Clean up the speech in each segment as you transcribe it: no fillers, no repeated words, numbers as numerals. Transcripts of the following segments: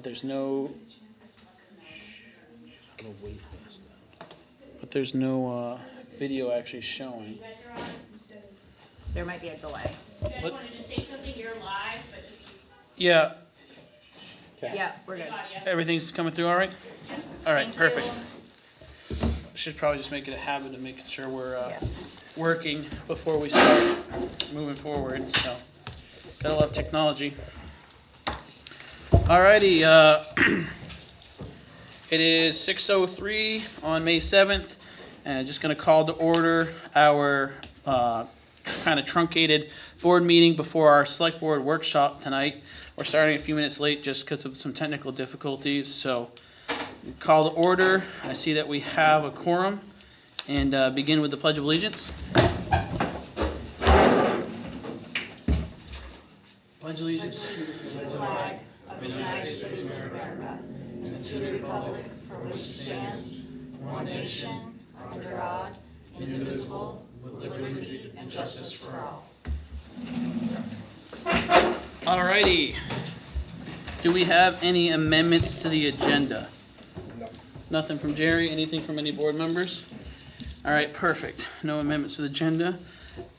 there's no video actually showing. There might be a delay. You guys want to just say something, you're live, but just keep Yeah, Yeah, we're good. audio. everything's coming through all right? All right, Thank perfect. you. Should probably just make it a habit of making sure we're Yeah. working before we start moving forward, so gotta love technology. Alrighty, it is 6:03 on May 7th, and just gonna call to order our kind of truncated board meeting before our select board workshop tonight. We're starting a few minutes late just because of some technical difficulties, so call to order. I see that we have a quorum, and begin with the Pledge of Allegiance. Pledge allegiance to the flag Of the United States of America, and to the republic for which it stands, one nation, under God, indivisible, with liberty and justice for all. Alrighty. Do we have any amendments to the agenda? No. Nothing from Jerry? Anything from any board members? All right, perfect. No amendments to the agenda.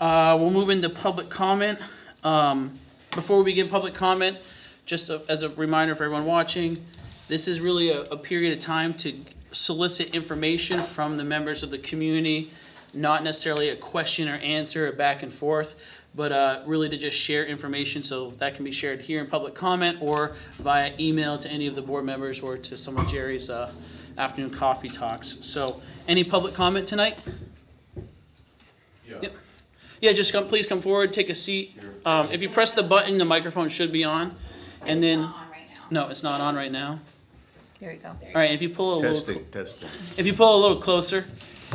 We'll move into public comment. Before we begin public comment, just as a reminder for everyone watching, this is really a period of time to solicit information from the members of the community, not necessarily a question or answer, a back and forth, but really to just share information, so that can be shared here in public comment or via email to any of the board members or to some of Jerry's afternoon coffee talks. So, any public comment tonight? Yeah. Yep. Yeah, just please come forward, take a seat. If you press the button, the microphone should be on. And then, It's not on right now. no, it's not on right now. There you go. All right, if you pull it a little, Testing. if you pull a little closer,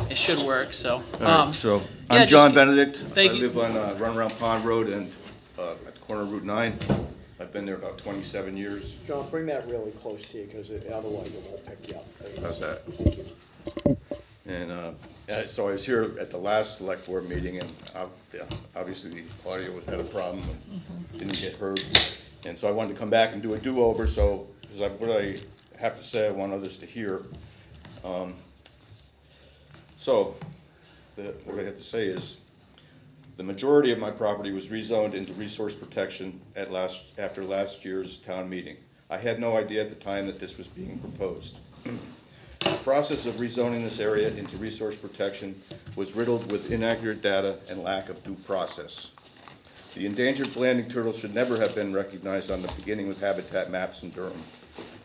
it should work, so. All right, so, yeah, I'm John just- Benedict. thank I you. live on Runaround Pond Road and at the corner of Route 9. I've been there about 27 years. John, bring that really close to you, because otherwise it won't pick you up. How's that? Thank you. And so I was here at the last select board meeting, and obviously the audio had a problem and didn't get heard. And so I wanted to come back and do a do-over, so, because what I have to say, I want others to hear. What I have to say is, the majority of my property was rezoned into resource protection after last year's town meeting. I had no idea at the time that this was being proposed. The process of rezoning this area into resource protection was riddled with inaccurate data and lack of due process. The endangered landing turtle should never have been recognized on the beginning with habitat maps in Durham.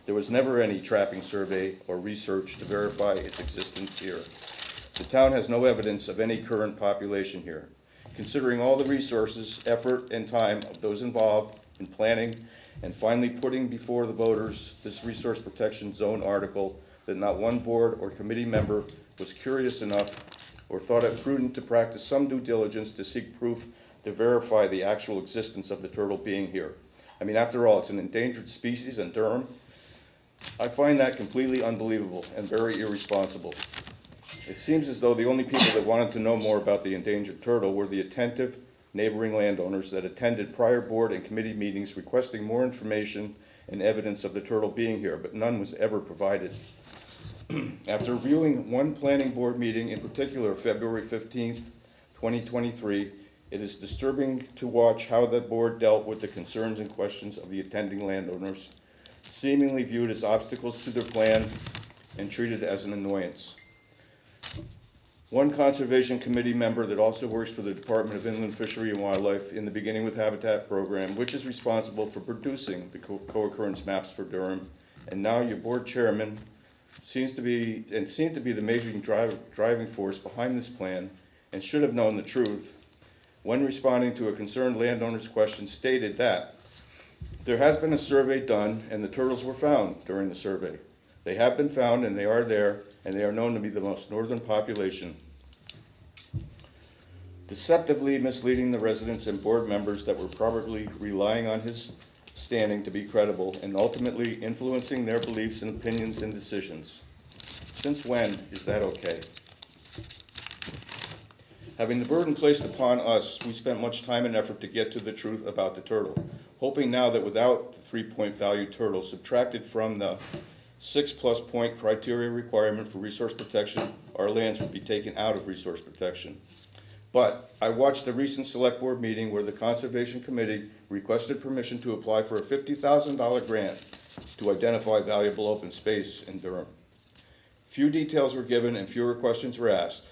There was never any trapping survey or research to verify its existence here. The town has no evidence of any current population here. Considering all the resources, effort, and time of those involved in planning and finally putting before the voters this resource protection zone article, that not one board or committee member was curious enough or thought it prudent to practice some due diligence to seek proof to verify the actual existence of the turtle being here. I mean, after all, it's an endangered species in Durham. I find that completely unbelievable and very irresponsible. It seems as though the only people that wanted to know more about the endangered turtle were the attentive neighboring landowners that attended prior board and committee meetings requesting more information and evidence of the turtle being here, but none was ever provided. After reviewing one planning board meeting, in particular February 15th, 2023, it is disturbing to watch how the board dealt with the concerns and questions of the attending landowners, seemingly viewed as obstacles to their plan and treated as an annoyance. One Conservation Committee member that also works for the Department of Inland Fishery and Wildlife in the Beginning with Habitat program, which is responsible for producing the co-occurrence maps for Durham, and now your board chairman seemed to be the major driving force behind this plan and should have known the truth, when responding to a concerned landowner's question, stated that there has been a survey done and the turtles were found during the survey. They have been found and they are there, and they are known to be the most northern population. Deceptively misleading the residents and board members that were probably relying on his standing to be credible and ultimately influencing their beliefs and opinions and decisions. Since when is that okay? Having the burden placed upon us, we spent much time and effort to get to the truth about the turtle. hoping now that without the 3-point value turtle subtracted from the 6+ point criteria requirement for resource protection, our lands would be taken out of resource protection. But I watched the recent select board meeting where the Conservation Committee requested permission to apply for a $50,000 grant to identify valuable open space in Durham. Few details were given and fewer questions were asked,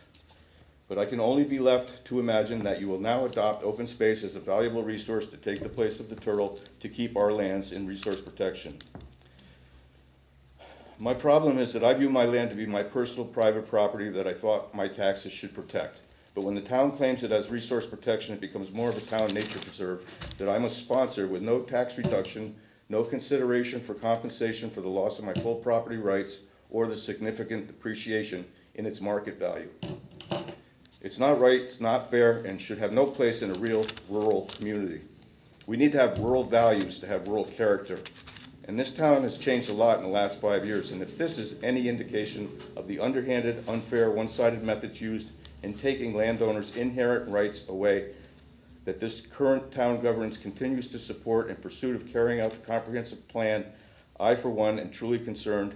but I can only be left to imagine that you will now adopt open space as a valuable resource to take the place of the turtle to keep our lands in resource protection. My problem is that I view my land to be my personal private property that I thought my taxes should protect. But when the town claims it as resource protection, it becomes more of a town nature preserve that I must sponsor with no tax reduction, no consideration for compensation for the loss of my full property rights or the significant depreciation in its market value. It's not right, it's not fair, and should have no place in a real rural community. We need to have rural values to have rural character. And this town has changed a lot in the last 5 years, and if this is any indication of the underhanded, unfair, one-sided methods used in taking landowners' inherent rights away that this current town governance continues to support in pursuit of carrying out the comprehensive plan, I, for one, am truly concerned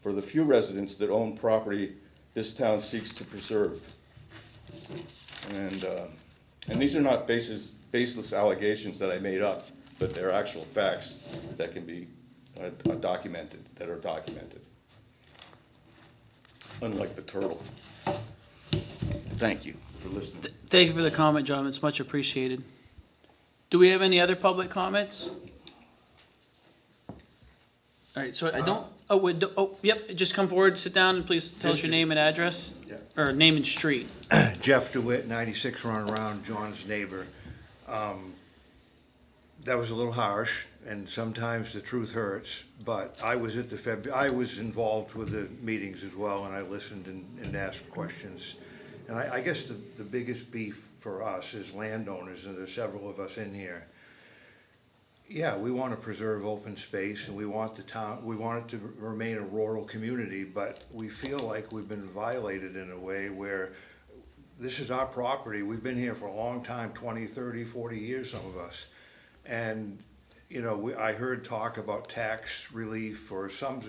for the few residents that own property this town seeks to preserve. And these are not baseless allegations that I made up, but they're actual facts that can be documented, that are documented. Unlike the turtle. Thank you for listening. Thank you for the comment, John. It's much appreciated. Do we have any other public comments? All right, so I don't, yep, just come forward, sit down, and please tell us your name and address, or name and street. Jeff DeWitt, 96 Runaround, John's neighbor. That was a little harsh, and sometimes the truth hurts, but I was at I was involved with the meetings as well, and I listened and asked questions. And I guess the biggest beef for us as landowners, and there's several of us in here, yeah, we want to preserve open space, and we want the town, we want it to remain a rural community, but we feel like we've been violated in a way where this is our property. We've been here for a long time, 20, 30, 40 years, some of us. And, you know, I heard talk about tax relief or some,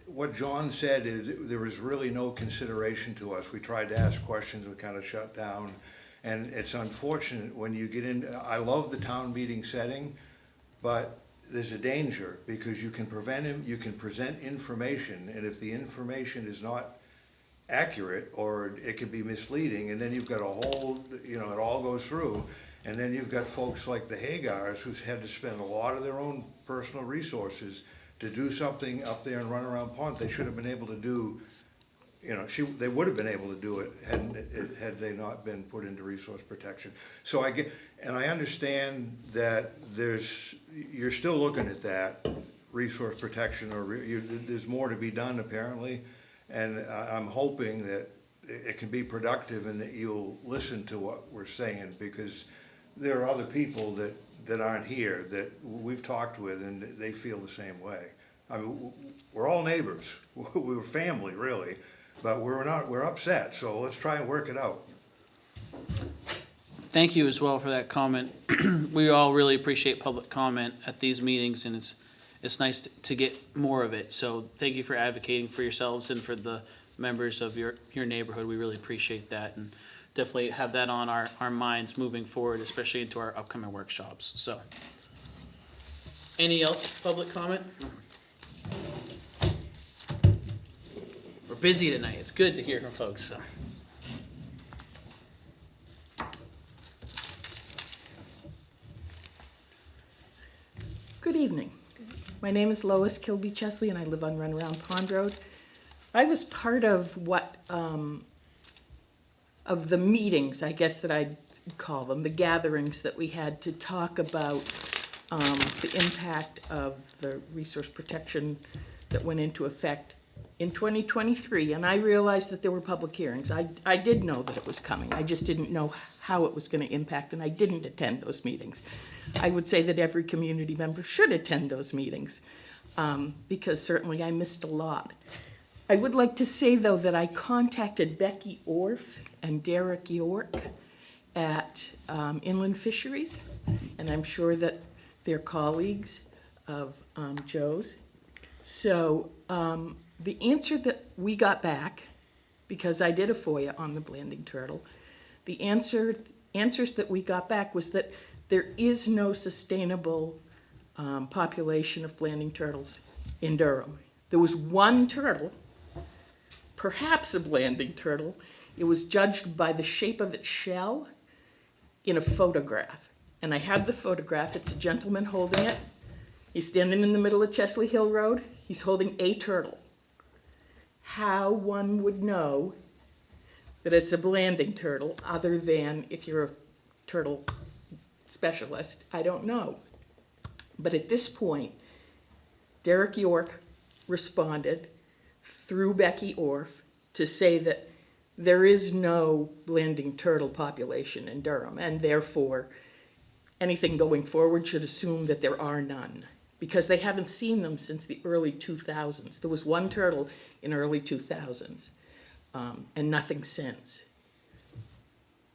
what John said is there was really no consideration to us. We tried to ask questions, we kind of shut down. And it's unfortunate when you get in, I love the town meeting setting, but there's a danger because you can present information, and if the information is not accurate, or it could be misleading, and then you've got a whole, you know, it all goes through, and then you've got folks like the Hagars who's had to spend a lot of their own personal resources to do something up there in Runaround Pond they should have been able to do. You know, they would have been able to do it had they not been put into resource protection. So I understand that you're still looking at that resource protection, or there's more to be done apparently, and I'm hoping that it can be productive and that you'll listen to what we're saying, because there are other people that aren't here that we've talked with and they feel the same way. I mean, we're all neighbors, we're family really, but we're upset, so let's try and work it out. Thank you as well for that comment. We all really appreciate public comment at these meetings, and it's nice to get more of it. So thank you for advocating for yourselves and for the members of your neighborhood. We really appreciate that, and definitely have that on our minds moving forward, especially into our upcoming workshops. So, any else public comment? We're busy tonight. It's good to hear from folks. So. Good evening. My name is Lois Kilby Chesley, and I live on Runaround Pond Road. I was part of of the meetings, I guess that I'd call them, the gatherings that we had to talk about the impact of the resource protection that went into effect in 2023. And I realized that there were public hearings. I did know that it was coming. I just didn't know how it was going to impact, and I didn't attend those meetings. I would say that every community member should attend those meetings, because certainly I missed a lot. I would like to say, though, that I contacted Becky Orff and Derek York at Inland Fisheries, and I'm sure that they're colleagues of Joe's. So the answer that we got back, because I did a FOIA on the Blanding turtle, the answers that we got back was that there is no sustainable population of Blanding turtles in Durham. There was one turtle, perhaps a Blanding turtle. It was judged by the shape of its shell in a photograph. And I have the photograph. It's a gentleman holding it. He's standing in the middle of Chesley Hill Road. He's holding a turtle. How one would know that it's a Blanding turtle, other than if you're a turtle specialist, I don't know. But at this point, Derek York responded through Becky Orff to say that there is no Blanding turtle population in Durham, and therefore anything going forward should assume that there are none, because they haven't seen them since the early 2000s. There was one turtle in early 2000s, and nothing since.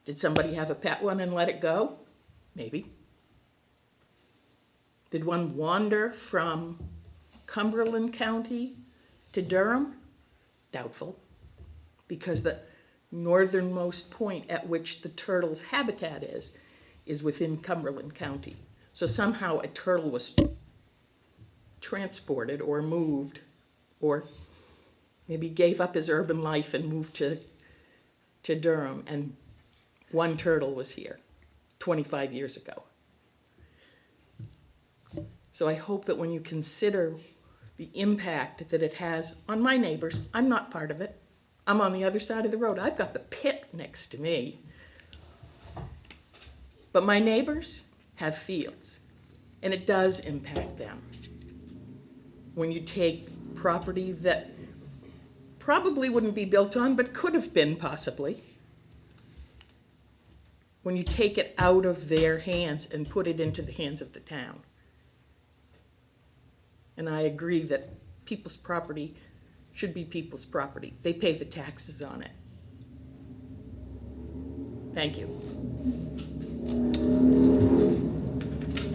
Did somebody have a pet one and let it go? Maybe. Did one wander from Cumberland County to Durham? Doubtful, because the northernmost point at which the turtle's habitat is within Cumberland County. So somehow a turtle was transported or moved, or maybe gave up his urban life and moved to Durham, and one turtle was here 25 years ago. So I hope that when you consider the impact that it has on my neighbors, I'm not part of it. I'm on the other side of the road. I've got the pit next to me. But my neighbors have fields, and it does impact them. When you take property that probably wouldn't be built on, but could have been possibly, when you take it out of their hands and put it into the hands of the town. And I agree that people's property should be people's property. They pay the taxes on it. Thank you.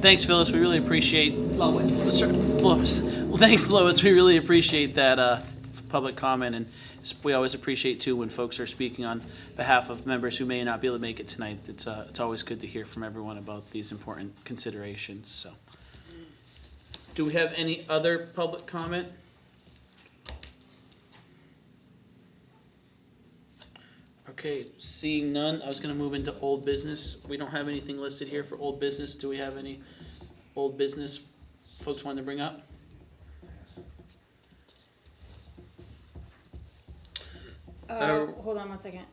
Thanks, Phyllis. We really appreciate Lois. Lois. Well, thanks, Lois. We really appreciate that public comment, and we always appreciate too when folks are speaking on behalf of members who may not be able to make it tonight. It's always good to hear from everyone about these important considerations. So, do we have any other public comment? Okay, seeing none, I was going to move into old business. We don't have anything listed here for old business. Do we have any old business folks want to bring up? Hold on one second.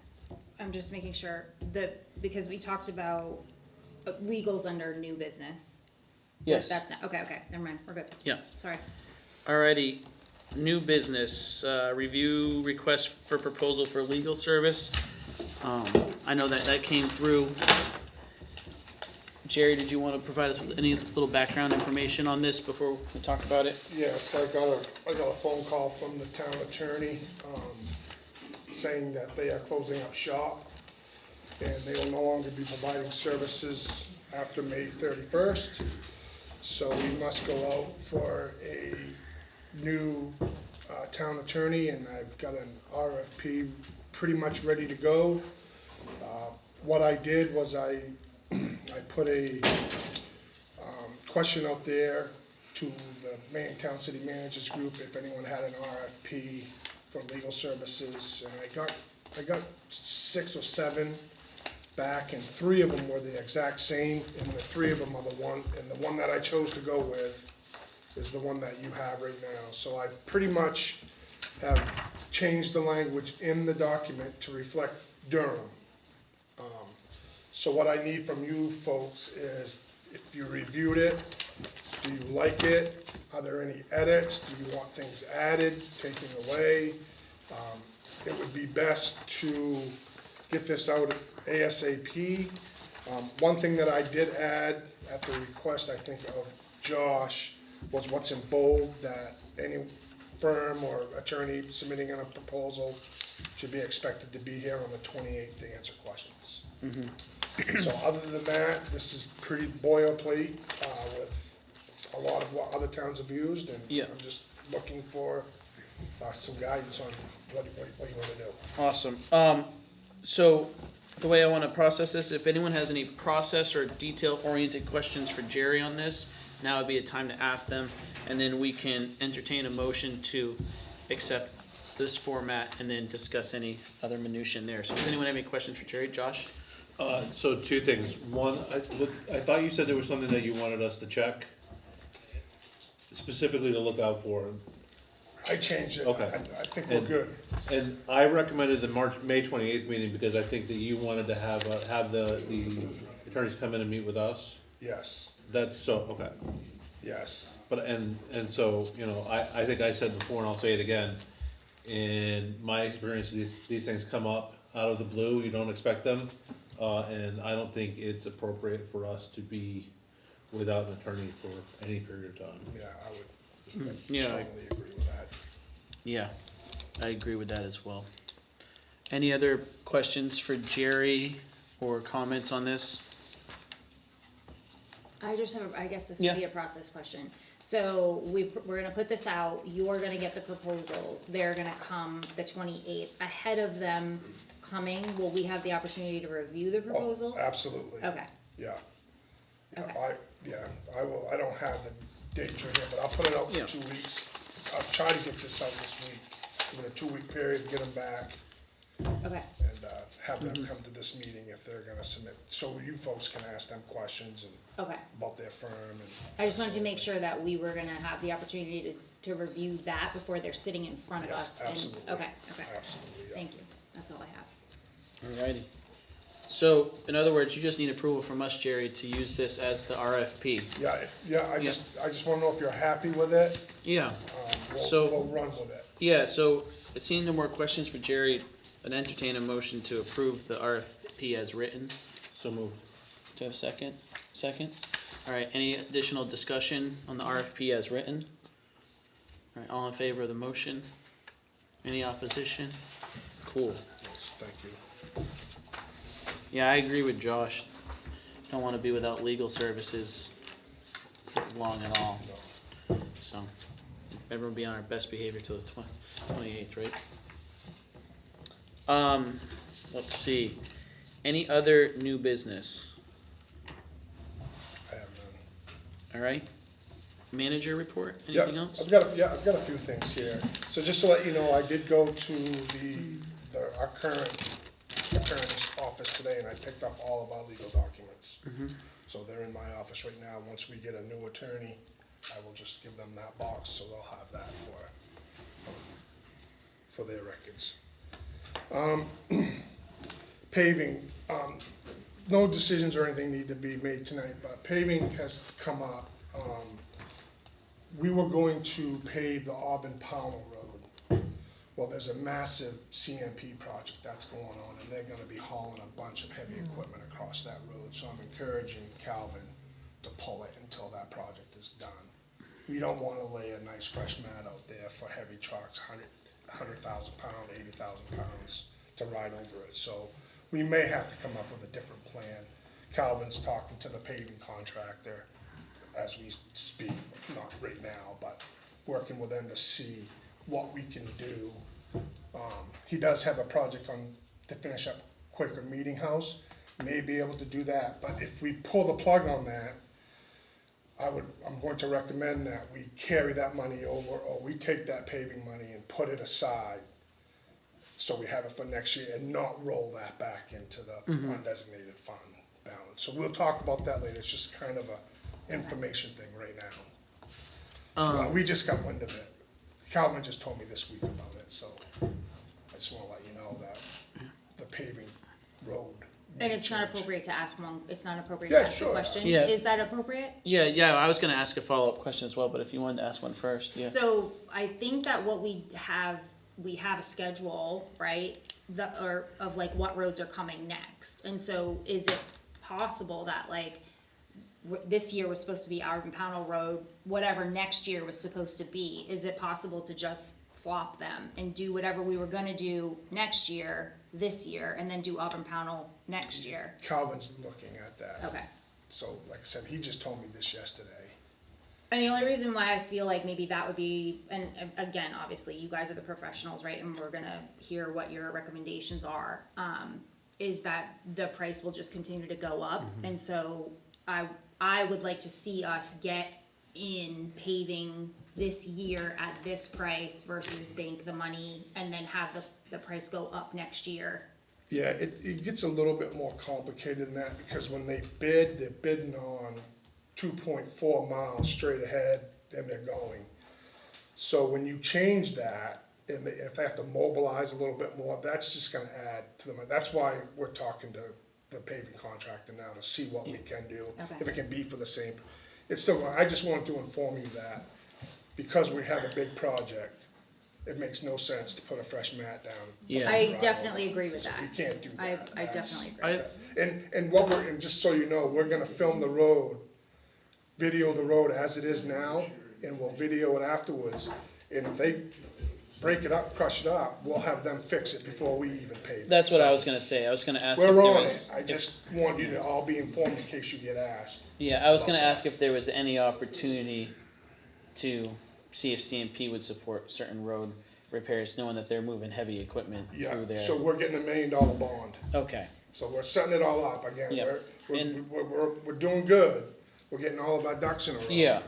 I'm just making sure that, because we talked about legals under new business. Yes. That's not, okay, never mind, we're good. Yeah. Sorry. Alrighty, new business, review request for proposal for legal service. I know that came through. Jerry, did you want to provide us with any little background information on this before we talk about it? Yes, I got a phone call from the town attorney, saying that they are closing up shop and they will no longer be providing services after May 31st. So we must go out for a new town attorney, and I've got an RFP pretty much ready to go. What I did was I put a question out there to the Manning City Managers Group if anyone had an RFP for legal services, and I got 6 or 7 back, and 3 of them were the exact same, and the 3 of them are the one, and the one that I chose to go with is the one that you have right now. So I pretty much have changed the language in the document to reflect Durham. So what I need from you folks is, if you reviewed it, do you like it? Are there any edits? Do you want things added, taken away? It would be best to get this out ASAP. One thing that I did add at the request, I think, of Josh, was what's in bold, that any firm or attorney submitting in a proposal should be expected to be here on the 28th to answer questions. So other than that, this is pretty boilerplate with a lot of what other towns have used, and Yeah. I'm just looking for some guidance on what you wanna do. Awesome. So the way I want to process this, if anyone has any process or detail-oriented questions for Jerry on this, now would be a time to ask them, and then we can entertain a motion to accept this format and then discuss any other minutia in there. So does anyone have any questions for Jerry? Josh? So two things. One, I thought you said there was something that you wanted us to check, specifically to look out for. I changed it, Okay. I think we're And- good. And I recommended the May 28th meeting because I think that you wanted to have the attorneys come in and meet with us. Yes, That's so, okay. yes. But, so, you know, I think I said before and I'll say it again, in my experience, these things come up out of the blue, you don't expect them. And I don't think it's appropriate for us to be without an attorney for any period of time. Yeah, I would Yeah. strongly agree with that. Yeah, I agree with that as well. Any other questions for Jerry or comments on this? I just have, I guess this Yeah. would be a process question. So we're gonna put this out, you're gonna get the proposals, they're gonna come the 28th. Ahead of them coming, will we have the opportunity to review the Oh, proposals? absolutely. Okay, Yeah. Okay. I will, I don't have the dates right here, but I'll put it out Yeah. for 2 weeks. I'll try to get this out this week, within a 2-week period, get them back, okay, and have them Mm-hmm. come to this meeting if they're gonna submit, so you folks can ask them questions and okay. about their firm and. I just wanted to make sure that we were gonna have the opportunity to review that before they're sitting in front of Yes, us. And absolutely. Okay, Absolutely, yeah. thank you, that's all I have. Alrighty. So, in other words, you just need approval from us, Jerry, to use this as the RFP. Yeah, I just wanna know if you're happy with it, Yeah, we'll, So- we'll run with it. yeah, so, seeing no more questions for Jerry, I'd entertain a motion to approve the RFP as written. So moved. Do I have a second? Second? Alright, any additional discussion on the RFP as written? Alright, all in favor of the motion? Any opposition? Cool. Yes, thank you. Yeah, I agree with Josh. Don't wanna be without legal services long at all. So, everyone be on our best behavior till the 28th, right? Let's see, any other new business? I have none. Alright, manager report, Yeah, anything else? I've got a few things here. So just to let you know, I did go to our current attorney's office today, and I picked up all of our legal documents. So they're in my office right now. Once we get a new attorney, I will just give them that box, so they'll have that for their records. Paving, no decisions or anything need to be made tonight, but paving has come up. We were going to pave the Auburn Pownell Road. Well, there's a massive CMP project that's going on, and they're gonna be hauling a bunch of heavy equipment across that road, so I'm encouraging Calvin to pull it until that project is done. We don't wanna lay a nice fresh mat out there for heavy trucks, 100,000 pound, 80,000 pounds to ride over it, so we may have to come up with a different plan. Calvin's talking to the paving contractor as we speak, not right now, but working with them to see what we can do. He does have a project to finish up Quaker Meeting House, may be able to do that, but if we pull the plug on that, I'm going to recommend that we carry that money over, or we take that paving money and put it aside, so we have it for next year, and not roll that back into the undesignated fund balance. So we'll talk about that later, it's just kind of a information thing right now. We just got wind of it. Calvin just told me this week about it, so I just wanna let you know that the paving road. And may it's not change. appropriate to ask one, it's not appropriate Yeah, to ask a sure. question? Yeah. Is that appropriate? Yeah, I was gonna ask a follow-up question as well, but if you wanted to ask one first, yeah. So I think that what we have a schedule, right? Of like what roads are coming next. And so is it possible that like this year was supposed to be Auburn Pownell Road, whatever next year was supposed to be, is it possible to just flop them and do whatever we were gonna do next year, this year, and then do Auburn Pownell next year? Calvin's looking at that. Okay, So, like I said, he just told me this yesterday. And the only reason why I feel like maybe that would be, and again, obviously, you guys are the professionals, right? And we're gonna hear what your recommendations are, is that the price will just continue to go up. And so I would like to see us get in paving this year at this price versus bank the money and then have the price go up next year. Yeah, it gets a little bit more complicated than that, because when they bid, they're bidding on 2.4 miles straight ahead, and they're going. So when you change that, and if they have to mobilize a little bit more, that's just gonna add to the money. That's why we're talking to the paving contractor now to see what we can do. Okay. If it can be for the same, it's still, I just wanted to inform you that, because we have a big project, it makes no sense to put a fresh mat down. Yeah. I definitely agree with that. You can't do that. I That's- definitely agree. And just so you know, we're gonna film the road, video the road as it is now, and we'll video it afterwards. And if they break it up, crush it up, we'll have them fix it before we even pave it. That's what I So, was gonna say. I was gonna ask if We're there on was. it, I just want you to all be informed in case you get asked. Yeah, I was gonna ask if there was any opportunity to see if CMP would support certain road repairs, knowing that they're moving heavy equipment Yeah, through there. so we're getting $1 million bond, Okay, so we're setting it all up again. Yep. And- We're doing good, we're getting all of our ducks in a row. yeah,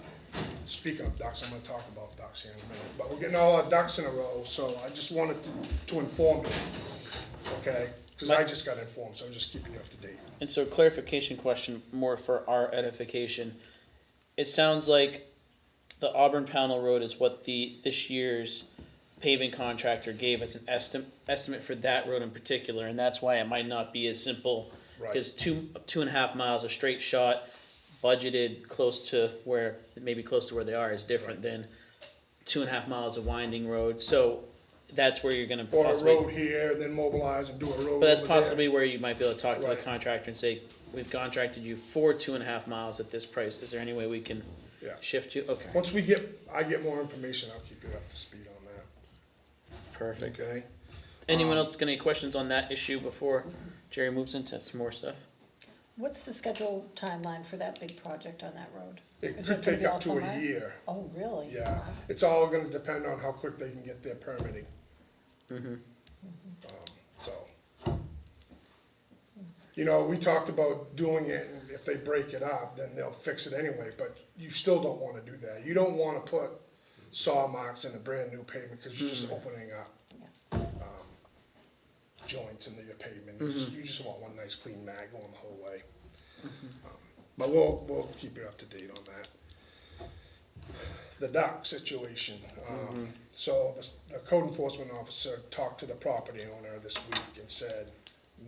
Speaking of ducks, I'm gonna talk about ducks here in a minute, but we're getting all our ducks in a row, so I just wanted to inform you, okay? Cause I just got informed, so I'm just keeping you up to date. and so clarification question more for our edification. It sounds like the Auburn Pownell Road is what this year's paving contractor gave us an estimate for that road in particular, and that's why it might not be as simple. Right. Because 2.5 miles a straight shot, budgeted close to where they are is different than 2.5 miles of winding road, so that's where you're gonna Or a possibly. road here, then mobilize and do a road But that's over there. possibly where you might be able to talk to the Right. contractor and say, we've contracted you for 2.5 miles at this price, is there any way we can Yeah. shift you? Okay, Once I get more information, I'll keep you up to speed on that, perfect. okay? Anyone else got any questions on that issue before Jerry moves into some more stuff? What's the schedule timeline for that big project on that road? It Is could it gonna take be all up to summer? a year, Oh, really? yeah. Wow. It's all gonna depend on how quick they can get their permitting. Mm-hmm. So, you know, we talked about doing it, and if they break it up, then they'll fix it anyway, but you still don't wanna do that. You don't wanna put saw marks in a brand new pavement, cause you're just opening up, joints into your pavement. You just want one nice clean mat going the whole way. But we'll keep you up to date on that. The dock situation, so the code enforcement officer talked to the property owner this week and said,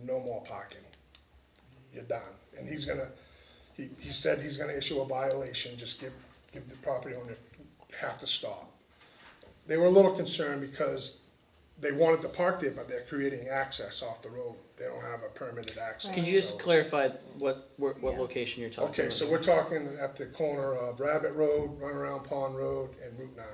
no more parking. You're done. And he said he's gonna issue a violation, just give the property owner have to stop. They were a little concerned because they wanted to park there, but they're creating access off the road. They don't have a permitted access. Can you just so- clarify what Yeah. location you're talking about? Okay, so we're talking at the corner of Rabbit Road, Runaround Pond Road, and Route 9.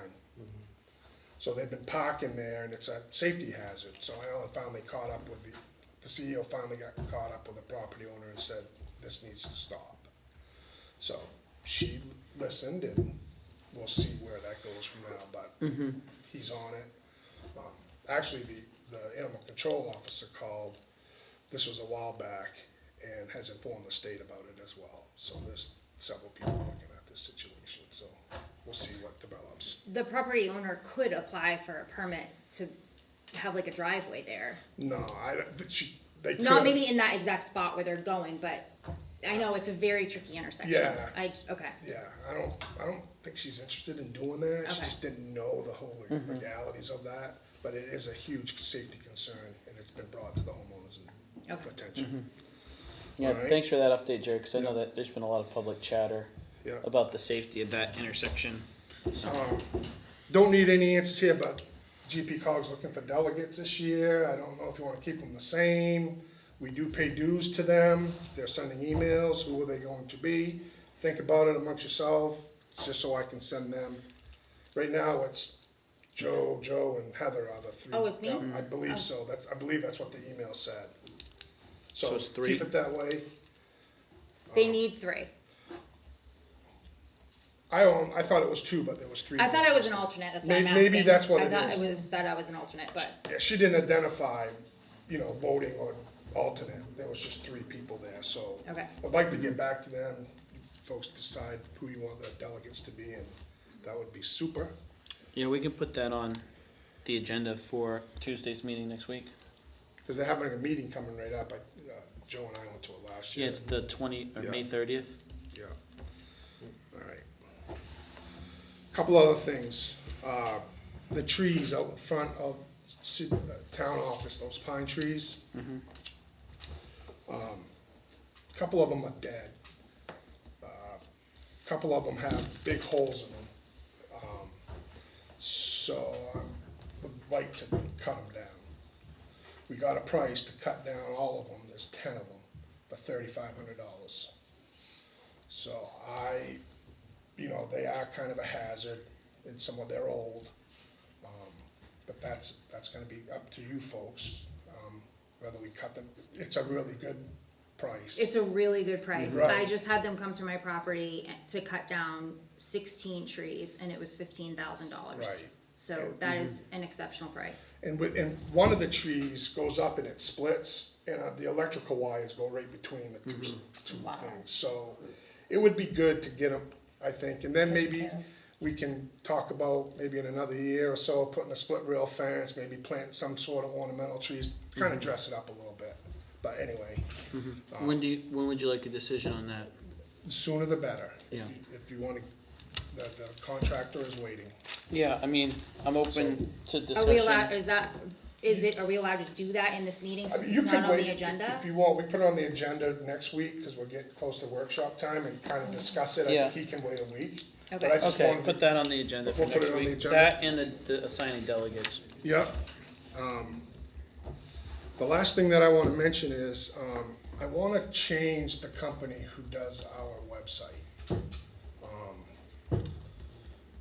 So they've been parking there, and it's a safety hazard, so Alan finally caught up with the CEO finally got caught up with the property owner and said, this needs to stop. So she listened, and we'll see where that goes from now, but he's on it. Actually, the animal control officer called, this was a while back, and has informed the state about it as well. So there's several people looking at this situation, so we'll see what develops. The property owner could apply for a permit to have like a driveway there. No, they could. Not maybe in that exact spot where they're going, but I know it's a very tricky intersection. Yeah. Okay. Yeah, I don't think she's interested in doing that. She Okay. just didn't know the whole legalities of that. But it is a huge safety concern, and it's been brought to the homeowners' Okay. attention. Yeah, Alright. thanks for that update, Jerry, because I know Yeah. that there's been a lot of public chatter Yeah. about the safety of that intersection. So, Don't need any answers here, but GP Cog's looking for delegates this year. I don't know if you wanna keep them the same. We do pay dues to them. They're sending emails. Who are they going to be? Think about it amongst yourself, just so I can send them. Right now, it's Joe, and Heather are the three. Oh, it's me? Yeah, I believe so. I believe that's what the email said. So So it's three? keep it that way. They need 3. I thought it was 2, but there was 3. I thought I was an alternate, that's why I'm asking. Maybe that's what it I is. thought I was an alternate, but, Yeah, she didn't identify, voting or alternate. There was just 3 people there, so. okay. I'd like to get back to them. Folks decide who you want the delegates to be, and that would be super. Yeah, we can put that on the agenda for Tuesday's meeting next week. Because they're having a meeting coming right up. Joe and I went to it last year. Yeah, it's the May Yeah. 30th. Yeah. All right. Couple other things. The trees out in front of town office, those pine trees. Couple of them are dead. Couple of them have big holes in them. So I would like to cut them down. We got a price to cut down all of them, there's 10 of them, for $3,500. So they are kind of a hazard, and some of they're old. But that's gonna be up to you folks, whether we cut them. It's a really good price. It's a really good price. Right. I just had them come to my property to cut down 16 trees, and it was $15,000. Right. So that is an exceptional price. And one of the trees goes up and it splits, and the electrical wires go right between the two things. So it would be good to get them, I think, and then maybe we can talk about, maybe in another year or so, putting a split rail fence, maybe plant some sort of ornamental trees, kind of dress it up a little bit. But anyway, When would you like a decision on that? the sooner the better. Yeah. If you want to, the contractor is waiting. Yeah, I mean, I'm open to Are we discussion. allowed, are we allowed to do that in this meeting I since mean, it's you not could on wait the agenda? if you want. We put it on the agenda next week because we're getting close to workshop time and kind of discuss it. I Yeah. think he can wait a week. Okay. But I just Okay, wanted put to, that on the agenda for We'll put next it on the week. agenda. That and the assigning delegates. Yep. The last thing that I want to mention is, I want to change the company who does our website.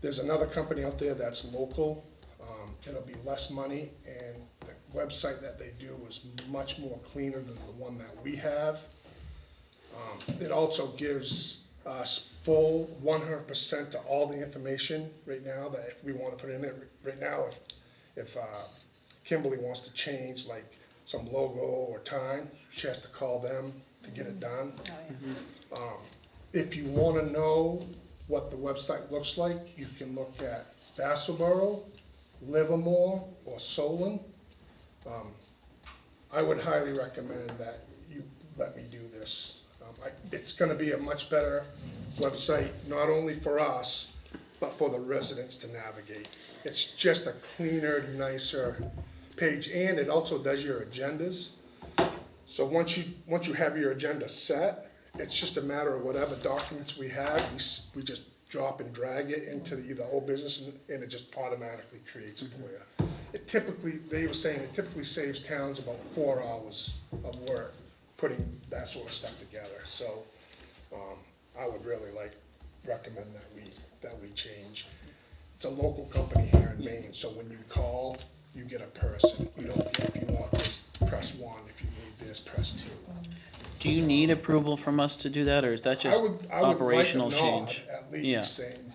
There's another company out there that's local. It'll be less money, and the website that they do is much more cleaner than the one that we have. It also gives us full 100% to all the information right now that if we want to put in it. Right now, if Kimberly wants to change like some logo or time, she has to call them to get it done. If you want to know what the website looks like, you can look at Vassalboro, Livermore, or Solon. I would highly recommend that you let me do this. It's gonna be a much better website, not only for us, but for the residents to navigate. It's just a cleaner, nicer page, and it also does your agendas. So once you have your agenda set, it's just a matter of whatever documents we have, we just drop and drag it into either old business, and it just automatically creates it for you. They were saying it typically saves towns about 4 hours of work putting that sort of stuff together. So I would really recommend that we change. It's a local company here in Maine, so when you call, you get a person. You don't get, if you want this, press 1. If you need this, press 2. Do you need approval from us to do that, or is that I just would like a operational nod, change? at Yeah. least saying,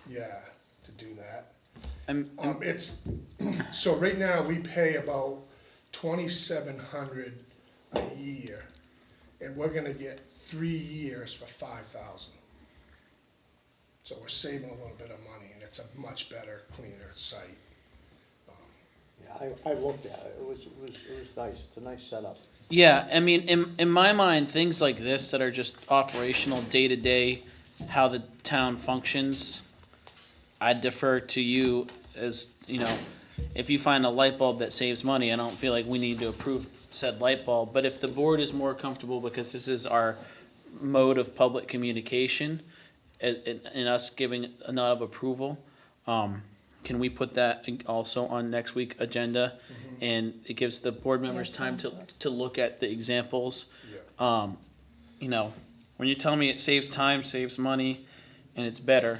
yeah, to do that. I'm- So right now, we pay about $2,700 a year, and we're gonna get 3 years for $5,000. So we're saving a little bit of money, and it's a much better, cleaner site. Yeah, I looked at it, it was nice, it's a nice setup. Yeah, I mean, in my mind, things like this that are just operational, day-to-day, how the town functions, I defer to you as, if you find a light bulb that saves money, I don't feel like we need to approve said light bulb. But if the board is more comfortable, because this is our mode of public communication, and us giving a nod of approval, can we put that also on next week agenda? And it gives the board members time to look at the examples. Yeah. When you tell me it saves time, saves money, and it's better,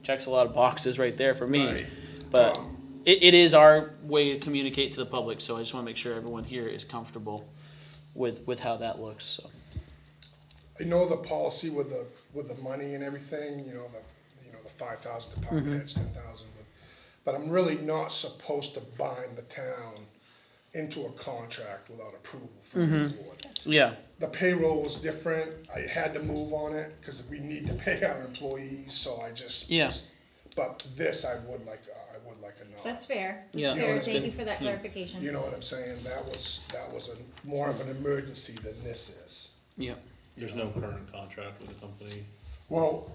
checks a lot of boxes right there for me. Right. But it is our way to communicate to the public, so I just wanna make sure everyone here is comfortable with how that looks, so. I know the policy with the money and everything, the 5,000 department heads, 10,000, but I'm really not supposed to bind the town into a contract without approval from the board. Yeah, The payroll was different, I had to move on it, because we need to pay our employees, so I just. Yeah. But this, I would like a nod. That's fair. That's Yeah. fair. It's Thank been- you for that clarification. You know what I'm saying? That was more of an emergency than this is. yeah. There's no current contract with the company. Well,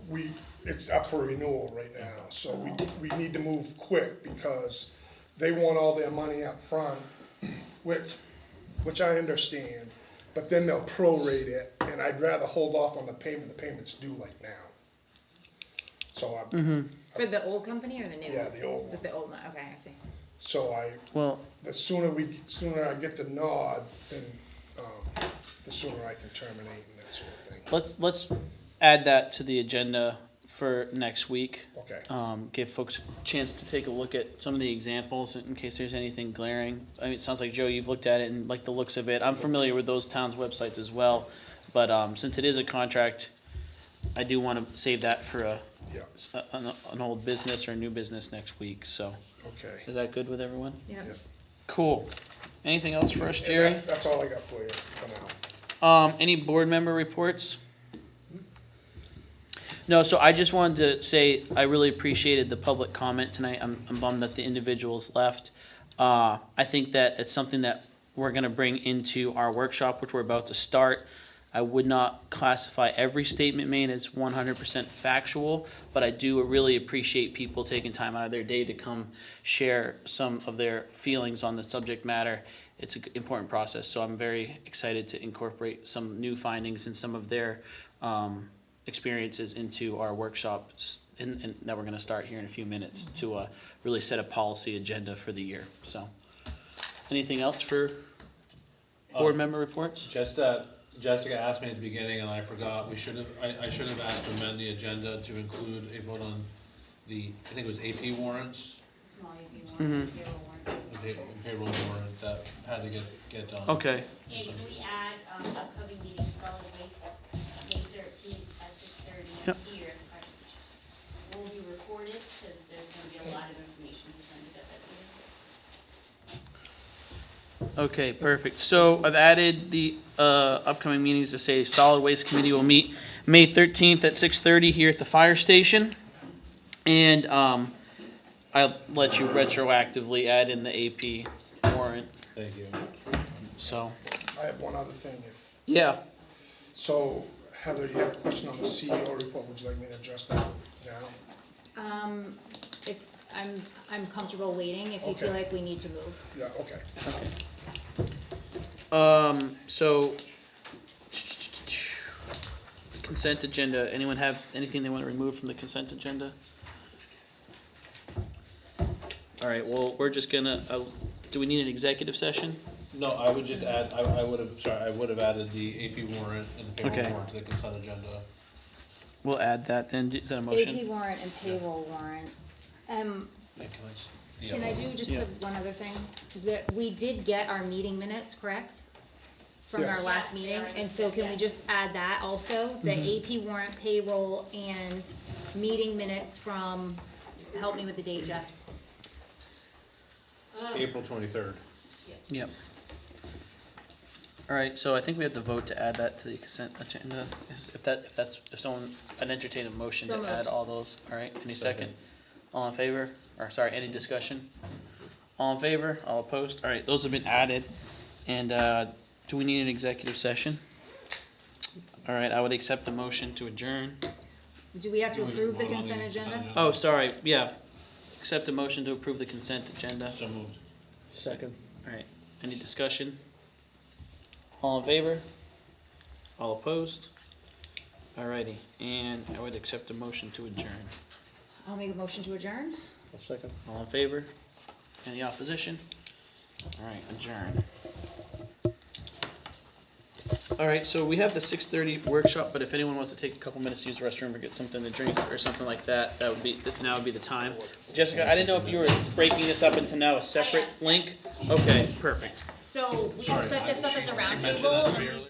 it's up for renewal right now, so we need to move quick because they want all their money up front, which I understand, but then they'll prorate it, and I'd rather hold off on the payment's due like now. So For the old company or the new? Yeah, the old one. With the old one, okay, I see. Well, the sooner I get the nod, then, the sooner I can terminate and that sort of thing. let's add that to the agenda for next week. Okay. Give folks a chance to take a look at some of the examples in case there's anything glaring. I mean, it sounds like, Joe, you've looked at it and like the looks of it. I'm familiar with those towns' websites as well, but since it is a contract, I do want to save that for Yeah, an old business or a new business next week, so. okay. Is that good with everyone? Yeah. Yeah. Cool. Anything else for us, And Jerry? that's all I got for you for now. Any board member reports? No, so I just wanted to say, I really appreciated the public comment tonight. I'm bummed that the individuals left. I think that it's something that we're gonna bring into our workshop, which we're about to start. I would not classify every statement made as 100% factual, but I do really appreciate people taking time out of their day to come share some of their feelings on the subject matter. It's an important process, so I'm very excited to incorporate some new findings and some of their experiences into our workshops and that we're gonna start here in a few minutes to really set a policy agenda for the year, so. Anything else for board member reports? Just that Jessica asked me at the beginning and I forgot, I should have asked to amend the agenda to include a vote on I think it was AP warrants, Small AP warrant, payroll warrant. the payroll warrant that had to get done. Okay, And can we add, upcoming meeting, solid waste, May 13th at 6:30 Yep. here in the fire station. Will be recorded, because there's gonna be a lot of information presented at that meeting. okay, perfect. So I've added the upcoming meetings to say Solid Waste Committee will meet May 13th at 6:30 here at the fire station. And I'll let you retroactively add in the AP warrant, Thank you. so. I have one other thing. Yeah, So Heather, you had a question on the CEO report. Would you like me to address that now? If, I'm comfortable waiting if you feel Okay. like we need to move. Yeah, okay. okay. So consent agenda, anyone have anything they want to remove from the consent agenda? All right, well, we're just gonna, do we need an executive session? No, I would just add, I would have added the AP warrant and the Okay. payroll warrant to the consent agenda. We'll add that then, is that a motion? AP warrant and payroll warrant. Can I do just Yeah. one other thing? We did get our meeting minutes, correct? From our Yes. last Yes, meeting, they are. and so can we just add that also? The AP warrant, payroll, and meeting minutes from, help me with the date, Jess. April 23rd. Yep. All right, so I think we have to vote to add that to the consent agenda. If someone, I'd entertain a motion So to add moved. all those. All right, any second? Second. All in favor? Or sorry, any discussion? All in favor? All opposed? All right, those have been added. And do we need an executive session? All right, I would accept a motion to adjourn. Do we have to Do we approve the vote on consent agenda? Oh, sorry, yeah. Accept a motion to approve the consent agenda. So moved. Second. All right, any discussion? All in favor? All opposed? All righty, and I would accept a motion to adjourn. I'll make a motion to adjourn. A second. All in favor? Any opposition? All right, adjourn. All right, so we have the 6:30 workshop, but if anyone wants to take a couple minutes to use the restroom or get something to drink or something like that, now would be the time. Jessica, I didn't know if you were breaking this up into now a separate link? Okay, perfect. So we Sorry, set this up as a she mentioned roundtable, that to and me we earlier.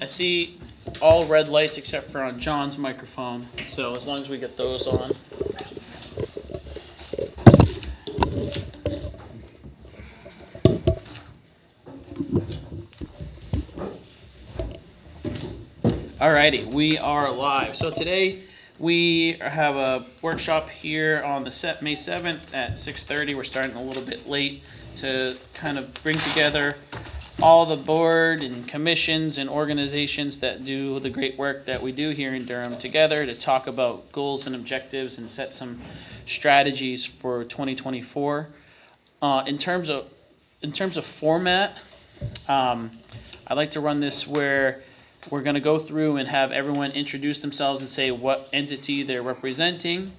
I see all red lights except for on John's microphone, so as long as we get those on. Alrighty, we are live. So today we have a workshop here on the May 7th at 6:30. We're starting a little bit late to kind of bring together all the board and commissions and organizations that do the great work that we do here in Durham together to talk about goals and objectives and set some strategies for 2024. In terms of format, I'd like to run this where we're going to go through and have everyone introduce themselves and say what entity they're representing.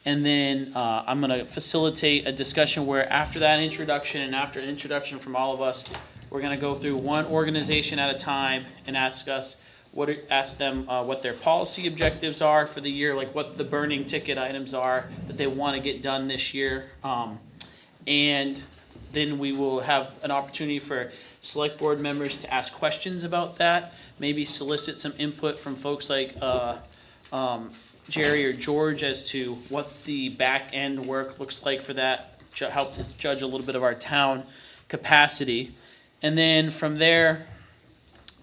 And then I'm going to facilitate a discussion where after that introduction and after an introduction from all of us, we're going to go through one organization at a time and ask them what their policy objectives are for the year, like what the burning ticket items are that they want to get done this year. And then we will have an opportunity for select board members to ask questions about that, maybe solicit some input from folks like Jerry or George as to what the back end work looks like for that, help to judge a little bit of our town capacity. And then from there,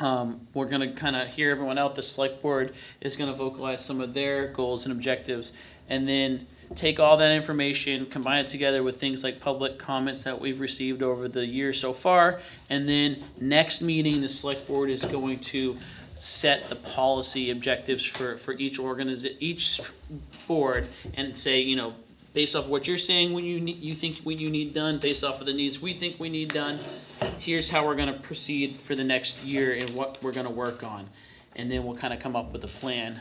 we're going to kind of hear everyone out. The select board is going to vocalize some of their goals and objectives, and then take all that information, combine it together with things like public comments that we've received over the year so far, and then next meeting, the select board is going to set the policy objectives for each each board, and say, you know, based off what you're saying, you think you need done, based off of the needs we think we need done, here's how we're going to proceed for the next year and what we're going to work on. And then we'll kind of come up with a plan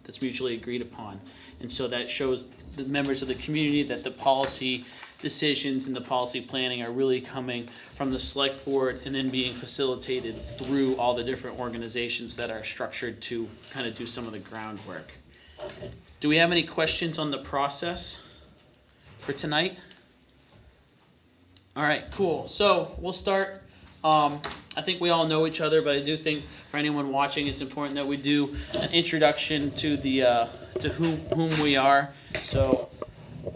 that's mutually agreed upon. And so that shows the members of the community that the policy decisions and the policy planning are really coming from the select board and then being facilitated through all the different organizations that are structured to kind of do some of the groundwork. Do we have any questions on the process for tonight? All right, cool. So we'll start. I think we all know each other, but I do think for anyone watching, it's important that we do an introduction to the to whom we are. So,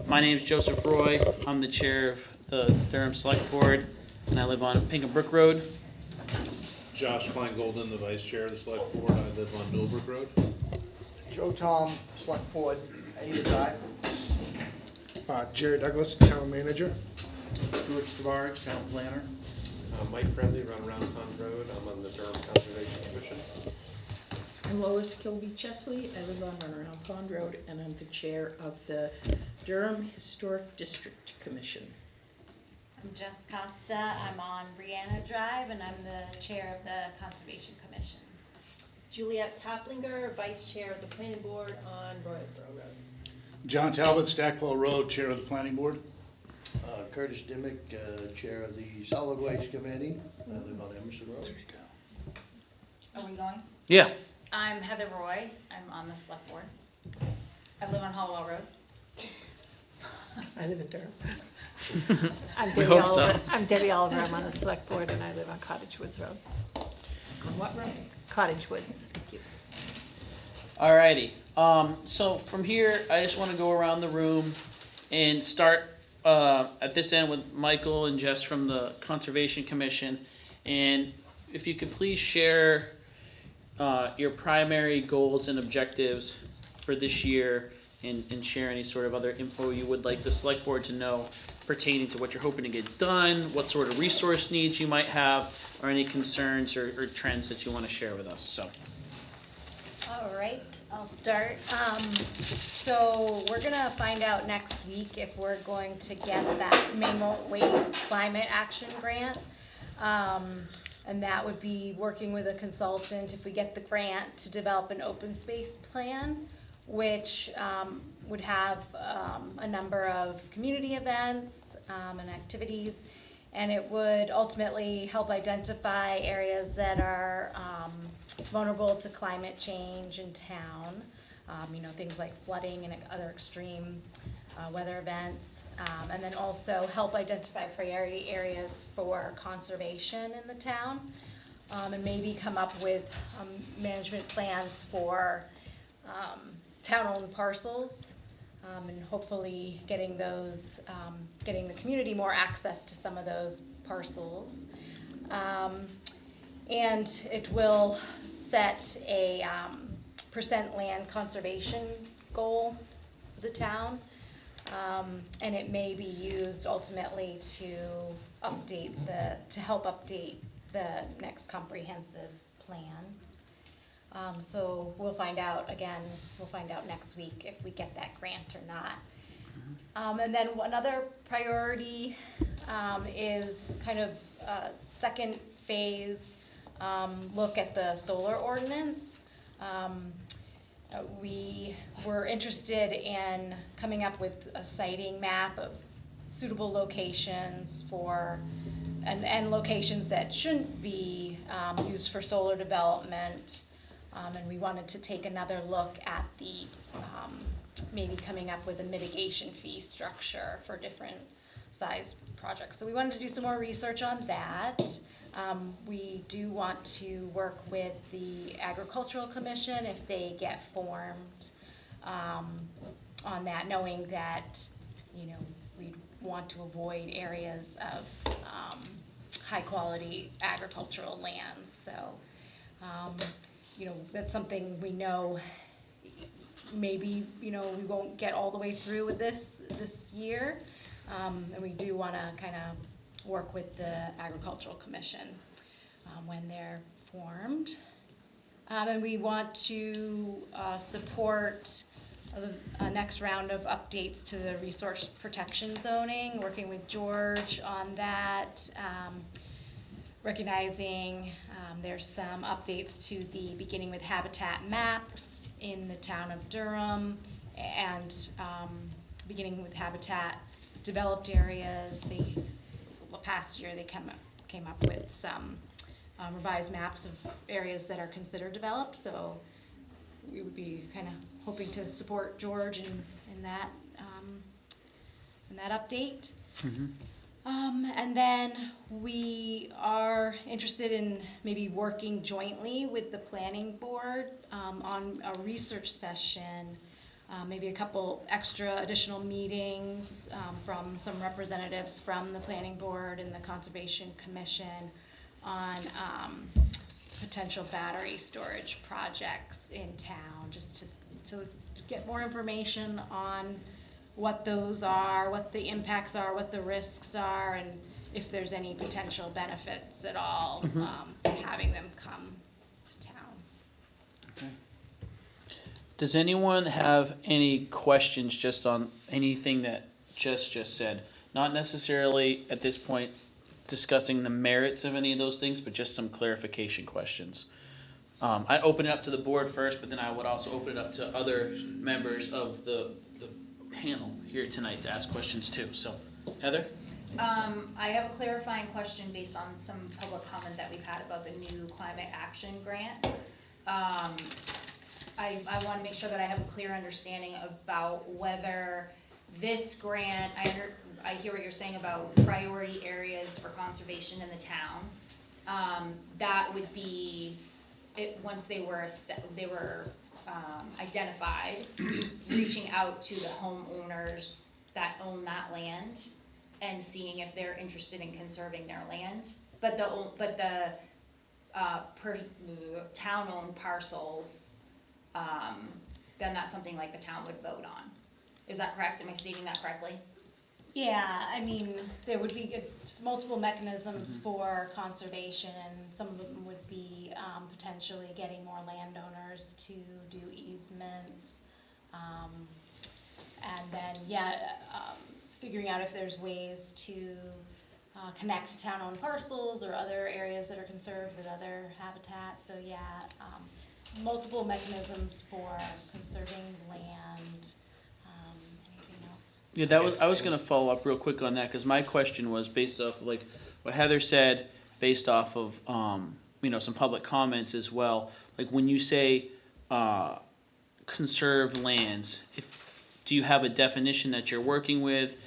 my name is Joseph Roy. I'm the chair of the Durham Select Board, and I live on Pinkham Brook Road. Josh Klein-Golden, the vice chair of the select board. I live on Millbrook Road. Joe Tom, Select Board, Ada Drive. Jerry Douglas, town manager. George Stavarich, town planner. Mike Friendly, run around Pond Road. I'm on the Durham Conservation Commission. I'm Lois Kilby Chesley. I live on Runaround Pond Road, and I'm the chair of the Durham Historic District Commission. I'm Jess Costa, I'm on Brianna Drive, and I'm the chair of the Conservation Commission. Juliet Toplinger, Vice Chair of the Planning Board on Royersboro Road. John Talbot, Stackpole Road, Chair of the Planning Board. Curtis Dimick, Chair of the Solid Waste Committee. I live on Emerson Road. There you go. Are we going? Yeah. I'm Heather Roy, I'm on the select board. I live on Hollowell Road. I live in Durham. We hope so. I'm Debbie Oliver, I'm on the Select Board, and I live on Cottage Woods Road. On what road? Cottage Woods. Thank you. Alrighty. So from here, I just want to go around the room and start at this end with Michael and Jess from the Conservation Commission. And if you could please share your primary goals and objectives for this year, and share any sort of other info you would like the select board to know pertaining to what you're hoping to get done, what sort of resource needs you might have, or any concerns or trends that you want to share with us. So. All right, I'll start. So we're gonna find out next week if we're going to get that Mingle Wave Climate Action Grant. And that would be working with a consultant if we get the grant to develop an open space plan, which would have a number of community events and activities. And it would ultimately help identify areas that are vulnerable to climate change in town. Things like flooding and other extreme weather events. And then also help identify priority areas for conservation in the town. and maybe come up with management plans for town-owned parcels, and hopefully getting those, getting the community more access to some of those parcels. And it will set a percent land conservation goal for the town. And it may be used ultimately to help update the next comprehensive plan. So we'll find out next week if we get that grant or not. And then another priority is kind of second phase look at the solar ordinance. We were interested in coming up with a siting map of suitable locations and locations that shouldn't be used for solar development. And we wanted to take another look at the, maybe coming up with a mitigation fee structure for different size projects. So we wanted to do some more research on that. We do want to work with the Agricultural Commission if they get formed on that, knowing that, we want to avoid areas of high-quality agricultural lands. So, that's something we know maybe, we won't get all the way through with this year. And we do want to kind of work with the Agricultural Commission when they're formed. And we want to support a next round of updates to the resource protection zoning, working with George on that, recognizing there's some updates to the beginning with habitat maps in the town of Durham, and beginning with habitat developed areas. Past year they came up with some revised maps of areas that are considered developed, so we would be kind of hoping to support George in that update. And then we are interested in maybe working jointly with the planning board on a research session, maybe a couple extra additional meetings from some representatives from the planning board and the Conservation Commission on potential battery storage projects in town, just to get more information on what those are, what the impacts are, what the risks are, and if there's any potential benefits at all to having them come to town. Okay. Does anyone have any questions just on anything that just said? Not necessarily at this point discussing the merits of any of those things, but just some clarification questions. I open it up to the board first, but then I would also open it up to other members of the panel here tonight to ask questions too. So, Heather? I have a clarifying question based on some public comment that we've had about the new climate action grant. I want to make sure that I have a clear understanding about whether this grant, I hear what you're saying about priority areas for conservation in the town. That would be, once they were identified, reaching out to the homeowners that own that land and seeing if they're interested in conserving their land. But the town-owned parcels, then that's something like the town would vote on. Is that correct? Am I stating that correctly? Yeah, I mean, there would be multiple mechanisms for conservation, and some of them would be potentially getting more landowners to do easements. And then, figuring out if there's ways to connect town-owned parcels or other areas that are conserved with other habitats. So multiple mechanisms for conserving land. Anything else? Yeah, I was gonna follow up real quick on that, because my question was based off of like what Heather said, based off of some public comments as well. Like when you say conserved lands, do you have a definition that you're working with?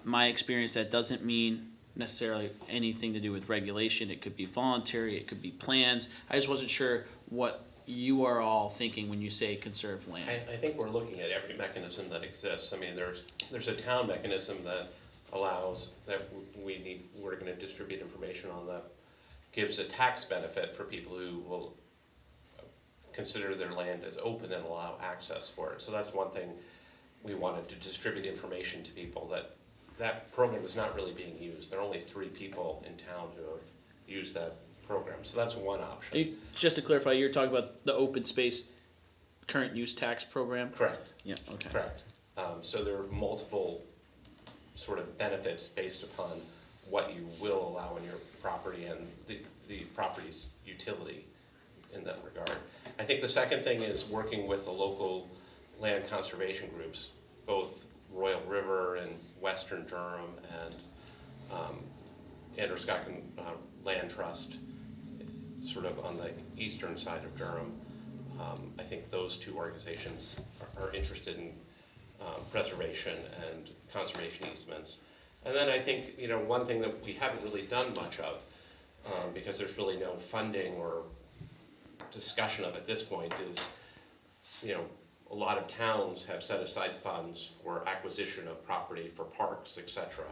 My experience, that doesn't mean necessarily anything to do with regulation. It could be voluntary, it could be plans. I just wasn't sure what you are all thinking when you say conserve land. I think we're looking at every mechanism that exists. I mean, there's a town mechanism that allows, that we're gonna distribute information on, that gives a tax benefit for people who will consider their land as open and allow access for it. So that's one thing we wanted to distribute information to people, that program is not really being used. There are only 3 people in town who have used that program. So that's one option. Just to clarify, you're talking about the open space current use tax program? Correct. Yeah, okay. Correct. So there are multiple sort of benefits based upon what you will allow in your property and the property's utility in that regard. I think the second thing is working with the local land conservation groups, both Royal River and Western Durham and Androscoggin Land Trust, sort of on the eastern side of Durham. I think those 2 organizations are interested in preservation and conservation easements. And then I think, you know, one thing that we haven't really done much of, because there's really no funding or discussion of at this point, is, you know, a lot of towns have set aside funds for acquisition of property for parks, etc.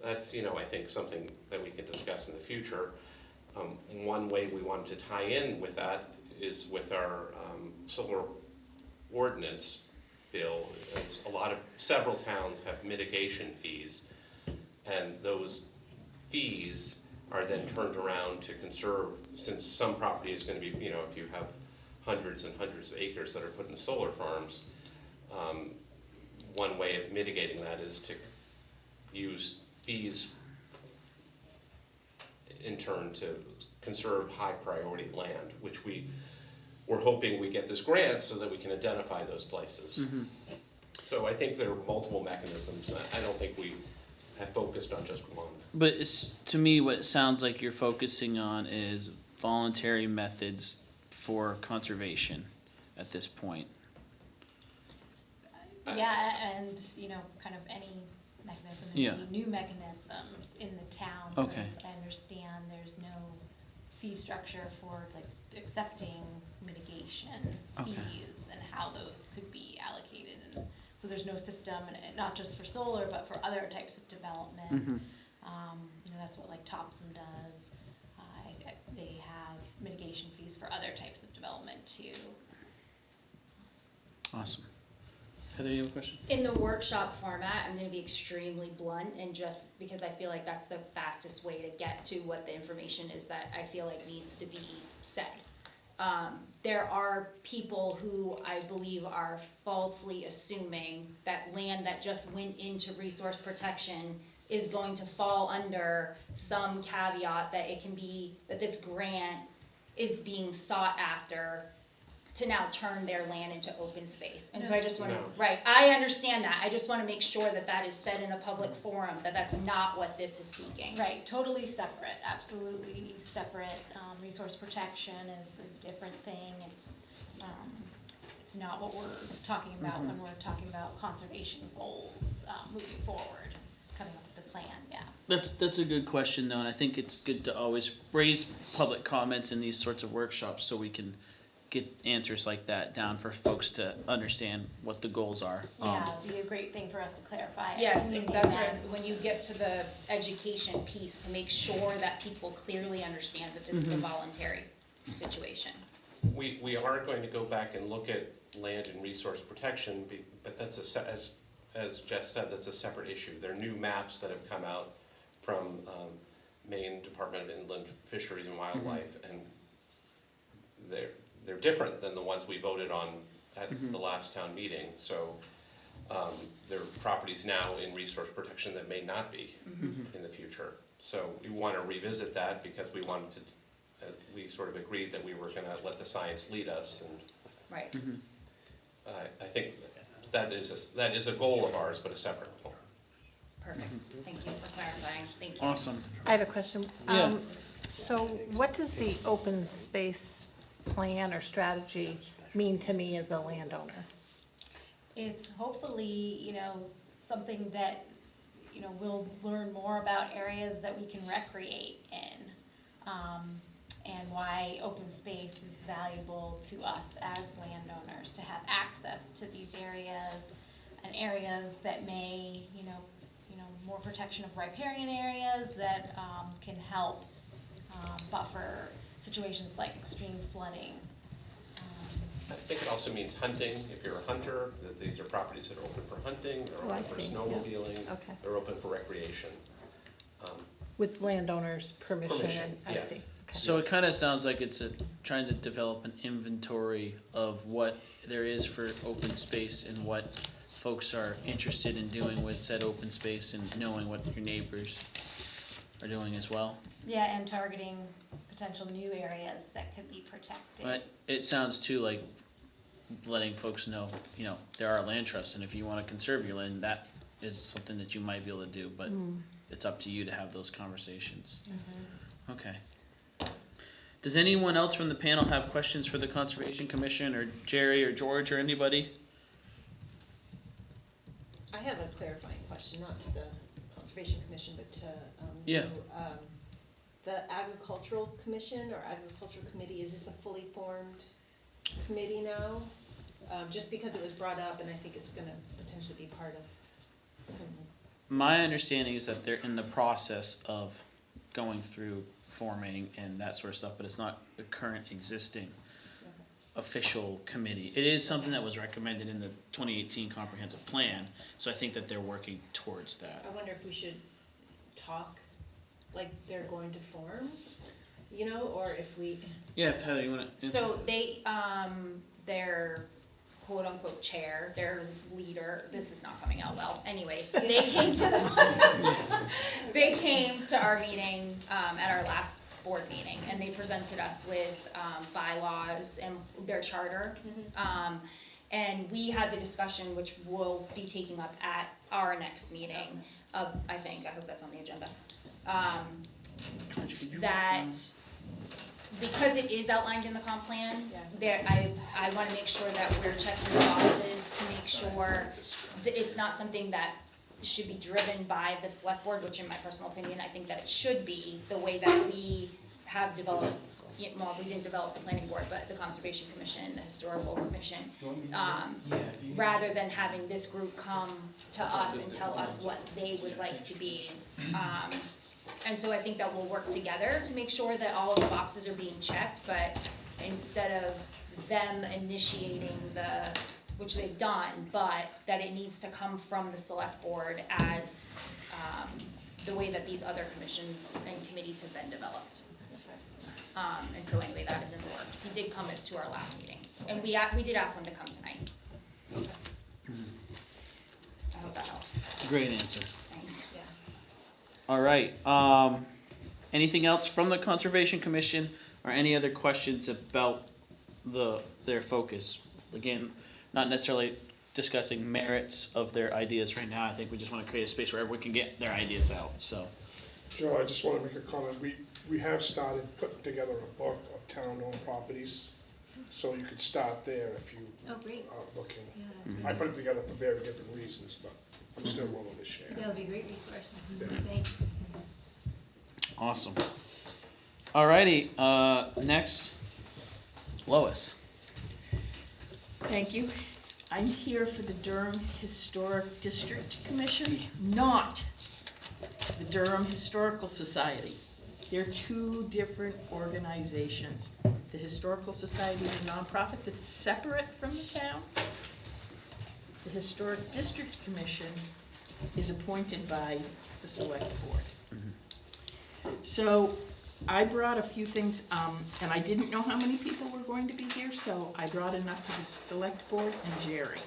That's, you know, I think something that we can discuss in the future. One way we wanted to tie in with that is with our solar ordinance bill. Several towns have mitigation fees, and those fees are then turned around to conserve, since some property is going to be, you know, if you have hundreds and hundreds of acres that are put in solar farms, one way of mitigating that is to use fees in turn to conserve high priority land, which we're hoping we get this grant so that we can identify those places. So I think there are multiple mechanisms. I don't think we have focused on just one. But to me, what it sounds like you're focusing on is voluntary methods for conservation at this point. Yeah, and, you know, kind of any mechanism, and Yeah. any new mechanisms in the town. Okay. because I understand there's no fee structure for like accepting mitigation Okay. fees and how those could be allocated. And so there's no system, and not just for solar, but for other types of development. You know, that's what like Topsom does. They have mitigation fees for other types of development too. Awesome. Heather, you have a question? In the workshop format, I'm gonna be extremely blunt, and just because I feel like that's the fastest way to get to what the information is that I feel like needs to be said. There are people who I believe are falsely assuming that land that just went into resource protection is going to fall under some caveat that it can be, that this grant is being sought after to now turn their land into open space. And so I just wanna, No. right, I understand that, I just wanna make sure that that is said in a public forum, that that's not what this is seeking. Right, totally separate, absolutely separate. Resource protection is a different thing. It's not what we're talking about when we're talking about conservation goals, moving forward, coming up with a plan, yeah. That's a good question though, and I think it's good to always raise public comments in these sorts of workshops so we can get answers like that down for folks to understand what the goals are. Yeah, it'd be a great thing for us to clarify. at Yes, the meeting that's then. right, when you get to the education piece, to make sure that people clearly understand that this is a voluntary situation. We are going to go back and look at land and resource protection, but that's as Jess said, that's a separate issue. There are new maps that have come out from Maine Department of Inland Fisheries and Wildlife, and they're different than the ones we voted on at the last town meeting. So there are properties now in resource protection that may not be in the future. So we want to revisit that because we wanted to, we sort of agreed that we were going to let the science lead us, and Right. I think that is a goal of ours, but a separate goal. Perfect, thank you for clarifying, thank you. Awesome. I have a question. Yeah. So what does the open space plan or strategy mean to me as a landowner? It's hopefully, you know, something that, you know, we'll learn more about areas that we can recreate in, and why open space is valuable to us as landowners, to have access to these areas, and areas that may, more protection of riparian areas that can help buffer situations like extreme flooding. I think it also means hunting. If you're a hunter, that these are properties that are open for hunting, they're Oh, I open for see, yeah. snowmobiling, Okay. they're open for recreation. With landowners' permission, Permission, I yes. see. Okay. So it kind of sounds like it's trying to develop an inventory of what there is for open space and what folks are interested in doing with said open space, and knowing what your neighbors are doing as well. Yeah, and targeting potential new areas that could be protected. But it sounds too like letting folks know, there are land trusts, and if you want to conserve your land, that is something that you might be able to do, but it's up to you to have those conversations. Okay. Does anyone else from the panel have questions for the Conservation Commission, or Jerry, or George, or anybody? I have a clarifying question, not to the Conservation Commission, but to, Yeah. the Agricultural Commission or Agricultural Committee, is this a fully formed committee now? Just because it was brought up, and I think it's gonna potentially be part of some. My understanding is that they're in the process of going through forming and that sort of stuff, but it's not the current existing official committee. It is something that was recommended in the 2018 comprehensive plan, so I think that they're working towards that. I wonder if we should talk like they're going to form, or if we. Yeah, if Heather, you wanna? So they, their quote unquote chair, their leader, this is not coming out well, anyways, they came to our meeting, at our last board meeting, and they presented us with, bylaws and their charter. And we had the discussion, which we'll be taking up at our next meeting, I hope that's on the agenda. That, because it is outlined in the comp plan, I wanna make sure that we're checking the boxes to make sure that it's not something that should be driven by the select board, which in my personal opinion, I think that it should be the way that we have developed, well, we didn't develop the planning board, but the Conservation Commission, the Historical Commission, rather than having this group come to us and tell us what they would like to be. And so I think that we'll work together to make sure that all of the boxes are being checked, but instead of them initiating which they've done, but that it needs to come from the select board as, the way that these other commissions and committees have been developed. And so anyway, that is in the works. He did come to our last meeting, and we did ask them to come tonight. I hope that helped. Great answer. Thanks. All right, anything else from the Conservation Commission, or any other questions about their focus? Again, not necessarily discussing merits of their ideas right now. I think we just want to create a space where everyone can get their ideas out, so. Joe, I just want to make a comment. We have started putting together a book of town-owned properties, so you could start there if you Oh, great. are looking. I put it together for very different reasons, but I'm still willing to share. That'll be a great resource. Yeah. Thanks. Awesome. Alrighty, next, Lois. Thank you. I'm here for the Durham Historic District Commission, not the Durham Historical Society. They're two different organizations. The Historical Society is a nonprofit that's separate from the town. The Historic District Commission is appointed by the Select Board. So I brought a few things, and I didn't know how many people were going to be here, so I brought enough for the Select Board and Jerry.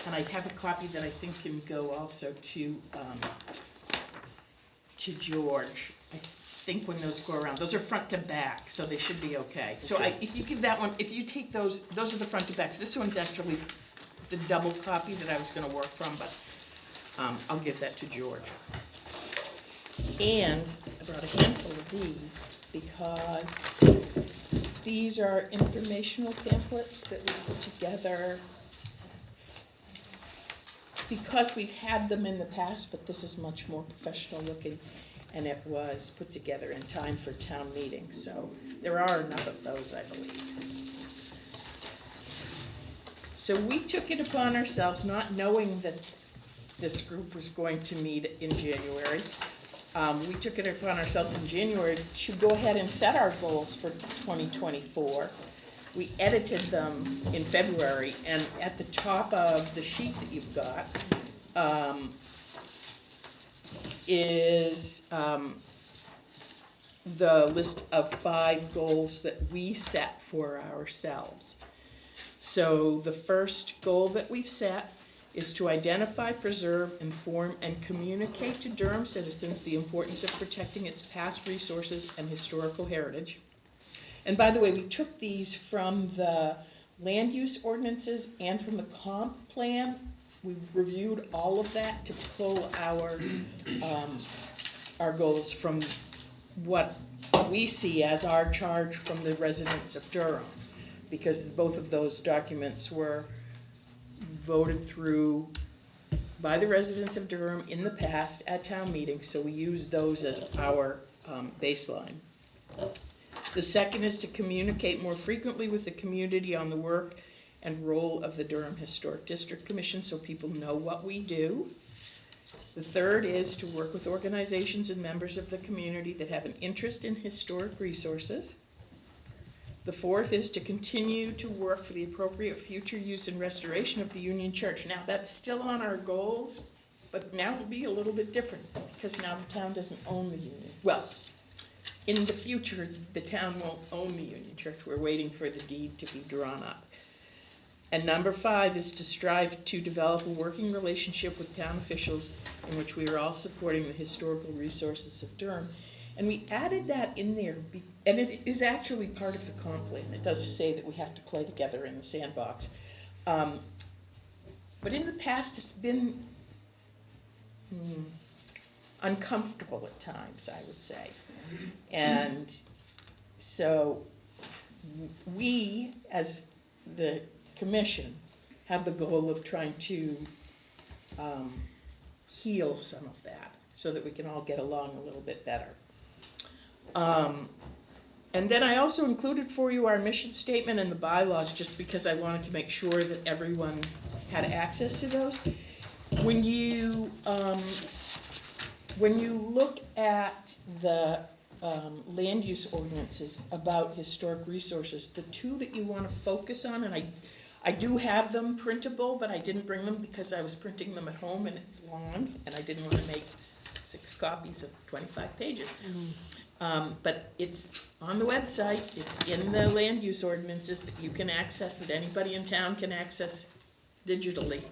And I have a copy that I think can go also to George. I think when those go around, those are front to back, so they should be okay. So if you give that one, if you take those are the front to backs. This one's actually the double copy that I was gonna work from, but I'll give that to George. And I brought a handful of these because these are informational pamphlets that we put together because we've had them in the past, but this is much more professional looking, and it was put together in time for town meeting, so there are enough of those, I believe. So we took it upon ourselves, not knowing that this group was going to meet in January. We took it upon ourselves in January to go ahead and set our goals for 2024. We edited them in February, and at the top of the sheet that you've got is the list of 5 goals that we set for ourselves. So the first goal that we've set is to identify, preserve, inform, and communicate to Durham citizens the importance of protecting its past resources and historical heritage. And by the way, we took these from the land use ordinances and from the comp plan. We reviewed all of that to pull our goals from what we see as our charge from the residents of Durham, because both of those documents were voted through by the residents of Durham in the past at town meetings, so we used those as our baseline. The second is to communicate more frequently with the community on the work and role of the Durham Historic District Commission so people know what we do. The third is to work with organizations and members of the community that have an interest in historic resources. The fourth is to continue to work for the appropriate future use and restoration of the Union Church. Now, that's still on our goals, but now it'll be a little bit different, because now the town doesn't own the Union. Well, in the future, the town won't own the Union Church. We're waiting for the deed to be drawn up. And number 5 is to strive to develop a working relationship with town officials in which we are all supporting the historical resources of Durham. And we added that in there, and it is actually part of the comp plan. It does say that we have to play together in the sandbox. But in the past, it's been uncomfortable at times, I would say. And so we, as the commission, have the goal of trying to heal some of that so that we can all get along a little bit better. And then I also included for you our mission statement and the bylaws, just because I wanted to make sure that everyone had access to those. When you look at the land use ordinances about historic resources, the 2 that you want to focus on, and I do have them printable, but I didn't bring them because I was printing them at home and it's long, and I didn't want to make 6 copies of 25 pages. But it's on the website, it's in the land use ordinances that you can access, that anybody in town can access digitally.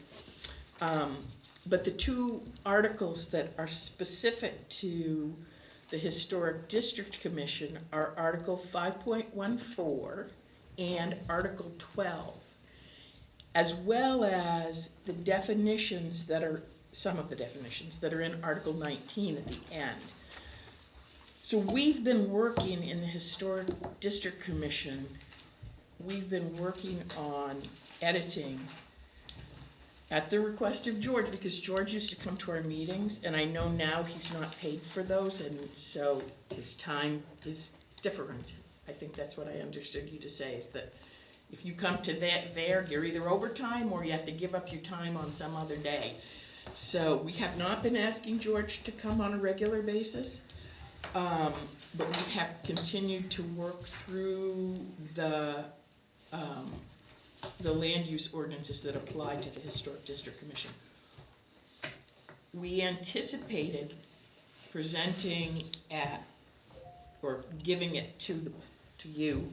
But the 2 articles that are specific to the Historic District Commission are Article 5.14 and Article 12, as well as the definitions that are, some of the definitions that are in Article 19 at the end. So we've been working in the Historic District Commission, we've been working on editing at the request of George, because George used to come to our meetings, and I know now he's not paid for those, and so his time is different. I think that's what I understood you to say, is that if you come to there, you're either overtime or you have to give up your time on some other day. So we have not been asking George to come on a regular basis, but we have continued to work through the land use ordinances that apply to the Historic District Commission. We anticipated presenting at, or giving it to you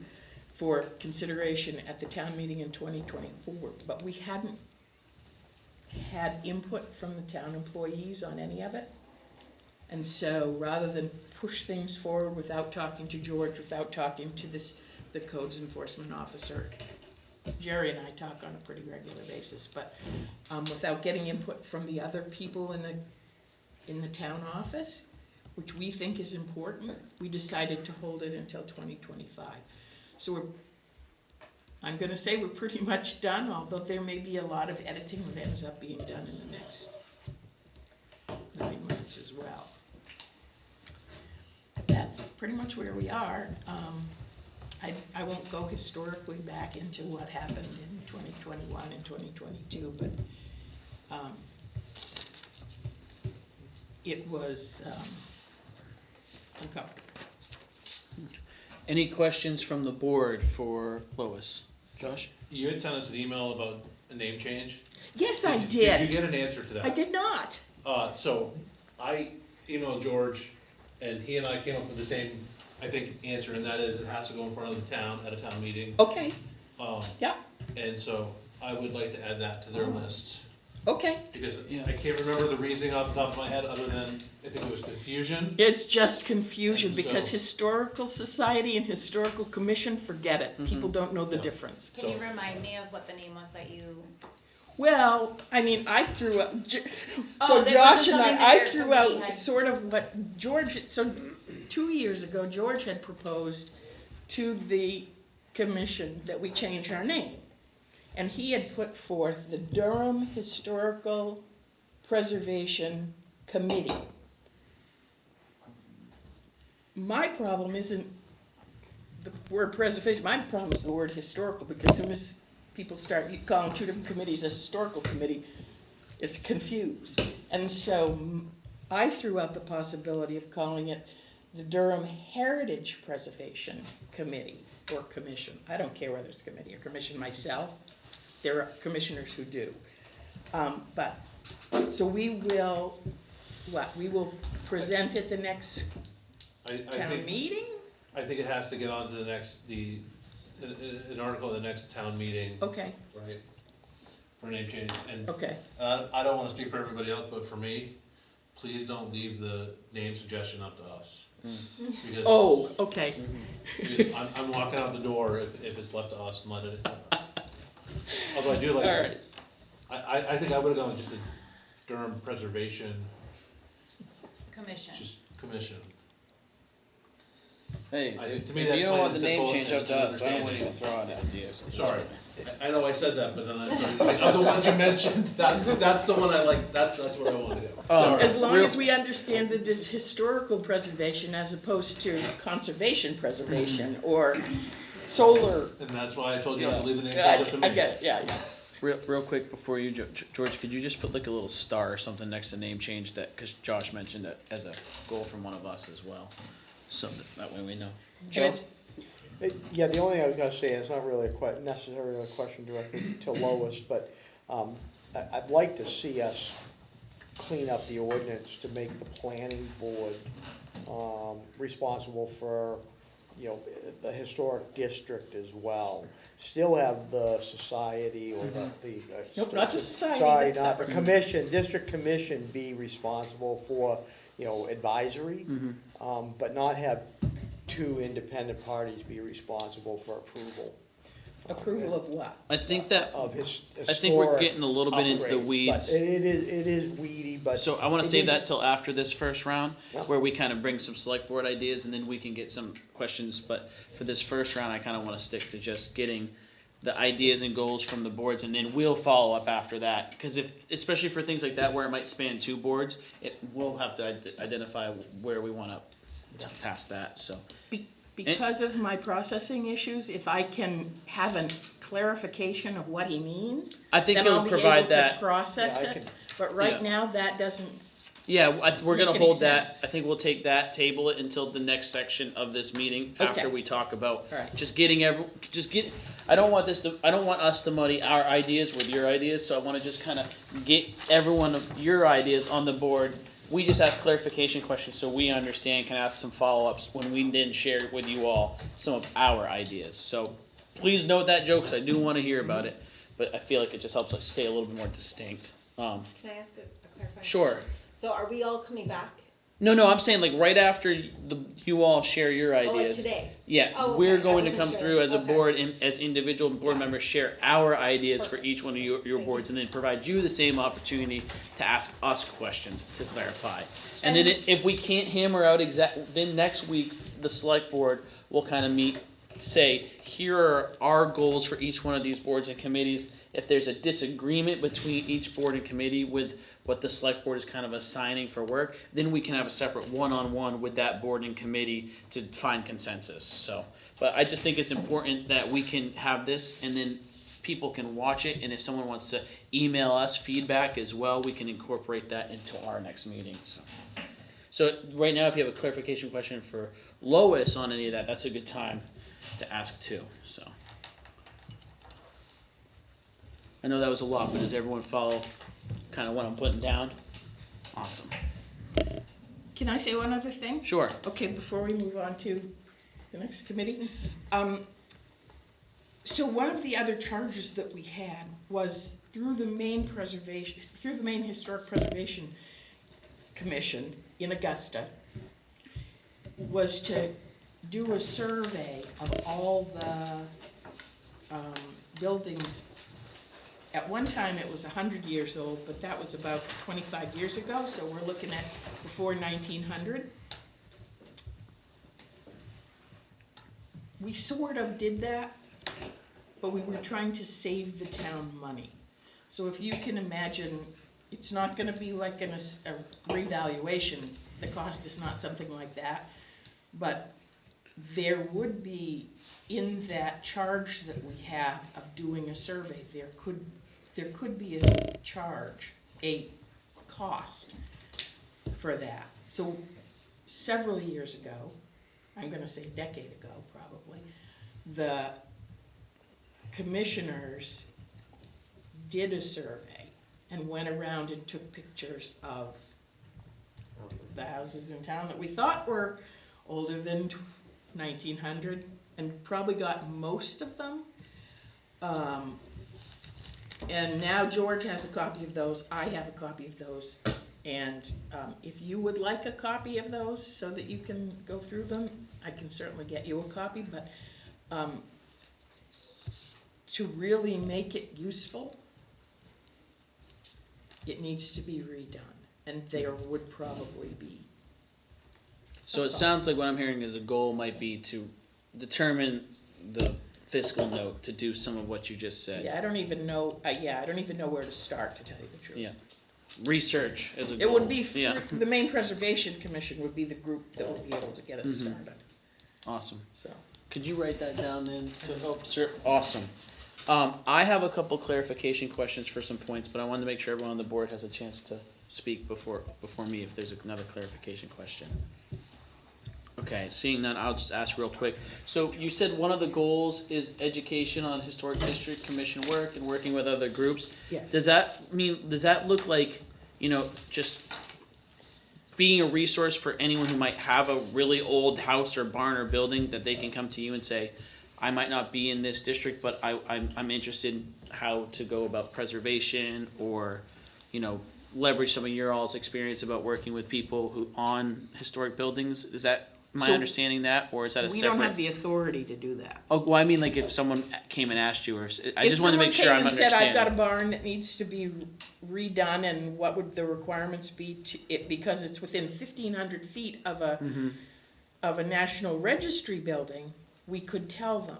for consideration at the town meeting in 2024, but we hadn't had input from the town employees on any of it. And so rather than push things forward without talking to George, without talking to the codes enforcement officer, Jerry and I talk on a pretty regular basis, but without getting input from the other people in the town office, which we think is important, we decided to hold it until 2025. So I'm gonna say we're pretty much done, although there may be a lot of editing that ends up being done in the next 9 months as well. That's pretty much where we are. I won't go historically back into what happened in 2021 and 2022, but it was uncomfortable. Any questions from the board for Lois? Josh? You had sent us an email about a name change. Yes, I Did did. you get an answer to that? I did not. So I emailed George, and he and I came up with the same, I think, answer, and that is it has to go in front of the town at a town meeting. Okay, yeah, And so I would like to add that to their list, okay. because Yeah. I can't remember the reasoning off the top of my head, other than I think it was confusion. It's just confusion And because so- Historical Society and Historical Commission, forget it. People don't know the Yeah. difference. Can you remind me of what the name was that you? Well, I mean, I threw out, Oh, so there Josh wasn't and something that I your threw committee out had- sort of what George, so 2 years ago, George had proposed to the commission that we change our name. And he had put forth the Durham Historical Preservation Committee. My problem isn't the word preservation, my problem is the word historical, because as soon as people start calling two different committees a historical committee, it's confused. And so I threw out the possibility of calling it the Durham Heritage Preservation Committee or Commission. I don't care whether it's committee or commission myself. There are commissioners who do. So we will, we will present at the next I town think, meeting? I think it has to get on to the next, an article at the next town meeting, Okay, right? For name change, and okay. I don't wanna speak for everybody else, but for me, please don't leave the name suggestion up to us. Because- Oh, okay. because I'm walking out the door if it's left to us and let it. Although I do like, All right. I think I would've gone with just the Durham Preservation, Commission. just commission. Hey, To me, if that's you don't plain want the and name simple, change and up it's to us, I don't want to understanding. even throw out ideas. Sorry, I know I said that, but then I started, like, of the ones you mentioned, that's the one I like, that's where I wanna go. Sorry. As long Real- as we understand that it's historical preservation as opposed to conservation preservation or solar. And that's why I told you not to leave the name I change up to me. get it, yeah. Real quick before you, George, could you just put like a little star or something next to name change that, because Josh mentioned it as a goal from one of us as well. So that way we know. And Joe? it's, Yeah, the only thing I was gonna say, it's not really necessarily a question directly to Lois, but I'd like to see us clean up the ordinance to make the planning board responsible for, the historic district as well. Still have the society or the. Nope, not the society, Sorry, that's not the separate. commission, district commission be responsible for, advisory, but not have two independent parties be responsible for approval. approval of what? I think that, Of his I think we're historic getting a little bit into the upgrades, weeds. but it is weedy, but. So I want it to save is- that till after this first round, Yeah. where we kind of bring some select board ideas and then we can get some questions. But for this first round, I kind of want to stick to just getting the ideas and goals from the boards, and then we'll follow up after that. Because especially for things like that where it might span two boards, we'll have to identify where we want to task that, so. Because of my processing issues, if I can have a clarification of what he means, I think then he'll I'll be provide able to that. process Yeah, I it. can- But right Yeah. now, that doesn't, Yeah, we're gonna Make any hold that, sense. I think we'll take that, table it until the next section of this meeting, after Okay. we talk about Alright. I don't want us to muddy our ideas with your ideas, so I wanna just kinda get every one of your ideas on the board. We just ask clarification questions so we understand, can ask some follow-ups when we then share with you all some of our ideas. So please note that, Joe, 'cause I do wanna hear about it, but I feel like it just helps us stay a little bit more distinct. Can I ask a clarifying? Sure. So are we all coming back? No, I'm saying like right after you all share your Oh, like ideas. today? Yeah, Oh, okay. we're I going to wasn't come sure. through as a Okay. board and as individual board members share our ideas for Perfect. each one of your boards, and then provide you the same opportunity to ask us questions to clarify. And then if we can't hammer out then next week, the select board will kind of meet say, here are our goals for each one of these boards and committees. If there's a disagreement between each board and committee with what the select board is kind of assigning for work, then we can have a separate one-on-one with that board and committee to find consensus, so. But I just think it's important that we can have this, and then people can watch it, and if someone wants to email us feedback as well, we can incorporate that into our next meeting, so. So right now, if you have a clarification question for Lois on any of that, that's a good time to ask too, so. I know that was a lot, but does everyone follow kind of what I'm putting down? Awesome. Can I say one other thing? Sure. Okay, before we move on to the next committee. So one of the other charges that we had was through the Maine Historic Preservation Commission in Augusta, was to do a survey of all the buildings. At one time, it was 100 years old, but that was about 25 years ago, so we're looking at before 1900. We sort of did that, but we were trying to save the town money. So if you can imagine, it's not gonna be like a revaluation. The cost is not something like that, but there would be, in that charge that we have of doing a survey, there could be a charge, a cost for that. So several years ago, I'm gonna say a decade ago probably, the commissioners did a survey and went around and took pictures of the houses in town that we thought were older than 1900, and probably got most of them. And now George has a copy of those, I have a copy of those, and if you would like a copy of those so that you can go through them, I can certainly get you a copy, but to really make it useful, it needs to be redone, and there would probably be. So it sounds like what I'm hearing is a goal might be to determine the fiscal note to do some of what you just said. Yeah, I don't even know where to start, to tell you the truth. Yeah. Research as a goal. It would be, Yeah. the Maine Preservation Commission would be the group that would be able to get us started, Awesome. so. Could you write that down then to help, sir? Awesome. I have a couple clarification questions for some points, but I wanted to make sure everyone on the board has a chance to speak before me if there's another clarification question. Okay, seeing none, I'll just ask real quick. So you said one of the goals is education on Historic District Commission work and working with other groups. Yes. Does that look like, just being a resource for anyone who might have a really old house or barn or building that they can come to you and say, I might not be in this district, but I'm interested in how to go about preservation, or, leverage some of your all's experience about working with people who on historic buildings? Is that my So, understanding that, or is that a We separate? don't have the authority to do that. Oh, well, I mean, like if someone came and asked you, or I just want to make sure I'm If someone came and said, I've got a understanding. barn that needs to be redone, and what would the requirements be to it, because it's within 1,500 feet of Mm-hmm. a National Registry building, we could tell them.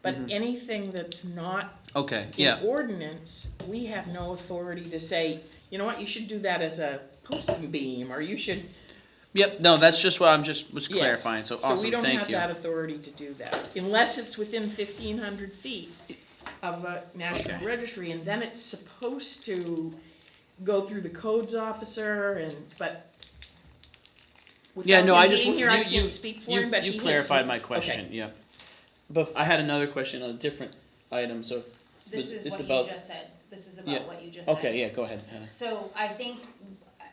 But anything that's not Okay, in yeah, ordinance, we have no authority to say, you know what, you should do that as a posting beam, or you should. yep, no, that's just what was Yes. clarifying, so So awesome, we don't thank have you. that authority to do that, unless it's within 1,500 feet of a National Okay. Registry, and then it's supposed to go through the codes officer, but Yeah, no, without I him just, being here, I you, can't speak for him, but he you has- clarified my okay. question, yeah. But I had another question on a different item, so. This was is what about- you just said, this is Yeah. about what you just said. Okay, yeah, go ahead, Heather. So I think,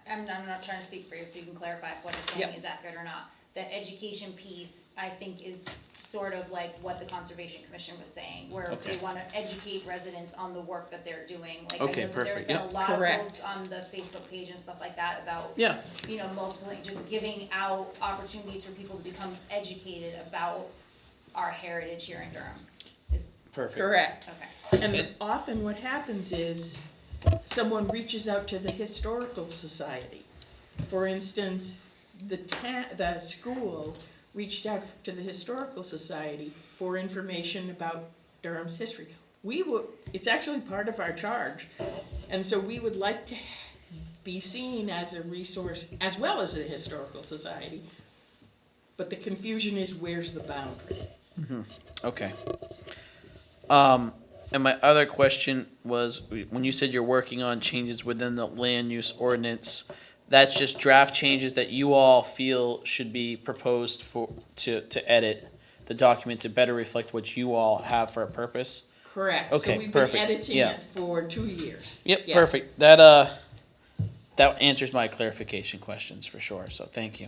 I'm not trying to speak for you, so you can clarify if what you're saying Yep. is accurate or not. The education piece, I think, is sort of like what the Conservation Commission was saying, where Okay. they wanna educate residents on the work that they're doing. Like, I Okay, know that there's perfect, been yep. a lot of Correct. posts on the Facebook page and stuff like that about, Yeah, multiple, just giving out opportunities for people to become educated about our heritage here in Durham. Is, perfect. Correct. okay. And often what happens is, someone reaches out to the Historical Society. For instance, the school reached out to the Historical Society for information about Durham's history. It's actually part of our charge, and so we would like to be seen as a resource as well as the Historical Society. But the confusion is, where's the boundary? Okay. And my other question was, when you said you're working on changes within the land use ordinance, that's just draft changes that you all feel should be proposed to edit the document to better reflect what you all have for a purpose? Correct. Okay, So we've perfect. been editing Yeah. it for 2 years. Yep, Yes. perfect. That answers my clarification questions for sure, so thank you.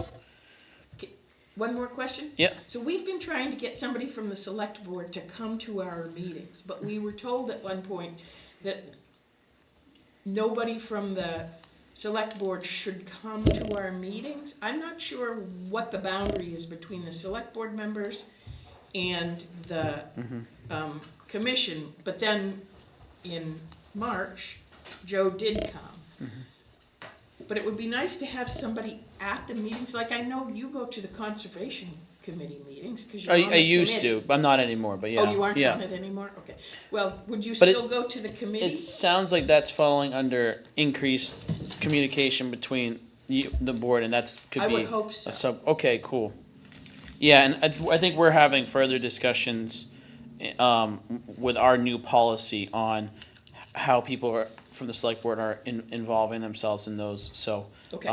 One more question? Yeah. So we've been trying to get somebody from the select board to come to our meetings, but we were told at one point that nobody from the select board should come to our meetings. I'm not sure what the boundary is between the select board members and the commission, but then in March, Joe did come. But it would be nice to have somebody at the meetings, like I know you go to the conservation committee meetings, because you're on the I used committee. to, but I'm not anymore, but yeah. Oh, you aren't yeah. on it anymore? Okay. Well, would you But still go to the committee? It sounds like that's falling under increased communication between you, the board, and that's could I be would hope so. a sub. Okay, cool. Yeah, and I think we're having further discussions with our new policy on how people from the select board are involving themselves in those. So Okay.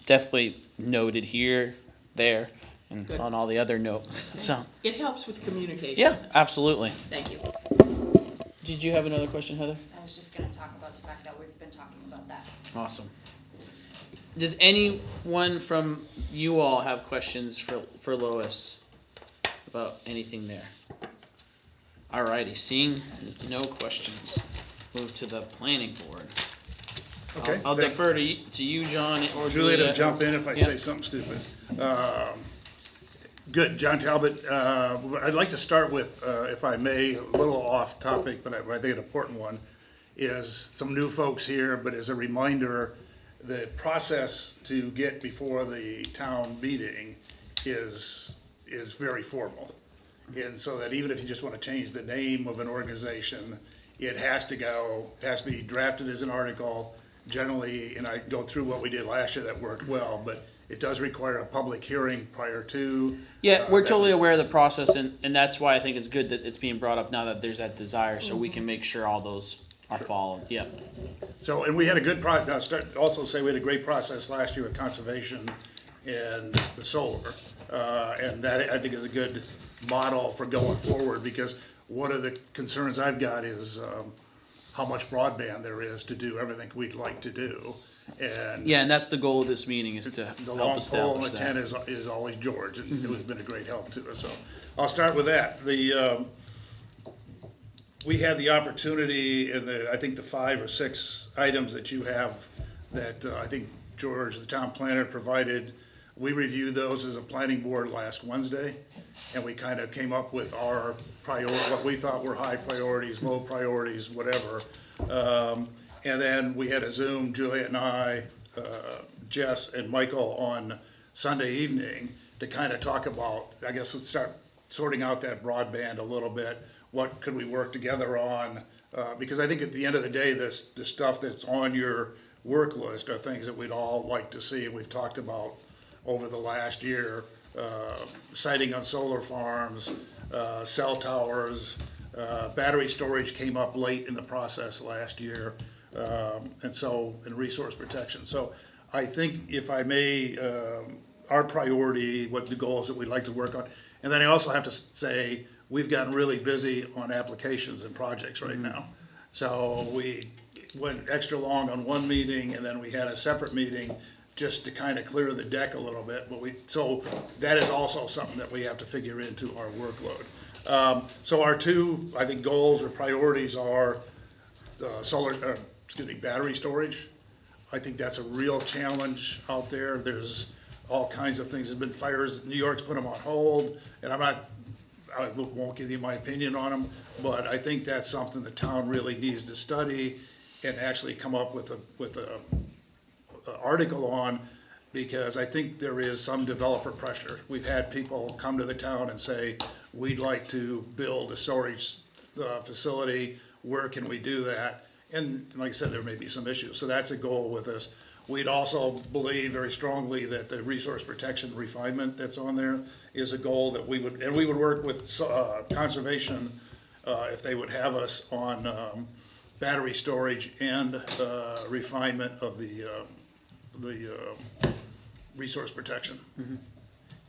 definitely noted here, there, and Good. on all the other notes. So It helps with communication. yeah, absolutely. Thank you. Did you have another question, Heather? I was just gonna talk about the fact that we've been talking about that. Awesome. Does anyone from you all have questions for Lois about anything there? Alrighty, seeing no questions, move to the planning board. Okay, I'll thank- defer to you, John, or Julia to Julia. jump in if I Yeah. say something stupid. Good, John Talbot. I'd like to start with, if I may, a little off topic, but I think an important one, is some new folks here, but as a reminder, the process to get before the town meeting is very formal. And so that even if you just want to change the name of an organization, it has to be drafted as an article. Generally, and I go through what we did last year, that worked well, but it does require a public hearing prior to. Yeah, we're that- totally aware of the process, and that's why I think it's good that it's being brought up now that there's that desire, so we can make sure all those are followed. Yeah. So, and we had a good also say we had a great process last year with conservation and the solar. And that, I think, is a good model for going forward, because one of the concerns I've got is how much broadband there is to do everything we'd like to do. And Yeah, and that's the goal of this meeting, is to the help long pole and establish the tent that. is always George, and it has been a great help to us. So I'll start with that. We had the opportunity in I think the 5 or 6 items that you have that I think George, the town planner, provided. We reviewed those as a planning board last Wednesday, and we kind of came up with our what we thought were high priorities, low priorities, whatever. And then we had a Zoom, Juliet and I, Jess and Michael, on Sunday evening to kind of talk about, I guess, let's start sorting out that broadband a little bit. What could we work together on? Because I think at the end of the day, the stuff that's on your work list are things that we'd all like to see, and we've talked about over the last year. Siting on solar farms, cell towers, battery storage came up late in the process last year, and resource protection. So I think, if I may, our priority, what the goals that we'd like to work on. And then I also have to say, we've gotten really busy on applications and projects right now. So we went extra long on one meeting, and then we had a separate meeting just to kind of clear the deck a little bit. So that is also something that we have to figure into our workload. So our two, I think, goals or priorities are battery storage. I think that's a real challenge out there. There's all kinds of things. There's been fires. New York's put them on hold, and I won't give you my opinion on them, but I think that's something the town really needs to study and actually come up with a article on. because I think there is some developer pressure. We've had people come to the town and say, we'd like to build a storage facility, where can we do that? And like I said, there may be some issues, so that's a goal with us. We'd also believe very strongly that the resource protection refinement that's on there is a goal that we would work with conservation if they would have us on battery storage and refinement of the resource protection.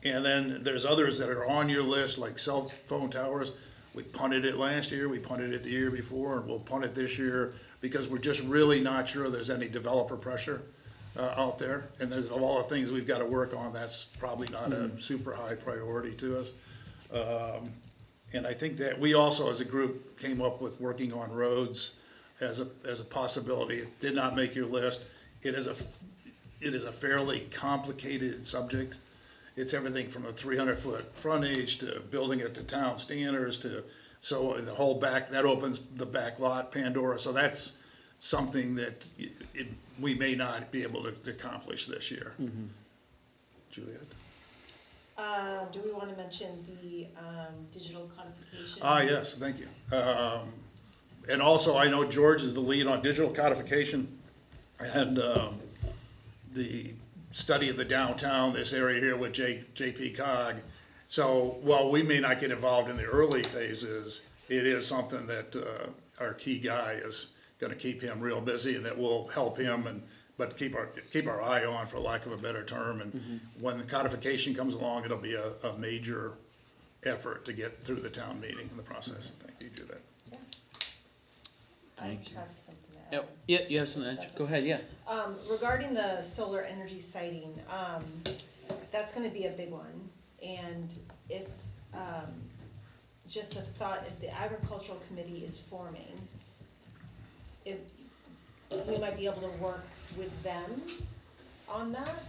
And then there's others that are on your list, like cell phone towers. We punted it last year, we punted it the year before, and we'll punt it this year because we're just really not sure there's any developer pressure out there. And there's, of all the things we've got to work on, that's probably not a super high priority to us. And I think that we also, as a group, came up with working on roads as a possibility. It did not make your list. It is a fairly complicated subject. It's everything from a 300-foot frontage to building it to town standards to, so the whole back, that opens the back lot, Pandora. So that's something that we may not be able to accomplish this year. Juliet? Do we want to mention the digital codification? Yes, thank you. And also, I know George is the lead on digital codification and the study of the downtown, this area here with JP Cog. So while we may not get involved in the early phases, it is something that our key guy is going to keep him real busy, and that will help him but keep our eye on, for lack of a better term. And when the codification comes along, it'll be a major effort to get through the town meeting in the process. Thank you, Juliet. Thank you. I have something to add. Yep. Yeah, you have something, go ahead, yeah. Regarding the solar energy siting, that's gonna be a big one. And if, just a thought, if the agricultural committee is forming, we might be able to work with them on that.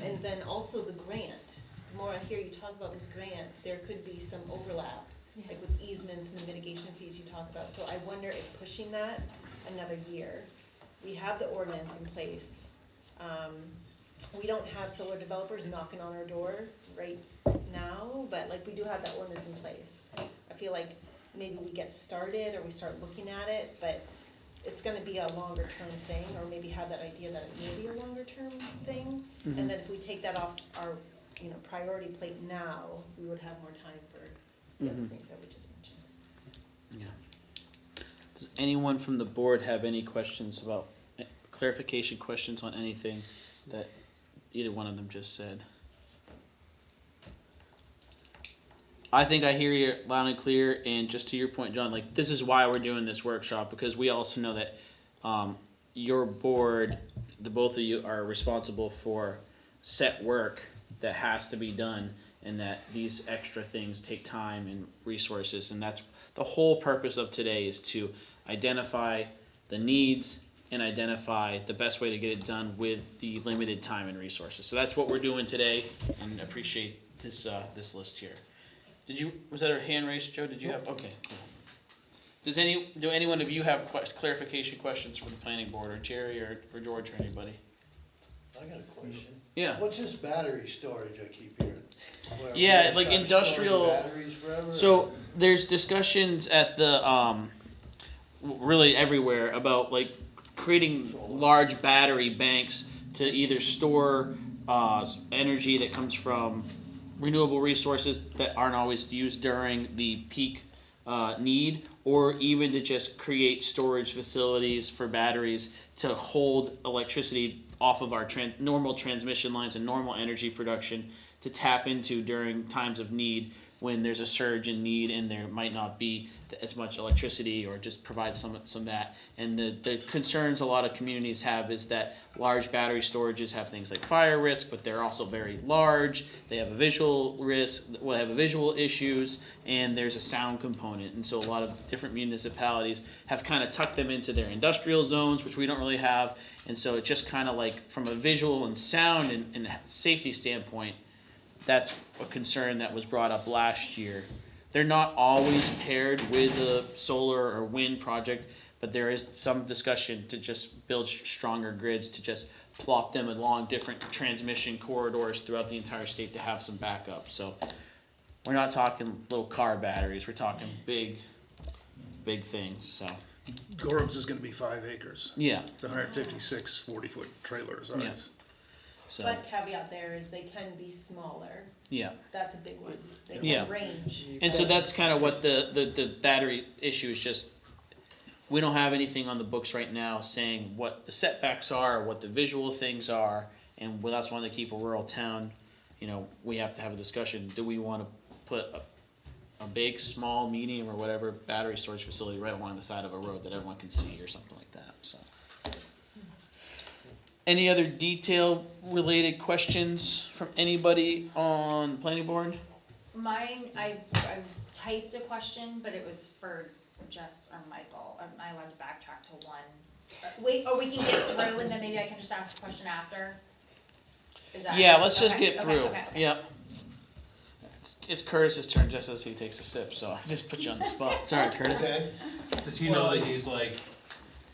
And then also the grant. The more I hear you talk about this grant, there could be some overlap, like with easements and the mitigation fees you talk about. So I wonder if pushing that another year, we have the ordinance in place. We don't have solar developers knocking on our door right now, but like we do have that ordinance in place. I feel like maybe we get started or we start looking at it, but it's gonna be a longer term thing, or maybe have that idea that it may be a longer term thing. And then if we take that off our, priority plate now, we would have more time for the other things that we just mentioned. Yeah. Does anyone from the board have any questions about, clarification questions on anything that either one of them just said? I think I hear you loud and clear, and just to your point, John, like, this is why we're doing this workshop, because we also know that your board, the both of you, are responsible for set work that has to be done, and that these extra things take time and resources, and that's the whole purpose of today, is to identify the needs and identify the best way to get it done with the limited time and resources. So that's what we're doing today, and appreciate this this list here. Was that a hand raised, Joe? Did you have? Okay. Cool. Do any one of you have clarification questions for the planning board, or Jerry, or George, or anybody? I got a question. Yeah. What's this battery storage I keep hearing? Where we Yeah, just like start industrial. storing batteries forever, So or- there's discussions at the really everywhere about like creating large battery banks to either store energy that comes from renewable resources that aren't always used during the peak need, or even to just create storage facilities for batteries to hold electricity off of our normal transmission lines and normal energy production to tap into during times of need, when there's a surge in need and there might not be as much electricity, or just provide some that. And the concerns a lot of communities have is that large battery storages have things like fire risk, but they're also very large. They have a visual risk, have visual issues, and there's a sound component. And so a lot of different municipalities have kind of tucked them into their industrial zones, which we don't really have. And so it's just kind of like, from a visual and sound and safety standpoint, that's a concern that was brought up last year. They're not always paired with a solar or wind project, but there is some discussion to just build stronger grids, to just plot them along different transmission corridors throughout the entire state to have some backup, so. We're not talking little car batteries, we're talking big things, so, Gorham's is gonna be 5 acres. yeah, It's 156 40-foot trailers, Yeah. ours. so, But caveat there is they can be smaller. yeah. That's a big one. They Yeah. can range. And so that's kind of what the battery issue is, just, we don't have anything on the books right now saying what the setbacks are, what the visual things are, and well, that's one to keep a rural town, you know, we have to have a discussion, do we wanna put a big, small, medium, or whatever battery storage facility right along the side of a road that everyone can see or something like that, so. Any other detail-related questions from anybody on the planning board? Mine, I typed a question, but it was for Jess or Michael. Am I allowed to backtrack to one? Wait, or we can get through and then maybe I can just ask a question after? Is that? Yeah, let's just Okay, get okay, through, okay, okay. yep. It's Curtis's turn just as he takes a sip, so I just put you on the spot, sorry, Curtis. Okay. Does he know that he's like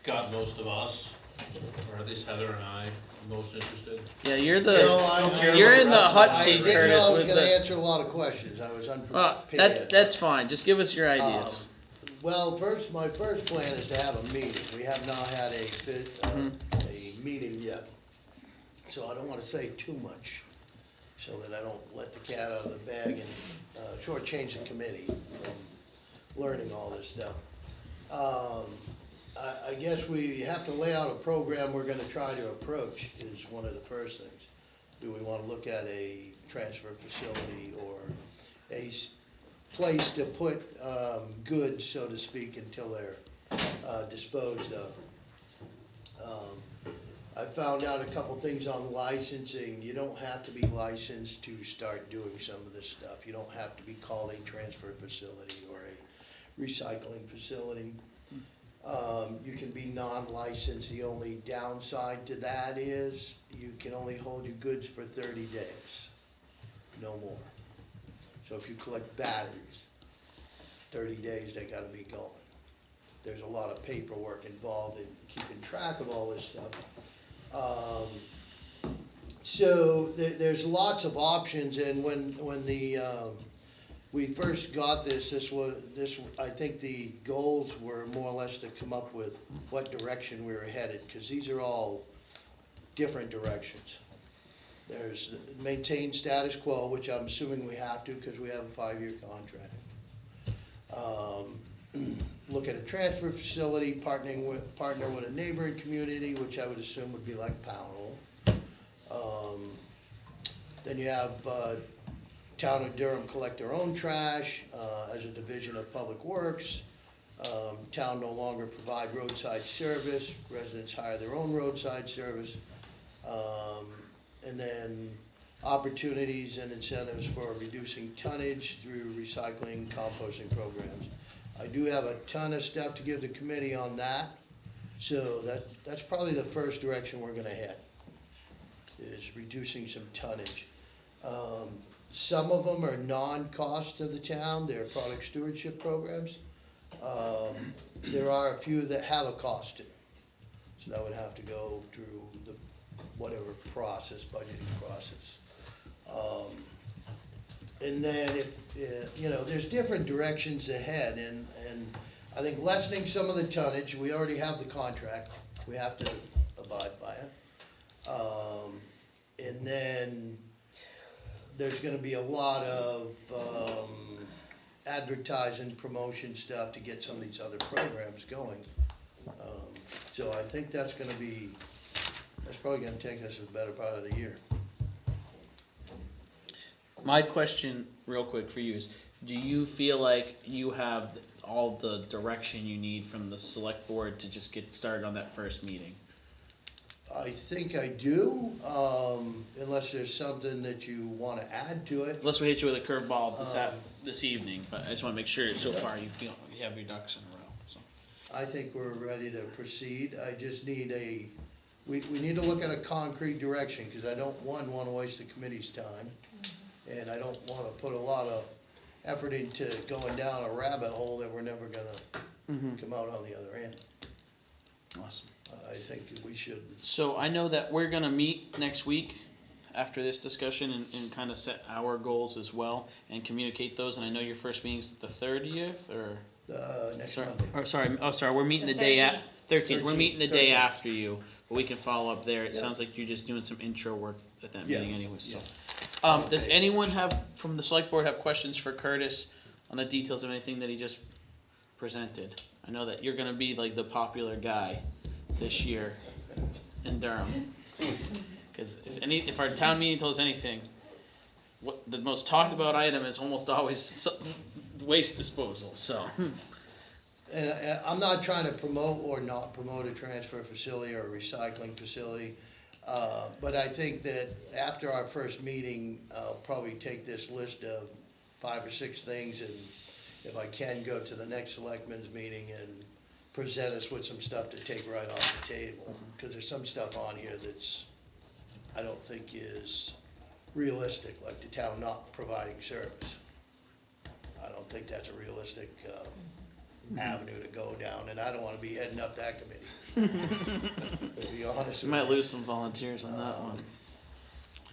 got most of us, or at least Heather and I, most interested? Yeah, you're No, you're in the hot I seat, didn't Curtis, know I was with gonna the, answer a lot of questions, I was unprepared. that's fine, just give us your ideas. Well, my first plan is to have a meeting. We have not had a meeting yet. So I don't wanna say too much, so that I don't let the cat out of the bag and shortchange the committee from learning all this stuff. I guess we have to lay out a program we're gonna try to approach, is one of the first things. Do we wanna look at a transfer facility or a place to put goods, so to speak, until they're disposed of? I found out a couple things on licensing. You don't have to be licensed to start doing some of this stuff. You don't have to be called a transfer facility or a recycling facility. You can be non-licensed. The only downside to that is you can only hold your goods for 30 days, no more. So if you collect batteries, 30 days, they gotta be gone. There's a lot of paperwork involved in keeping track of all this stuff. So there's lots of options, and when we first got this, I think the goals were more or less to come up with what direction we were headed, because these are all different directions. There's maintain status quo, which I'm assuming we have to, because we have a 5-year contract. Look at a transfer facility, partner with a neighboring community, which I would assume would be like Pownell. Then you have Town of Durham collect their own trash as a division of Public Works. Town no longer provide roadside service, residents hire their own roadside service. And then opportunities and incentives for reducing tonnage through recycling, composting programs. I do have a ton of stuff to give the committee on that, so that's probably the first direction we're gonna head, is reducing some tonnage. Some of them are non-cost to the town, they're product stewardship programs. There are a few that have a cost to them, so that would have to go through the whatever process, budgeting process. And then if, there's different directions ahead, and I think lessening some of the tonnage, we already have the contract, we have to abide by it. And then there's gonna be a lot of advertising, promotion stuff to get some of these other programs going. So I think that's probably gonna take us a better part of the year. My question, real quick for you, is do you feel like you have all the direction you need from the select board to just get started on that first meeting? I think I do, unless there's something that you wanna add to it. Unless we hit you with a curveball this evening, but I just wanna make sure so far you feel you have your ducks in a row, so. I think we're ready to proceed. I just need we need to look at a concrete direction, because I don't, wanna waste the committee's time. And I don't wanna put a lot of effort into going down a rabbit hole that we're never gonna come out on the other end. Awesome. I think we should, So I know that we're gonna meet next week after this discussion and kind of set our goals as well and communicate those. And I know your first meeting's the 30th or, next sorry, Monday. we're meeting the The day at, 13th. We're 13th, meeting the day 13th. after you, but we can follow up there. It Yeah. sounds like you're just doing some intro work at that Yeah, meeting anyway, so. yeah. Does anyone from the select board have questions for Curtis on the details of anything that he just presented? I know that you're gonna be like the popular guy this year in Durham. Cause if our town meeting tells us anything, what, the most talked about item is almost always waste disposal, so. And I'm not trying to promote or not promote a transfer facility or a recycling facility, but I think that after our first meeting, I'll probably take this list of 5 or 6 things, and if I can, go to the next selectmen's meeting and present us with some stuff to take right off the table, because there's some stuff on here that's, I don't think is realistic, like the town not providing service. I don't think that's a realistic avenue to go down, and I don't wanna be heading up that committee. To be honest We with might you. lose some volunteers on that one.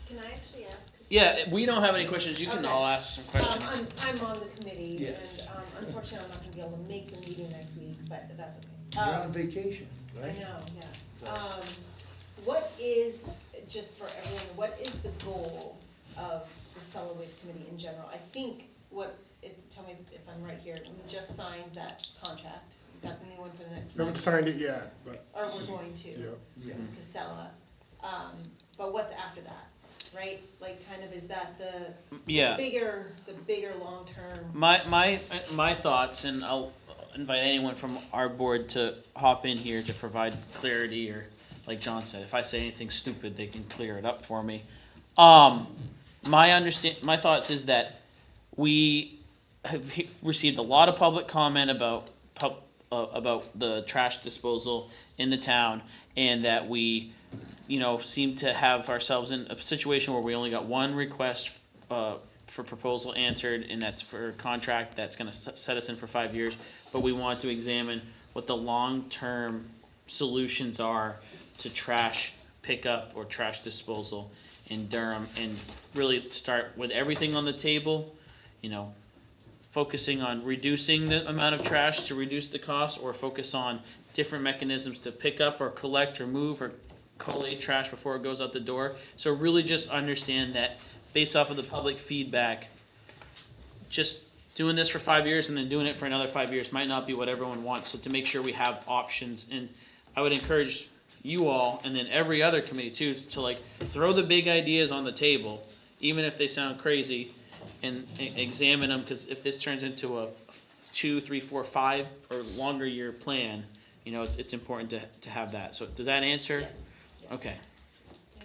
Can I actually ask? Yeah, we don't have any questions, you can Okay. all ask some questions. I'm on the committee, Yeah. and unfortunately, I'm not gonna be able to make the meeting next week, but that's okay. You're on vacation, I right? know, yeah. What is, just for everyone, what is the goal of the solid waste committee in general? I think tell me if I'm right here, we just signed that contract. We got the new one for the next Haven't month, signed it yet, but, or we're going to. yeah. Yeah. Casella. But what's after that, right? Like, kind of, is that the Yeah. the bigger long-term? My thoughts, and I'll invite anyone from our board to hop in here to provide clarity, or like John said, if I say anything stupid, they can clear it up for me. My thoughts is that we have received a lot of public comment about the trash disposal in the town, and that we, seem to have ourselves in a situation where we only got one request for proposal answered, and that's for a contract that's gonna set us in for 5 years. But we want to examine what the long-term solutions are to trash pickup or trash disposal in Durham, and really start with everything on the table, focusing on reducing the amount of trash to reduce the cost, or focus on different mechanisms to pick up or collect or move or collate trash before it goes out the door. So really just understand that based off of the public feedback, just doing this for 5 years and then doing it for another 5 years might not be what everyone wants. So to make sure we have options, and I would encourage you all, and then every other committee too, is to throw the big ideas on the table, even if they sound crazy, and examine them, because if this turns into a 2, 3, 4, 5 or longer year plan, it's important to have that. So does that answer? Yes. Okay.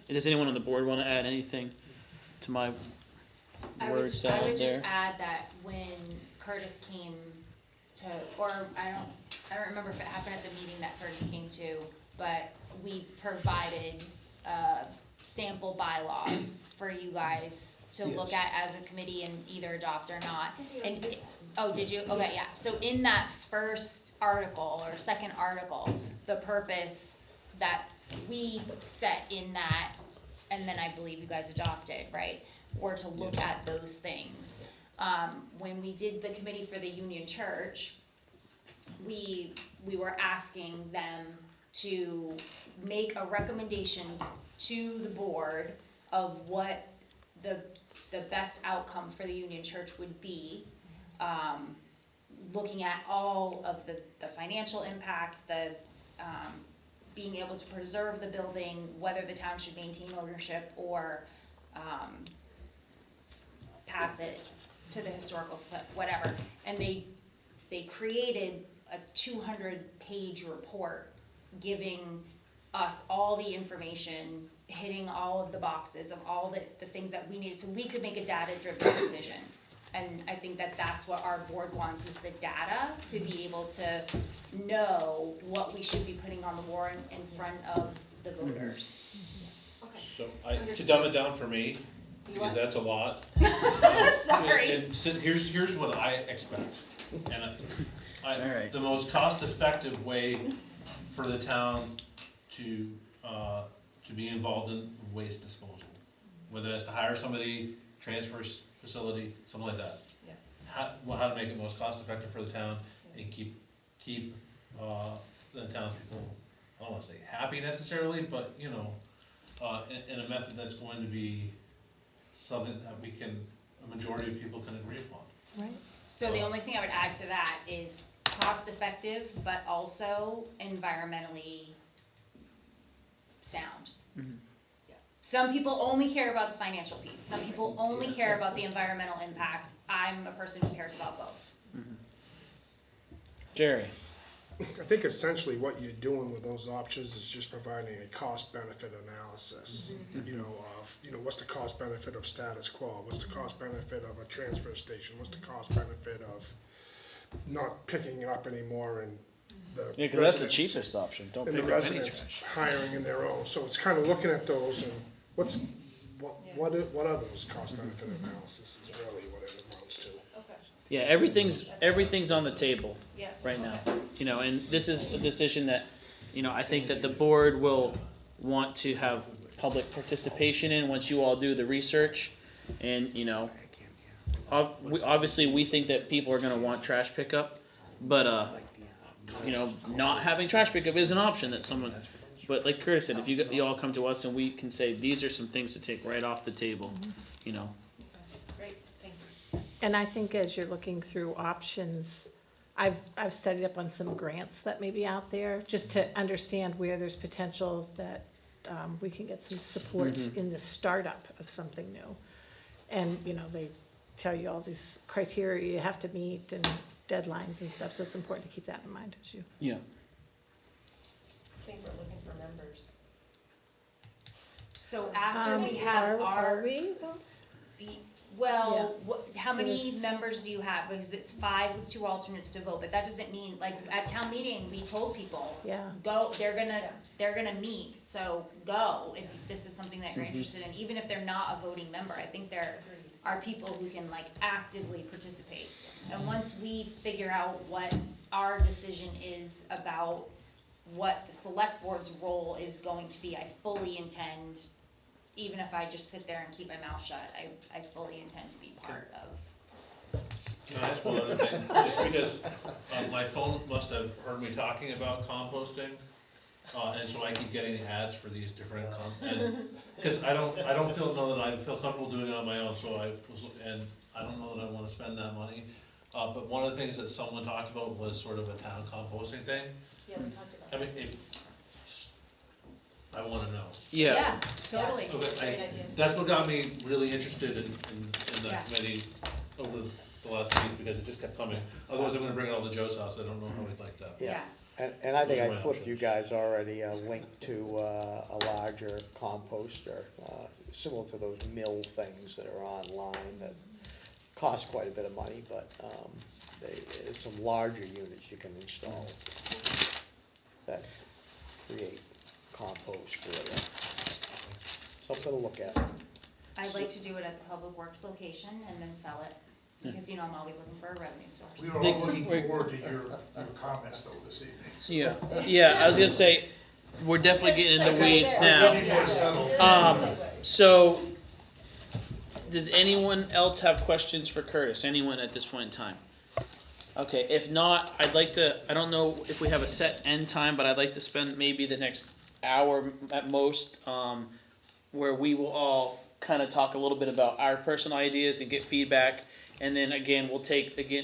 Does anyone on the board want to add anything to my I words would out just there? add that when Curtis came to, or I don't remember if it happened at the meeting that Curtis came to, but we provided, sample bylaws for you guys to look at as a committee and either adopt or not. And, oh, did you? Okay, yeah. So in that first article or second article, the purpose that we set in that, and then I believe you guys adopted, right, were to look at those things. When we did the committee for the Union Church, we were asking them to make a recommendation to the board of what the best outcome for the Union Church would be, looking at all of the financial impact, the being able to preserve the building, whether the town should maintain ownership or pass it to the historical, whatever. And they created a 200-page report giving us all the information, hitting all of the boxes of all the things that we needed, so we could make a data-driven decision. And I think that that's what our board wants, is the data, to be able to know what we should be putting on the warrant in front of the voters. Okay. So to dumb it down for me, because that's a lot. Sorry. And so here's what I expect. And All right. the most cost-effective way for the town to be involved in waste disposal. Whether that's to hire somebody, transfer facility, something like that. Yeah. How to make it most cost effective for the town and keep the townspeople, I don't wanna say happy necessarily, but, you know, in a method that's going to be something that a majority of people can agree upon. Right. So the only thing I would add to that is cost effective, but also environmentally sound. Some people only care about the financial piece, some people only care about the environmental impact. I'm a person who cares about both. Jerry? I think essentially what you're doing with those options is just providing a cost-benefit analysis. What's the cost-benefit of status quo? What's the cost-benefit of a transfer station? What's the cost-benefit of not picking it up anymore and the Yeah, because that's the residents- cheapest option, don't and the pick up any residents trash. hiring in their own. So it's kind of looking at those and what are those cost-benefit analysis is really what it amounts to. Okay. Yeah, everything's on the table Yeah. right now, and this is a decision that, I think that the board will want to have public participation in once you all do the research. And, obviously, we think that people are gonna want trash pickup, but, not having trash pickup is an option that someone, but like Curtis said, if you all come to us and we can say, these are some things to take right off the table, Great, thank you. And I think as you're looking through options, I've studied up on some grants that may be out there, just to understand where there's potential that we can get some support in the startup of something new. And, they tell you all these criteria you have to meet and deadlines and stuff, so it's important to keep that in mind as you. Yeah. I think we're looking for members. So after we have Are we? Well, how many There's- members do you have? Because it's 5 with 2 alternates to vote, but that doesn't mean, like, at town meeting, we told people, Yeah. go, they're gonna meet, so go if this is something that you're interested in, even if they're not a voting member. I think there are people who can, like, actively participate. And once we figure out what our decision is about what the select board's role is going to be, I fully intend, even if I just sit there and keep my mouth shut, I fully intend to be part of. Can I ask one other thing? Just because my phone must have heard me talking about composting, and so I keep getting ads for these different because I don't know that I feel comfortable doing it on my own. So I don't know that I want to spend that money. But one of the things that someone talked about was sort of a town composting thing. Yeah, we talked about I mean, I want to know. Yeah, totally. Okay, Great idea. that's what got me really interested in the Yeah. committee over the last week, because it just kept coming. Otherwise, I'm gonna bring it all to Joe's house, I don't know how he'd like that. Yeah. And I think Those are I my flipped you options. guys already a link to a larger composter, similar to those mill things that are online that cost quite a bit of money, but it's some larger units you can install that create compost for you. Something to look at. I'd like to do it at the Public Works location and then sell it, because, I'm always looking for a revenue source. We are all looking forward to your comments though this evening. so. Yeah, I was gonna say, we're definitely getting in the weeds now. Before it's settled. So, does anyone else have questions for Curtis? Anyone at this point in time? Okay, if not, I don't know if we have a set end time, but I'd like to spend maybe the next hour at most, where we will all kind of talk a little bit about our personal ideas and get feedback. And then again,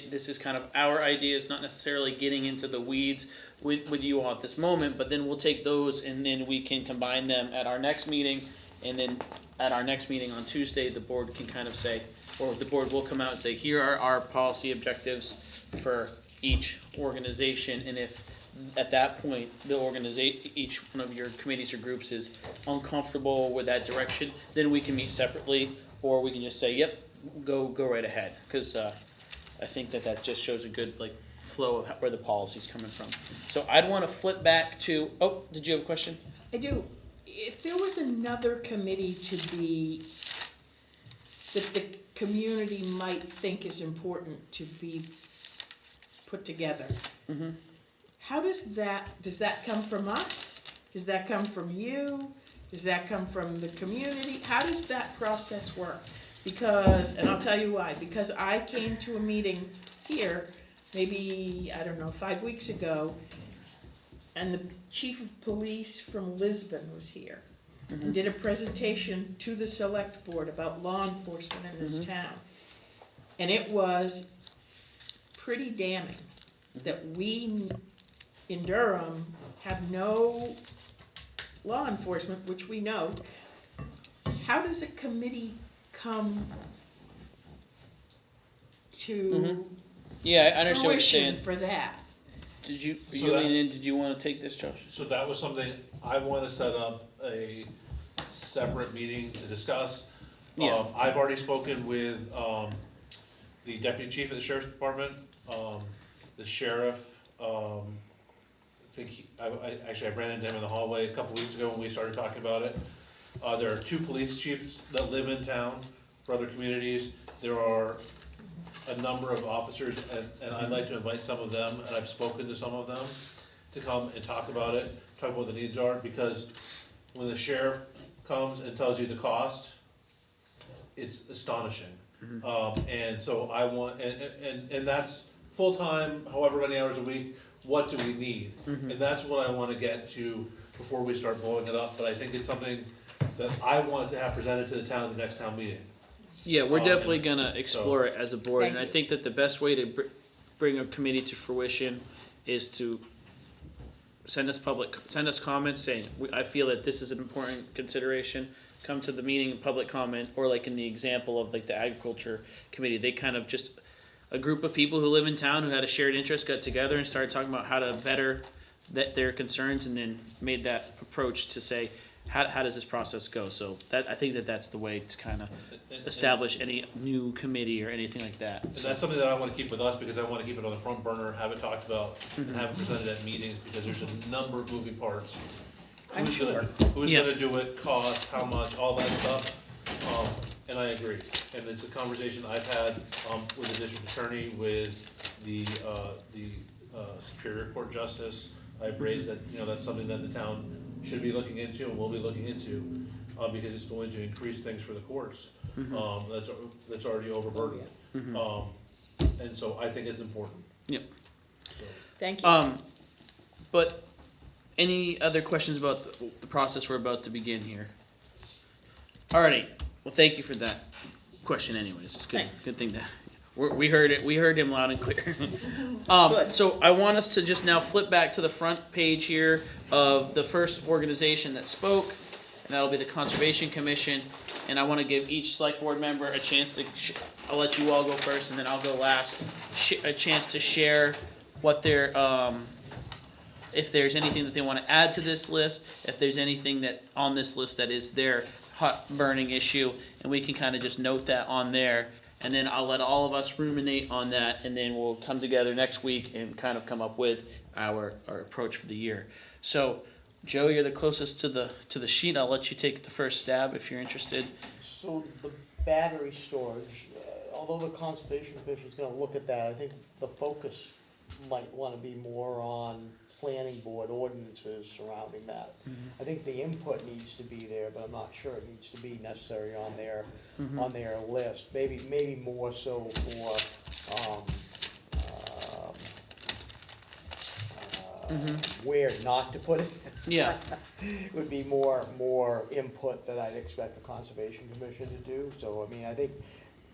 this is kind of our ideas, not necessarily getting into the weeds with you all at this moment, but then we'll take those and then we can combine them at our next meeting. And then at our next meeting on Tuesday, the board can kind of say, or the board will come out and say, here are our policy objectives for each organization. And if at that point, each one of your committees or groups is uncomfortable with that direction, then we can meet separately, or we can just say, yep, go right ahead. Because I think that just shows a good flow of where the policy's coming from. So I'd want to flip back to, did you have a question? I do. If there was another committee that the community might think is important to be put together, how does that come from us? Does that come from you? Does that come from the community? How does that process work? Because, and I'll tell you why, because I came to a meeting here, maybe, I don't know, 5 weeks ago, and the chief of police from Lisbon was here and did a presentation to the select board about law enforcement in this town. And it was pretty damning that we in Durham have no law enforcement, which we know. How does a committee come to Yeah, I understand what you're fruition saying. for that? Did you, So you that- leaning in, did you wanna take this, Josh? So that was something, I wanna set up a separate meeting to discuss. Yeah. I've already spoken with, the deputy chief of the sheriff's department, the sheriff, I think I ran into him in the hallway a couple weeks ago when we started talking about it. There are 2 police chiefs that live in town for other communities. There are a number of officers, and I'd like to invite some of them, and I've spoken to some of them, to come and talk about it, talk about what the needs are, because when the sheriff comes and tells you the cost, it's astonishing. And so I want, and that's full-time, however many hours a week, what do we need? And that's what I wanna get to before we start blowing it up, but I think it's something that I want to have presented to the town at the next town meeting. Yeah, we're Um, definitely gonna explore it as a board, and I Thank you. think that the best way to bring a committee to fruition is to send us comments saying, I feel that this is an important consideration, come to the meeting and public comment, or like in the example of like the agriculture committee, they kind of just, a group of people who live in town who had a shared interest got together and started talking about how to better their concerns, and then made that approach to say, how does this process go? So that, I think that that's the way to kind of establish any new committee or anything like that. And that's something that I wanna keep with us, because I wanna keep it on the front burner, have it talked about, and have it presented at meetings, because there's a number of moving parts. I'm sure. Who's Yeah. gonna do it, cost, how much, all that stuff, and I agree. And it's a conversation I've had, with the district attorney, with the Superior Court Justice. I've raised that, that's something that the town should be looking into and will be looking into, because it's going to increase things for the courts. That's already overburdened. And so I think it's important. Yep. So, Thank you. But any other questions about the process we're about to begin here? Alrighty, well, thank you for that question anyways, it's good, Thanks. good thing that, we heard it, we heard him loud and clear. Good. So I want us to just now flip back to the front page here of the first organization that spoke, and that'll be the Conservation Commission. And I want to give each select board member a chance to, I'll let you all go first and then I'll go last, a chance to share what their, if there's anything that they want to add to this list, if there's anything that, on this list that is their hot burning issue, and we can kind of just note that on there. And then I'll let all of us ruminate on that, and then we'll come together next week and kind of come up with our approach for the year. So, Joe, you're the closest to the sheet. I'll let you take the first stab if you're interested. So the battery storage, although the Conservation Commission's gonna look at that, I think the focus might wanna be more on planning board ordinances surrounding that. I think the input needs to be there, but I'm not sure it needs to be necessary on their list. Maybe more so for, where not to put it. Yeah. Would be more input that I'd expect the Conservation Commission to do. So, I mean, I think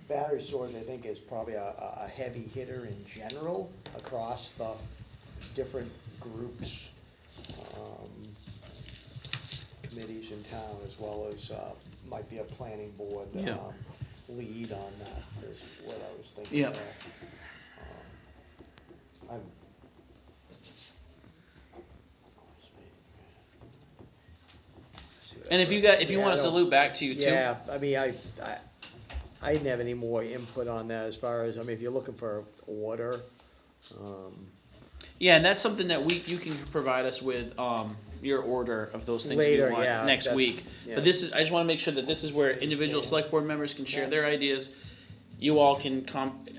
battery storage, I think, is probably a heavy hitter in general across the different groups, committees in town, as well as, might be a planning board, Yeah. lead on that, is what I was thinking. Yeah. there. I'm, And if you want us to loop back to you too. yeah, I mean, I didn't have any more input on that as far as, I mean, if you're looking for order, Yeah, and that's something that you can provide us with, your order of those things Later, you want yeah, next that- week. yeah. But I just wanna make sure that this is where individual select board members can share their ideas. you all can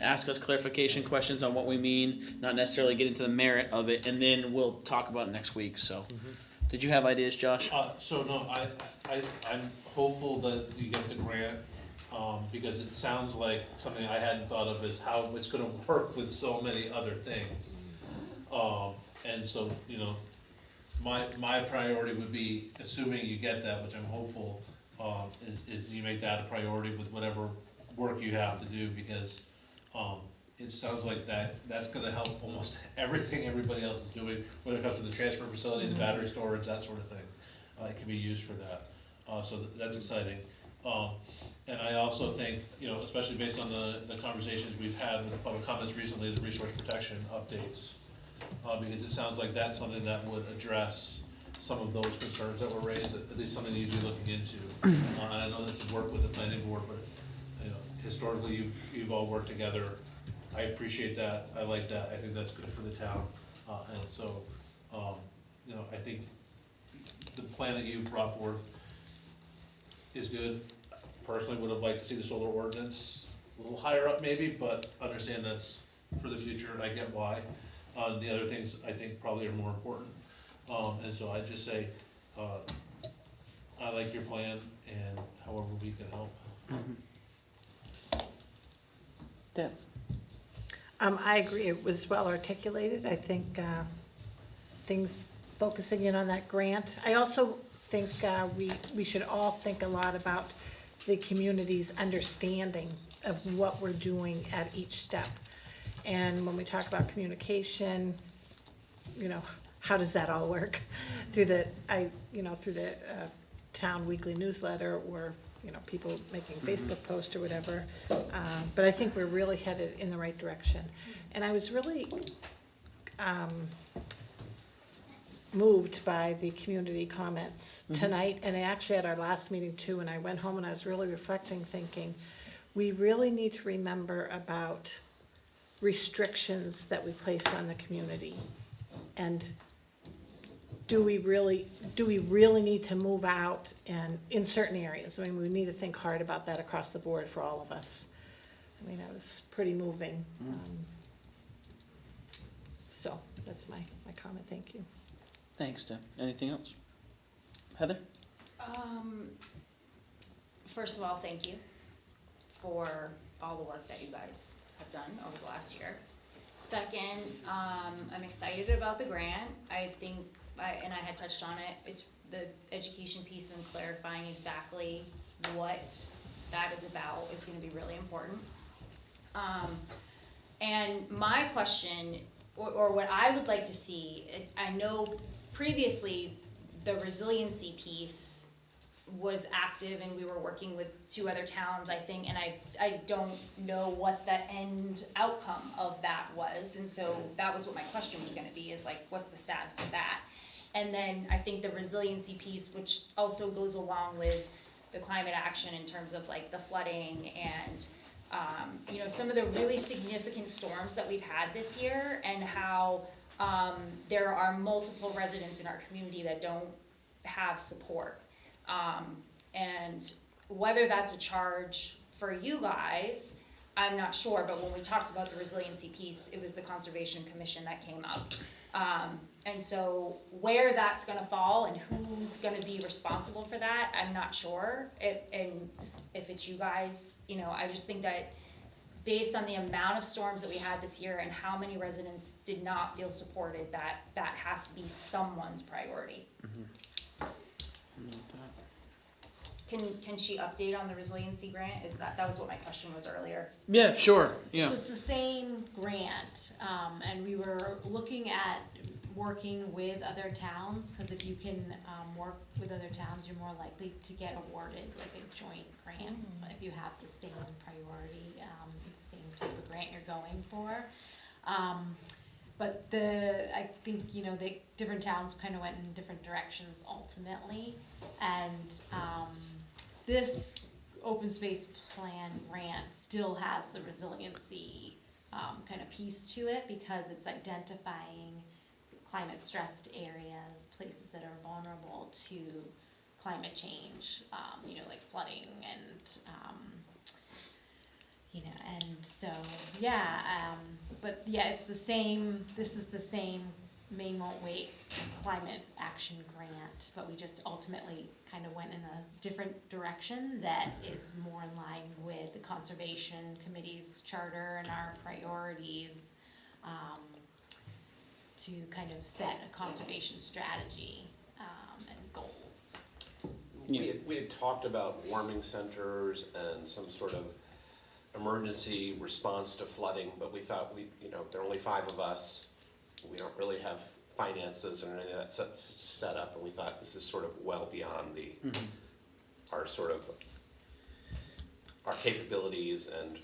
ask us clarification questions on what we mean, not necessarily get into the merit of it, and then we'll talk about it next week, so. Did you have ideas, Josh? So no, I'm hopeful that you get the grant, because it sounds like something I hadn't thought of is how it's gonna work with so many other things. And so, you know, my priority would be, assuming you get that, which I'm hopeful, is you make that a priority with whatever work you have to do, because, it sounds like that's gonna help almost everything everybody else is doing, when it comes to the transfer facility, the battery storage, that sort of thing. It can be used for that, so that's exciting. And I also think, you know, especially based on the conversations we've had with the public comments recently, the resource protection updates, because it sounds like that's something that would address some of those concerns that were raised, at least something you'd be looking into. And I know this would work with the planning board, but, you know, historically, you've all worked together. I appreciate that, I like that, I think that's good for the town, and so, you know, I think the plan that you brought forth is good. Personally, would have liked to see the solar ordinance a little higher up maybe, but understand that's for the future, and I get why. The other things, I think, probably are more important, and so I just say, I like your plan, and however we can help. Deb? I agree, it was well articulated, I think, things focusing in on that grant. I also think, we should all think a lot about the community's understanding of what we're doing at each step. And when we talk about communication, you know, how does that all work? Through the, through the town weekly newsletter, or, you know, people making Facebook posts or whatever. But I think we're really headed in the right direction. And I was really moved by the community comments tonight, and actually at our last meeting too, and I went home and I was really reflecting, thinking, we really need to remember about restrictions that we place on the community. And do we really need to move out and in certain areas? I mean, we need to think hard about that across the board for all of us. I mean, that was pretty moving. So that's my comment, thank you. Thanks, Deb. Anything else? Heather? First of all, thank you for all the work that you guys have done over the last year. Second, I'm excited about the grant. I think, and I had touched on it, it's the education piece and clarifying exactly what that is about is gonna be really important. And my question, or what I would like to see, I know previously the resiliency piece was active and we were working with 2 other towns, I think, and I don't know what the end outcome of that was, and so that was what my question was gonna be, is like, what's the status of that? And then I think the resiliency piece, which also goes along with the climate action in terms of like the flooding and you know, some of the really significant storms that we've had this year, and how there are multiple residents in our community that don't have support. And whether that's a charge for you guys, I'm not sure, but when we talked about the resiliency piece, it was the Conservation Commission that came up. And so where that's gonna fall and who's gonna be responsible for that, I'm not sure. And if it's you guys, you know, I just think that based on the amount of storms that we had this year and how many residents did not feel supported, that has to be someone's priority. Can she update on the resiliency grant? That was what my question was earlier. Yeah, sure, yeah. So it's the same grant, and we were looking at working with other towns, because if you can work with other towns, you're more likely to get awarded like a joint grant if you have the same priority, same type of grant you're going for. But I think, you know, the different towns kind of went in different directions ultimately, and this open space plan grant still has the resiliency kind of piece to it, because it's identifying climate stressed areas, places that are vulnerable to climate change, you know, like flooding and, you know, So, yeah, but yeah, it's the same, this is the same Maine Won't Wait Climate Action Grant, but we just ultimately kind of went in a different direction that is more in line with the Conservation Committee's charter and our priorities, to kind of set a conservation strategy, and goals. We had talked about warming centers and some sort of emergency response to flooding, but we thought there are only 5 of us. We don't really have finances and any of that set up, and we thought this is sort of well beyond our capabilities and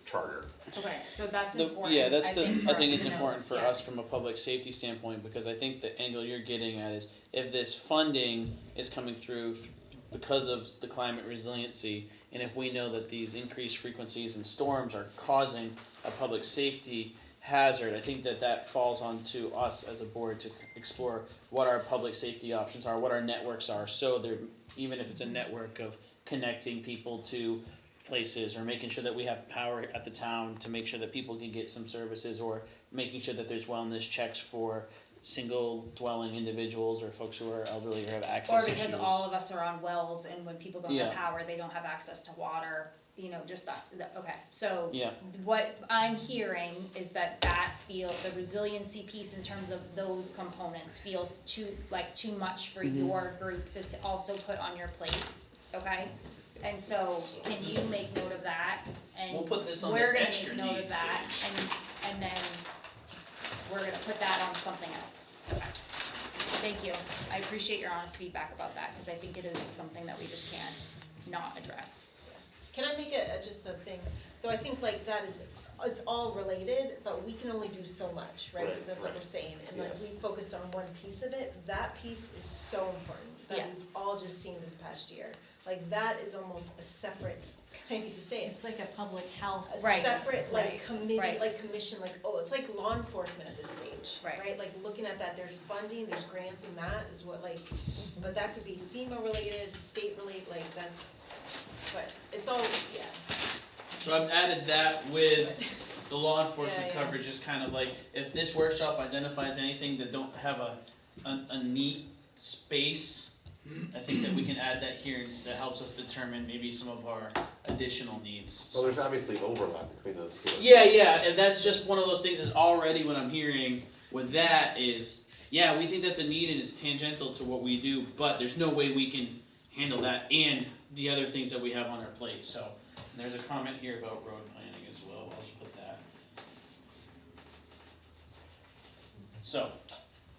charter. Okay, so that's The- important. Yeah, that's I think, I for think us it's to know. important for Yes. us from a public safety standpoint, because I think the angle you're getting at is if this funding is coming through because of the climate resiliency, and if we know that these increased frequencies and storms are causing a public safety hazard, I think that falls onto us as a board to explore what our public safety options are, what our networks are, so there, even if it's a network of connecting people to places, or making sure that we have power at the town to make sure that people can get some services, or making sure that there's wellness checks for single dwelling individuals or folks who are elderly or have access Or because issues. all of us are on wells, and when people don't have Yeah. power, they don't have access to water, just that, okay, so. Yeah. What I'm hearing is that the resiliency piece in terms of those components feels too much for Mhm. your group to also put on your plate, okay? And so, can you make note of that? And We'll put this on the we're gonna extra make note of needs that, page. and then we're gonna put that on something else. Okay. Thank you. I appreciate your honest feedback about that, because I think it is something that we just can't not address. Can I make just a thing? So I think it's all related, but we can only do so much, right? Right, That's what right. we're saying. And Yes. we focused on one piece of it. That piece is so important that Yes. we've all just seen this past year. Like, that is almost a separate, I hate to say it, It's like a public health. a Right, separate right, committee, right. commission, it's like law enforcement at this stage, Right. right? Like looking at that, there's funding, there's grants, and that is what but that could be FEMA related, state related, but it's all, yeah. So I've added that with the law Yeah, enforcement yeah. coverage, is kind of like, if this workshop identifies anything that don't have a neat space, I think that we can add that here, and that helps us determine maybe some of our additional needs. Well, there's obviously overlap between those two. Yeah, and that's just one of those things, is already what I'm hearing with that is, yeah, we think that's a need and it's tangential to what we do, but there's no way we can handle that and the other things that we have on our plate, so. And there's a comment here about road planning as well, I'll just put that. So,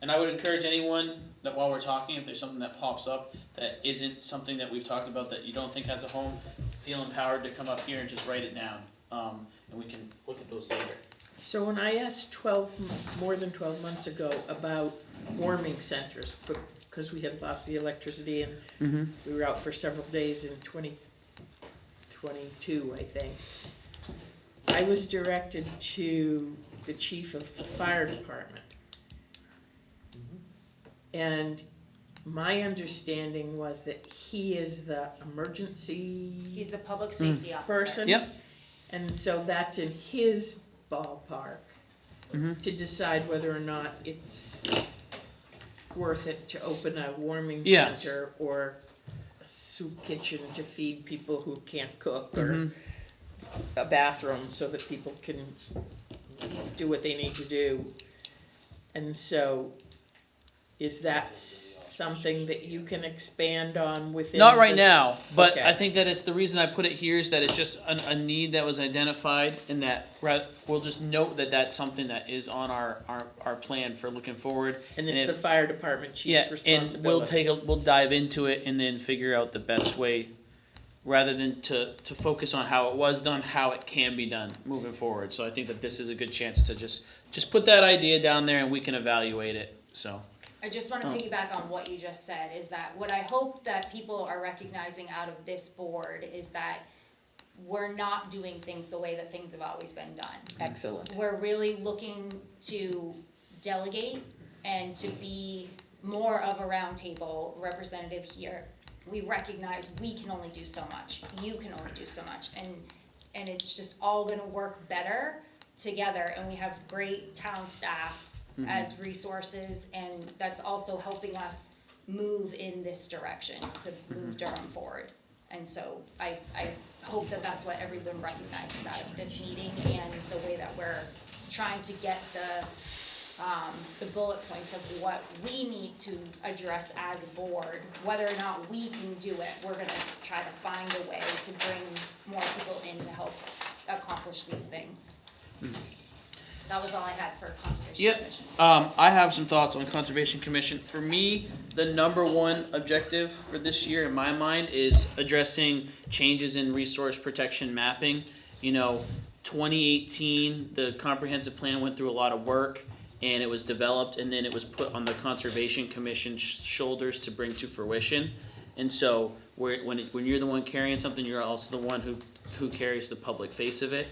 and I would encourage anyone that while we're talking, if there's something that pops up that isn't something that we've talked about that you don't think has a home, feel empowered to come up here and just write it down, and we can look at those later. So when I asked more than 12 months ago about warming centers, because we had lost the electricity and we were out for several days in 2022, I think, I was directed to the chief of the fire department. And my understanding was that he is the emergency He's the public safety officer. person. Yep. And so that's in his ballpark to decide whether or not it's worth it to open a warming Yeah. center or a soup kitchen to feed people who can't cook, or a bathroom so that people can do what they need to do. And so, is that something that you can expand on within? Not right this- now, but Okay. I think that it's, the reason I put it here is that it's just a need that was identified, and that we'll just note that that's something that is on our plan for looking forward. And it's the if- fire department chief's responsibility. And we'll dive into it and then figure out the best way, rather than to focus on how it was done, how it can be done moving forward. So I think that this is a good chance to just put that idea down there and we can evaluate it, so. I just want to piggyback on what you just said, is that what I hope that people are recognizing out of this board is that we're not doing things the way that things have always been done. Excellent. We're really looking to delegate and to be more of a roundtable representative here. We recognize we can only do so much, you can only do so much, and and it's just all gonna work better together, and we have great town staff as resources, and that's also helping us move in this direction to move Durham forward. And so I hope that that's what everyone recognizes out of this meeting, and the way that we're trying to get the bullet points of what we need to address as a board. Whether or not we can do it, we're gonna try to find a way to bring more people in to help accomplish these things. That was all I had for Conservation Yep. Commission. I have some thoughts on Conservation Commission. For me, the number one objective for this year in my mind is addressing changes in resource protection mapping. 2018, the comprehensive plan went through a lot of work, and it was developed, and then it was put on the Conservation Commission's shoulders to bring to fruition. And so when you're the one carrying something, you're also the one who carries the public face of it.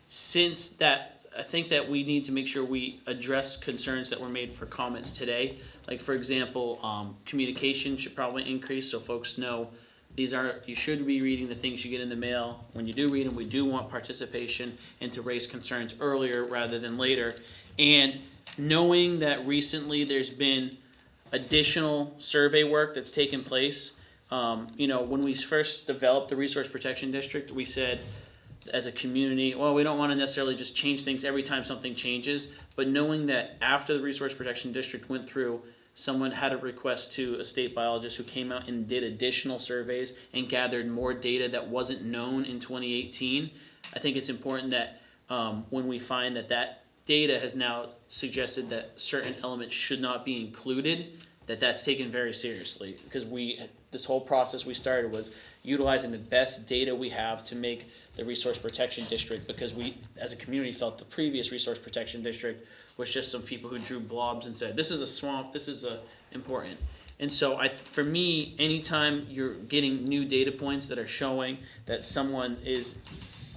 Since that, I think that we need to make sure we address concerns that were made for comments today. Like, for example, communication should probably increase so folks know you should be reading the things you get in the mail. When you do read them, we do want participation and to raise concerns earlier rather than later. And knowing that recently there's been additional survey work that's taken place. When we first developed the Resource Protection District, we said, as a community, well, we don't want to necessarily just change things every time something changes, but knowing that after the Resource Protection District went through, someone had a request to a state biologist who came out and did additional surveys and gathered more data that wasn't known in 2018. I think it's important that when we find that data has now suggested that certain elements should not be included, that's taken very seriously, because this whole process we started was utilizing the best data we have to make the Resource Protection District, because we, as a community, felt the previous Resource Protection District was just some people who drew blobs and said, this is a swamp, this is important. And so for me, anytime you're getting new data points that are showing that someone is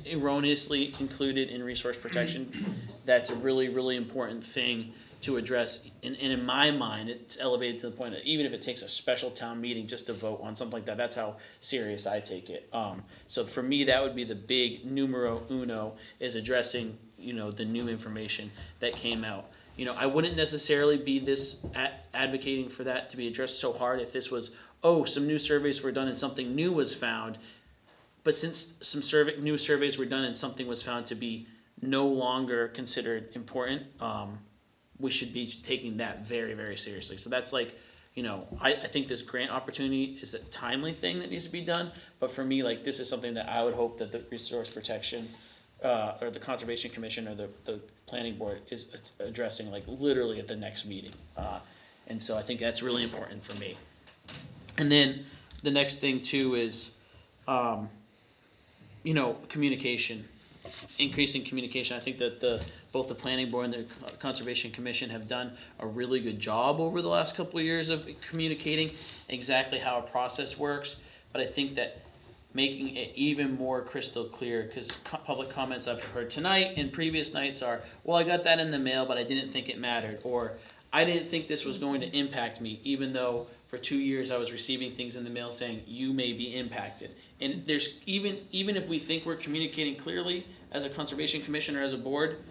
erroneously included in resource protection, that's a really, really important thing to address. And in my mind, it's elevated to the point that even if it takes a special town meeting just to vote on something like that, that's how serious I take it. So for me, that would be the big numero uno, is addressing, the new information that came out. I wouldn't necessarily be advocating for that to be addressed so hard if this was, some new surveys were done and something new was found. But since some new surveys were done and something was found to be no longer considered important, we should be taking that very, very seriously. So that's like, I think this grant opportunity is a timely thing that needs to be done. But for me, this is something that I would hope that the Resource Protection or the Conservation Commission or the Planning Board is addressing literally at the next meeting. And so I think that's really important for me. And then the next thing too is, communication. Increasing communication. I think that both the Planning Board and the Conservation Commission have done a really good job over the last couple of years of communicating exactly how a process works. But I think that making it even more crystal clear, because public comments I've heard tonight and previous nights are, well, I got that in the mail, but I didn't think it mattered, or I didn't think this was going to impact me, even though for 2 years I was receiving things in the mail saying you may be impacted. And there's even if we think we're communicating clearly as a Conservation Commission or as a board,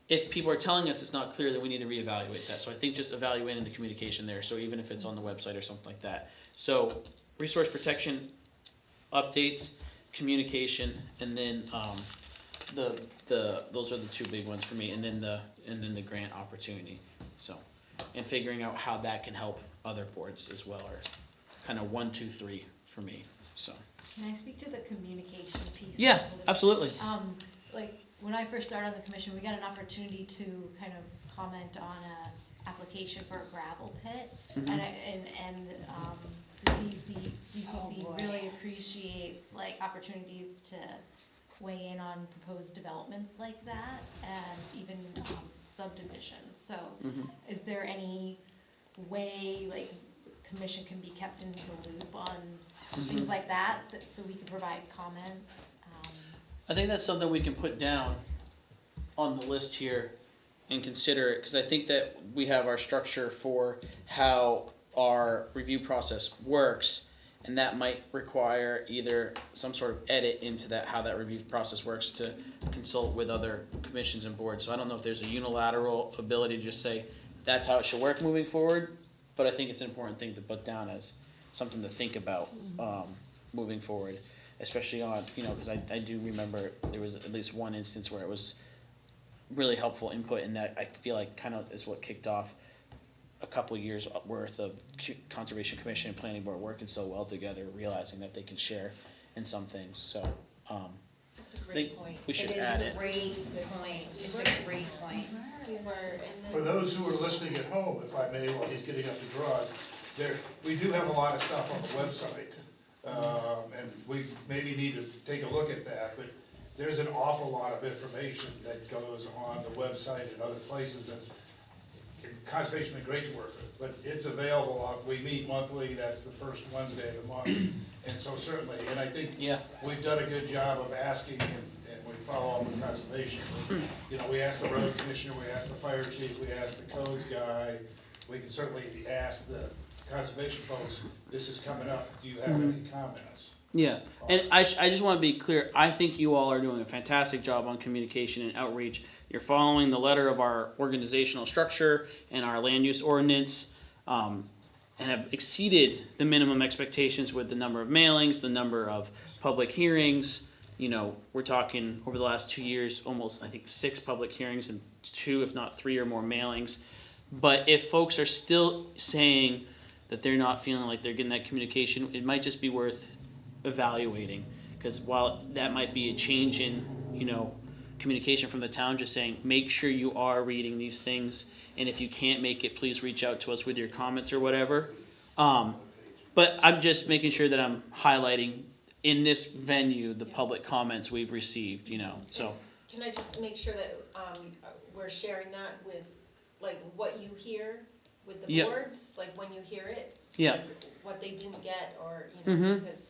if people are telling us it's not clear, then we need to reevaluate that. So I think just evaluating the communication there, so even if it's on the website or something like that. So resource protection updates, communication, and then those are the two big ones for me, and then the grant opportunity. So, and figuring out how that can help other boards as well, or kind of 1, 2, 3 for me. So. Can I speak to the communication piece? Yeah, absolutely. When I first started on the commission, we got an opportunity to kind of comment on a application for a gravel pit, and the DCC really appreciates opportunities to weigh in on proposed developments like that, and even subdivisions. So, is there any way commission can be kept in the loop on things like that, so we can provide comments? I think that's something we can put down on the list here and consider it, because I think that we have our structure for how our review process works, And that might require either some sort of edit into that, how that review process works, to consult with other commissions and boards. So I don't know if there's a unilateral ability to just say, that's how it should work moving forward, but I think it's an important thing to put down as something to think about, moving forward, especially on, because I do remember there was at least one instance where it was really helpful input, and that I feel like kind of is what kicked off a couple years worth of Conservation Commission and Planning Board working so well together, realizing that they can share in some things, so, That's a I think great point. we should It is add a it. great point, it's a great point. For those who are listening at home, if I may, while he's getting up to draws, we do have a lot of stuff on the website. And we maybe need to take a look at that, but there's an awful lot of information that goes on the website and other places that's, Conservation been great to work with, but it's available, we meet monthly, that's the first Wednesday of the month. And so certainly, and I think Yeah. we've done a good job of asking, and we follow up with conservation. We asked the road commissioner, we asked the fire chief, we asked the codes guy, we can certainly ask the conservation folks, this is coming up, do you have any comments? Yeah, and I just want to be clear, I think you all are doing a fantastic job on communication and outreach. You're following the letter of our organizational structure and our land use ordinance, and have exceeded the minimum expectations with the number of mailings, the number of public hearings. We're talking over the last 2 years, almost, I think, 6 public hearings and 2, if not 3 or more mailings. But if folks are still saying that they're not feeling like they're getting that communication, it might just be worth evaluating. Because while that might be a change in, communication from the town, just saying, make sure you are reading these things. And if you can't make it, please reach out to us with your comments or whatever. But I'm just making sure that I'm highlighting in this venue the public comments we've received, so. Can I just make sure that, we're sharing that with, like, what you hear with the Yep. boards, like, when you hear it? Yeah. like, What they didn't get, or, Mhm. because.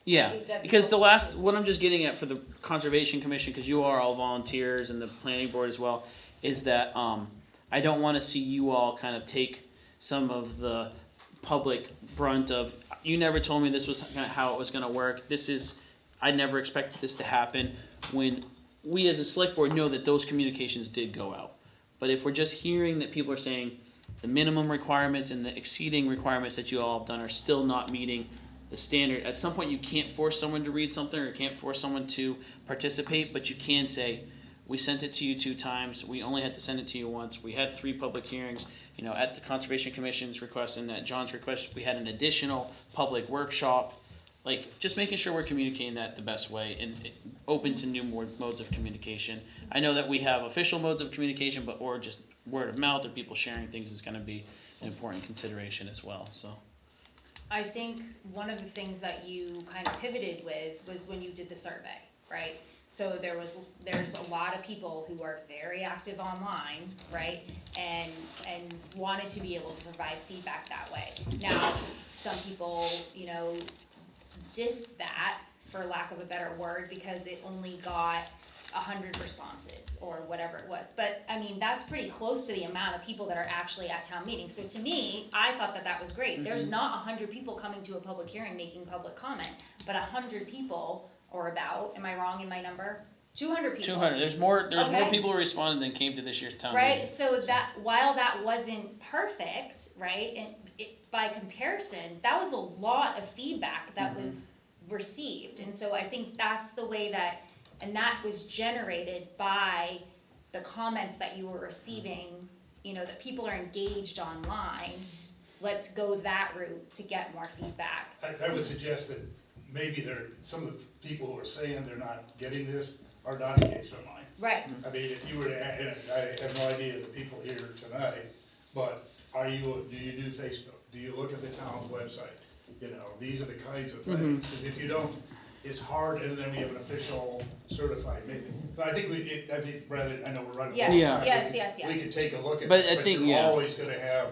Yeah, That'd be because helpful. what I'm just getting at for the Conservation Commission, because you are all volunteers and the planning board as well, is that, I don't wanna see you all kind of take some of the public brunt of, you never told me this was how it was gonna work, I never expected this to happen, when we as a select board know that those communications did go out. But if we're just hearing that people are saying the minimum requirements and the exceeding requirements that you all have done are still not meeting the standard, at some point you can't force someone to read something or can't force someone to participate, but you can say, we sent it to you 2 times, we only had to send it to you once, we had 3 public hearings, at the Conservation Commission's request and at John's request, we had an additional public workshop. Like, just making sure we're communicating that the best way and open to new modes of communication. I know that we have official modes of communication, or just word of mouth or people sharing things is gonna be an important consideration as well, so. I think one of the things that you kind of pivoted with was when you did the survey, right? So there's a lot of people who are very active online, right? And wanted to be able to provide feedback that way. Now, some people, dissed that, for lack of a better word, because it only got 100 responses or whatever it was. But I mean, that's pretty close to the amount of people that are actually at town meetings. So to me, I thought that was great. There's not 100 people coming to a public hearing making public comment, but 100 people or about, am I wrong in my number? 200 people. 200, there's more Okay. people who responded than came to this year's town meeting. Right, so that, while that wasn't perfect, right, and by comparison, that was a lot of feedback that was received. And so I think that's the way that, and that was generated by the comments that you were receiving, that people are engaged online. Let's go that route to get more feedback. I would suggest that maybe some of the people who are saying they're not getting this are not engaged online. Right. I mean, if you were to, and I have no idea the people here tonight, but do you do Facebook? Do you look at the town's website? These are the kinds of things, because if you don't, it's hard, and then we have an official certified meeting. But I think I know we're running. Yes, Yeah. yes. We could take a look at But it, I but think, you're yeah. always gonna have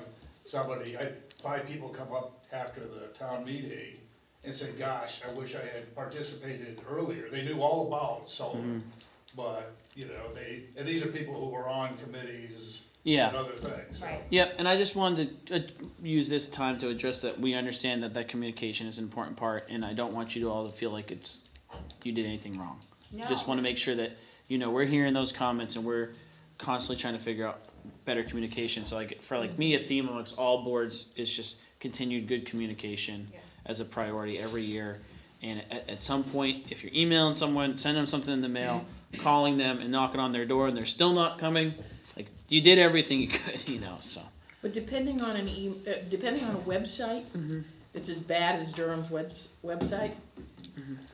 somebody, 5 people come up after the town meeting and say, gosh, I wish I had participated earlier. They knew all about solar, but, and these are people who were on committees, Yeah. and other things. So. Right. Yep, and I just wanted to use this time to address that we understand that that communication is an important part, and I don't want you to all to feel like it's, you did anything wrong. Just wanna make sure that, you know, we're hearing those comments and we're constantly trying to figure out better communication. So like, for like me, a theme amongst all boards is just continued good communication as a priority every year. And at some point, if you're emailing someone, send them something in the mail, calling them and knocking on their door and they're still not coming, like, you did everything you could, you know, so. But depending on depending on a website, it's as bad as Durham's website,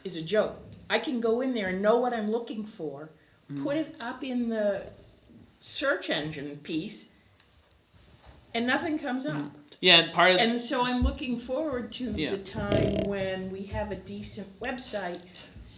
is a joke. I can go in there and know what I'm looking for, put it up in the search engine piece, and nothing comes up. Yeah, part of. And so I'm looking forward to Yeah. the time when we have a decent website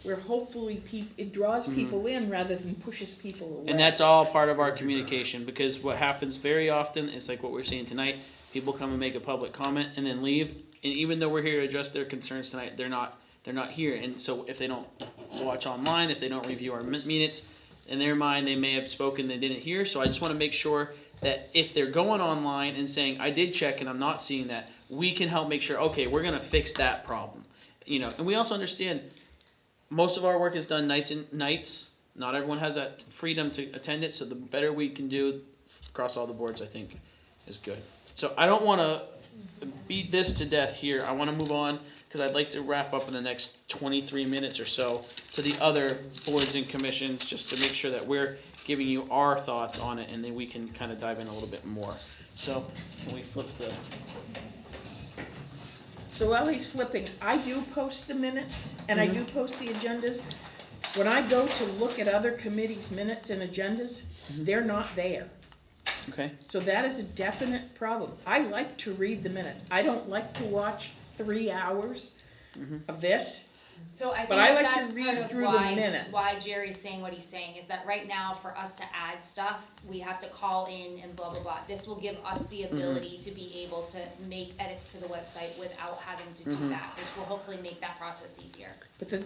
where hopefully it draws people in rather than pushes people away. And that's all part of our communication, because what happens very often is like what we're seeing tonight, people come and make a public comment and then leave, and even though we're here to address their concerns tonight, they're not here, and so if they don't watch online, if they don't review our minutes, in their mind, they may have spoken they didn't hear, so I just wanna make sure that if they're going online and saying, I did check and I'm not seeing that, we can help make sure, okay, we're gonna fix that problem. You know, and we also understand, most of our work is done nights, not everyone has that freedom to attend it, so the better we can do across all the boards, I think, is good. So I don't wanna beat this to death here, I wanna move on, cause I'd like to wrap up in the next 23 minutes or so to the other boards and commissions, just to make sure that we're giving you our thoughts on it, and then we can kinda dive in a little bit more. So, can we flip the, So while he's flipping, I do post the minutes and I do post the agendas. When I go to look at other committees' minutes and agendas, they're not there. okay? So that is a definite problem. I like to read the minutes. I don't like to watch 3 hours of this. So I think But I like to that's read part of through the why, minutes. why Jerry's saying what he's saying, is that right now, for us to add stuff, we have to call in and blah, blah, blah. This will give us the ability to be able to make edits to the website without having to do that, which will hopefully make that process easier. But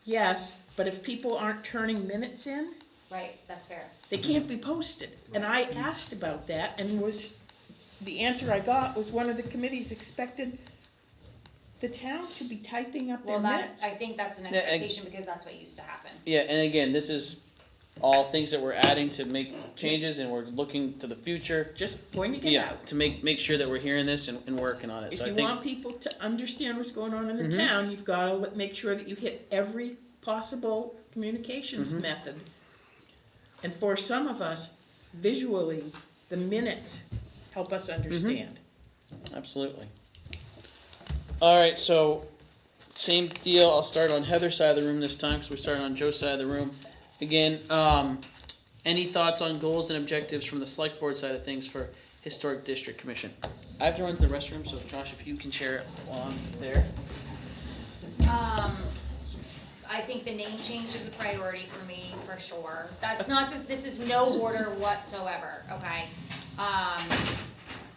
yes, but if people aren't turning minutes in, Right, that's fair. they can't be posted. And I asked about that, and the answer I got was one of the committees expected the town to be typing up their Well, minutes. I think that's an Yeah, expectation, because that's what used to happen. Yeah, and again, this is all things that we're adding to make changes, and we're looking to the future. Just pointing it Yeah, out. to make sure that we're hearing this and working on it, If so I you think. want people to understand what's going on in the town, you've gotta make sure that you hit every possible communications method. And for some of us, visually, the minutes help us understand. Absolutely. All right, so same deal. I'll start on Heather's side of the room this time, because we're starting on Joe's side of the room. Again, any thoughts on goals and objectives from the select board side of things for Historic District Commission? I have to run to the restroom, so Josh, if you can share it while I'm there. I think the name change is a priority for me, for sure. That's not just, this is no order whatsoever, okay?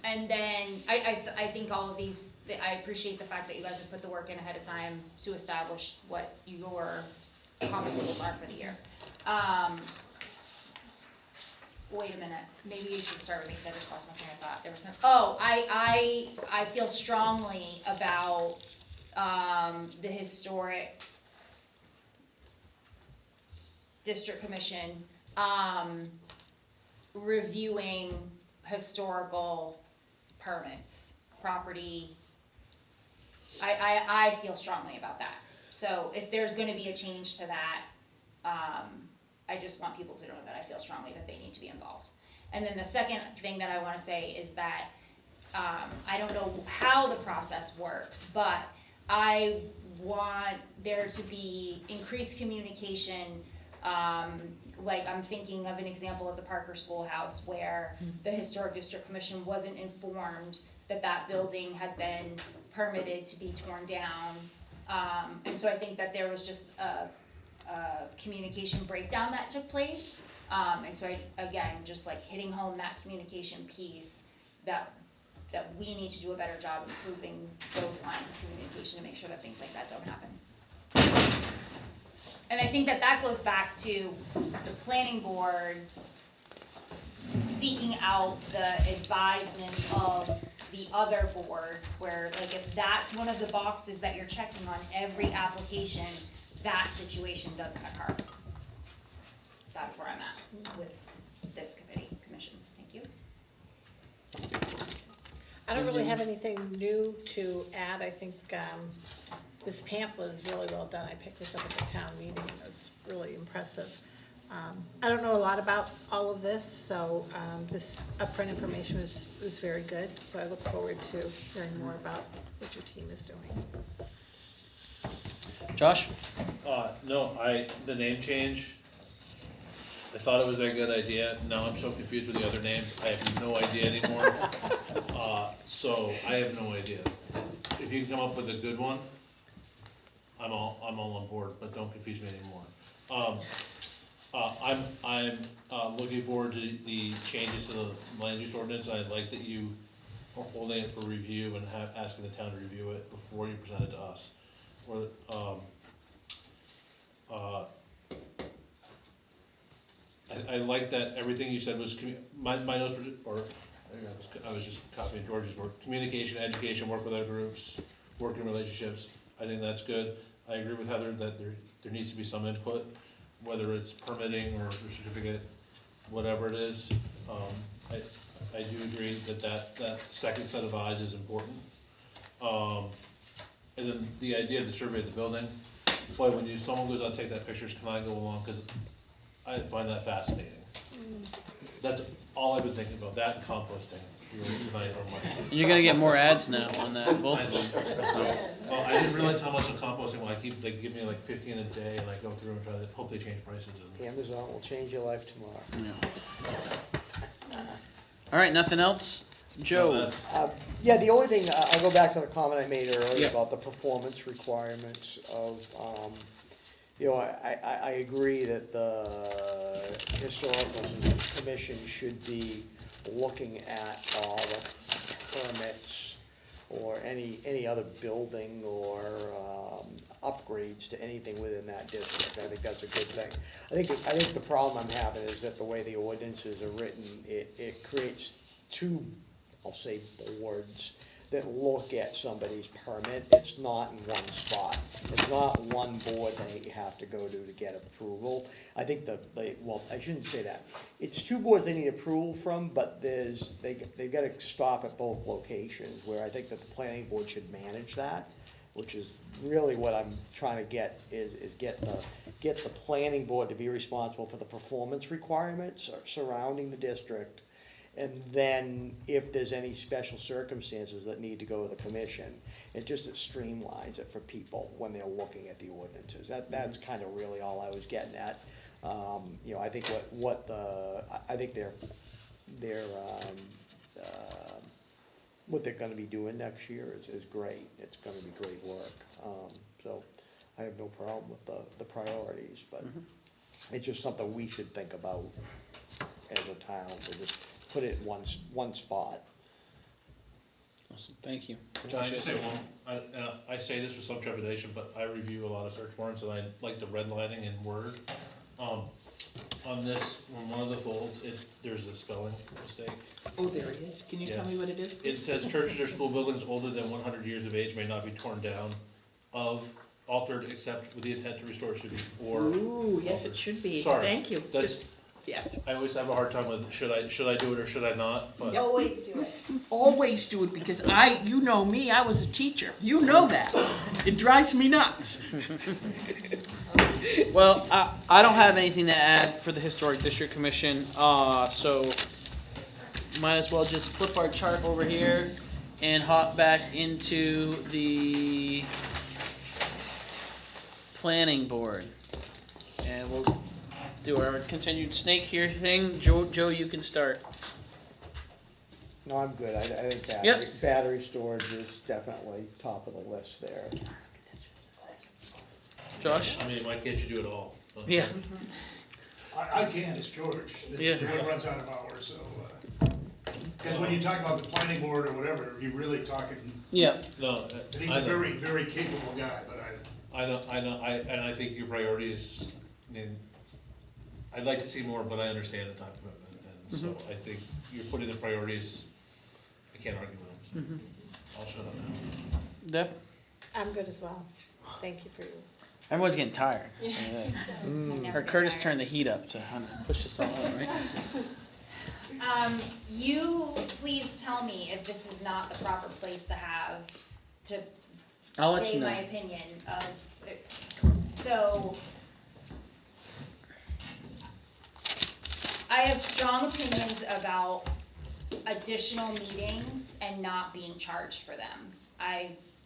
And then, I think all of these, I appreciate the fact that you guys have put the work in ahead of time to establish what your common goals are for the year. Wait a minute, maybe you should start with me, because I just lost my train of thought. There was some, I feel strongly about, the Historic District Commission, reviewing historical permits, property. I feel strongly about that. So if there's gonna be a change to that, I just want people to know that I feel strongly that they need to be involved. And then the second thing that I wanna say is that, I don't know how the process works, but I want there to be increased communication. Like, I'm thinking of an example of the Parker Schoolhouse, where the Historic District Commission wasn't informed that that building had been permitted to be torn down. And so I think that there was just a communication breakdown that took place. And so again, just like hitting home that communication piece, that we need to do a better job improving those lines of communication to make sure that things like that don't happen. And I think that goes back to the planning board's seeking out the advisement of the other boards, where like if that's one of the boxes that you're checking on every application, that situation doesn't occur. That's where I'm at with this commission. Thank you. I don't really have anything new to add. I think this pamphlet is really well done. I picked this up at the town meeting, and it was really impressive. I don't know a lot about all of this, so this upfront information was very good. So I look forward to hearing more about what your team is doing. Josh? No, the name change, I thought it was a good idea. Now I'm so confused with the other names. I have no idea anymore. So I have no idea. If you can come up with a good one, I'm all on board, but don't confuse me anymore. I'm looking forward to the changes to the land use ordinance. I like that you are holding it for review and asking the town to review it before you present it to us. I like that everything you said was, my notes were, or I was just copying George's word, communication, education, work with other groups, working relationships. I think that's good. I agree with Heather that there needs to be some input, whether it's permitting or a certificate, whatever it is. I do agree that second set of eyes is important. And then the idea of the survey of the building, boy, when someone goes out and take that pictures, can I go along? Because I find that fascinating. That's all I've been thinking about, that and composting, really, tonight or Monday. And you're gonna get more ads now on that, both of them. Well, I didn't realize how much I'm composting. Well, they give me like 15 a day, and I go through and try to, hope they change prices. And Amazon will change your life tomorrow. Yeah. All right, nothing else? Joe? Yeah, the only thing, I'll go back to the comment I made earlier Yeah. about the performance requirements of, you know, I agree that the historical commission should be looking at all the permits or any other building or upgrades to anything within that district. I think that's a good thing. I think the problem I'm having is that the way the ordinances are written, it creates two, I'll say, boards that look at somebody's permit. It's not in one spot. It's not one board that you have to go to get approval. I think well, I shouldn't say that. It's two boards they need approval from, but they've got to stop at both locations, where I think that the planning board should manage that, which is really what I'm trying to get, is get the planning board to be responsible for the performance requirements surrounding the district. And then if there's any special circumstances that need to go to the commission, it streamlines it for people when they're looking at the ordinances. That's kind of really all I was getting at. You know, I think I think what they're gonna be doing next year is great. It's gonna be great work. So I have no problem with the priorities, but it's just something we should think about as a town, to just put it in one spot. Awesome, thank you. Can I just say one? I say this with some trepidation, but I review a lot of search warrants, and I like the redlining in Word. On this, on one of the folds, there's a spelling mistake. Oh, there it is. Can you tell me what it is, It please? says churches or school buildings older than 100 years of age may not be torn down, altered, except with the intent to restore should be, or. Ooh, yes, it should be. Sorry. Thank you. That's, Yes. I always have a hard time with, should I do it or should I not? But Always do it. Always do it, because you know me, I was a teacher. You know that. It drives me nuts. Well, I don't have anything to add for the Historic District Commission, so might as well just flip our chart over here and hop back into the Planning Board. And we'll do our continued snake here thing. Joe, you can start. No, I'm good. I think Yep. battery storage is definitely top of the list there. Josh? I mean, why can't you do it all? Yeah. I can, it's George. Yeah. It runs out of hours, so, because when you talk about the planning board or whatever, you're really talking, Yeah. No, and he's I a know. very, very capable guy, but I know, and I think your priorities, I mean, I'd like to see more, but I understand the time commitment, and So I think you're putting the priorities, I can't argue with them. I'll shut up now. Deb? I'm good as well. Thank you for your. Everyone's getting tired. Look at this. Never Or get Curtis tired. turned the heat up to push this all out, right? You please tell me if this is not the proper place to have, to I'll let say you know. my opinion of, so. I have strong opinions about additional meetings and not being charged for them.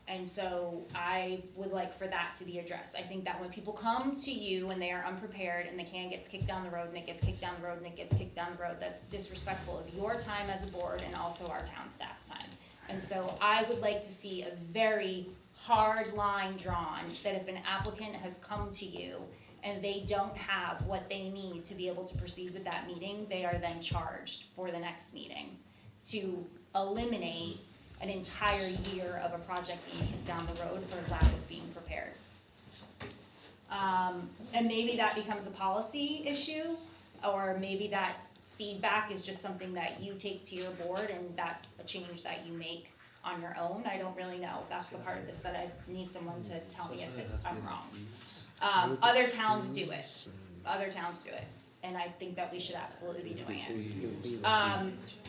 And so I would like for that to be addressed. I think that when people come to you and they are unprepared and the can gets kicked down the road and it gets kicked down the road and it gets kicked down the road, that's disrespectful of your time as a board and also our town staff's time. And so I would like to see a very hard line drawn that if an applicant has come to you and they don't have what they need to be able to proceed with that meeting, they are then charged for the next meeting to eliminate an entire year of a project being kicked down the road for lack of being prepared. And maybe that becomes a policy issue, or maybe that feedback is just something that you take to your board and that's a change that you make on your own. I don't really know. That's the part of this that I need someone to tell me if I'm wrong. Other towns do it. Other towns do it. And I think that we should absolutely be doing it.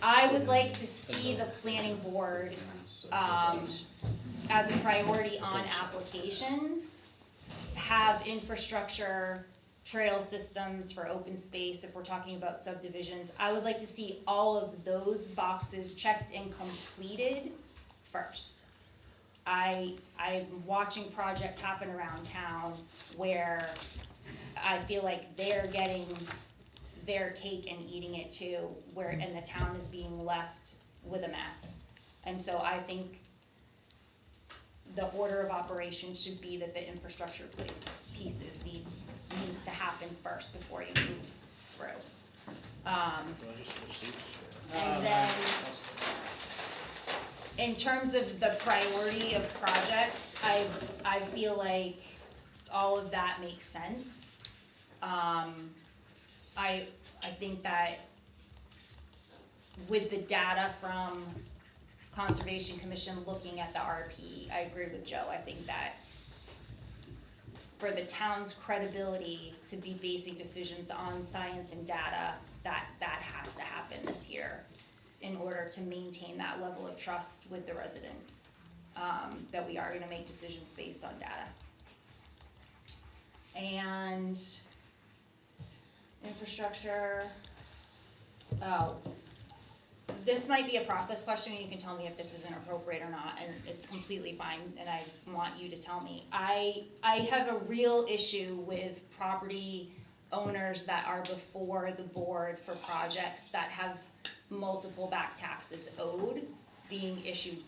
I would like to see the planning board, as a priority on applications, have infrastructure, trail systems for open space, if we're talking about subdivisions. I would like to see all of those boxes checked and completed first. I'm watching projects happen around town where I feel like they're getting their cake and eating it too, and the town is being left with a mess. And so I think the order of operations should be that the infrastructure pieces needs to happen first before you move through. And then, in terms of the priority of projects, I feel like all of that makes sense. I think that with the data from Conservation Commission looking at the RP, I agree with Joe. I think that for the town's credibility to be basing decisions on science and data, that has to happen this year in order to maintain that level of trust with the residents, that we are gonna make decisions based on data. And infrastructure, this might be a process question, and you can tell me if this is inappropriate or not, and it's completely fine, and I want you to tell me. I have a real issue with property owners that are before the board for projects that have multiple back taxes owed, being issued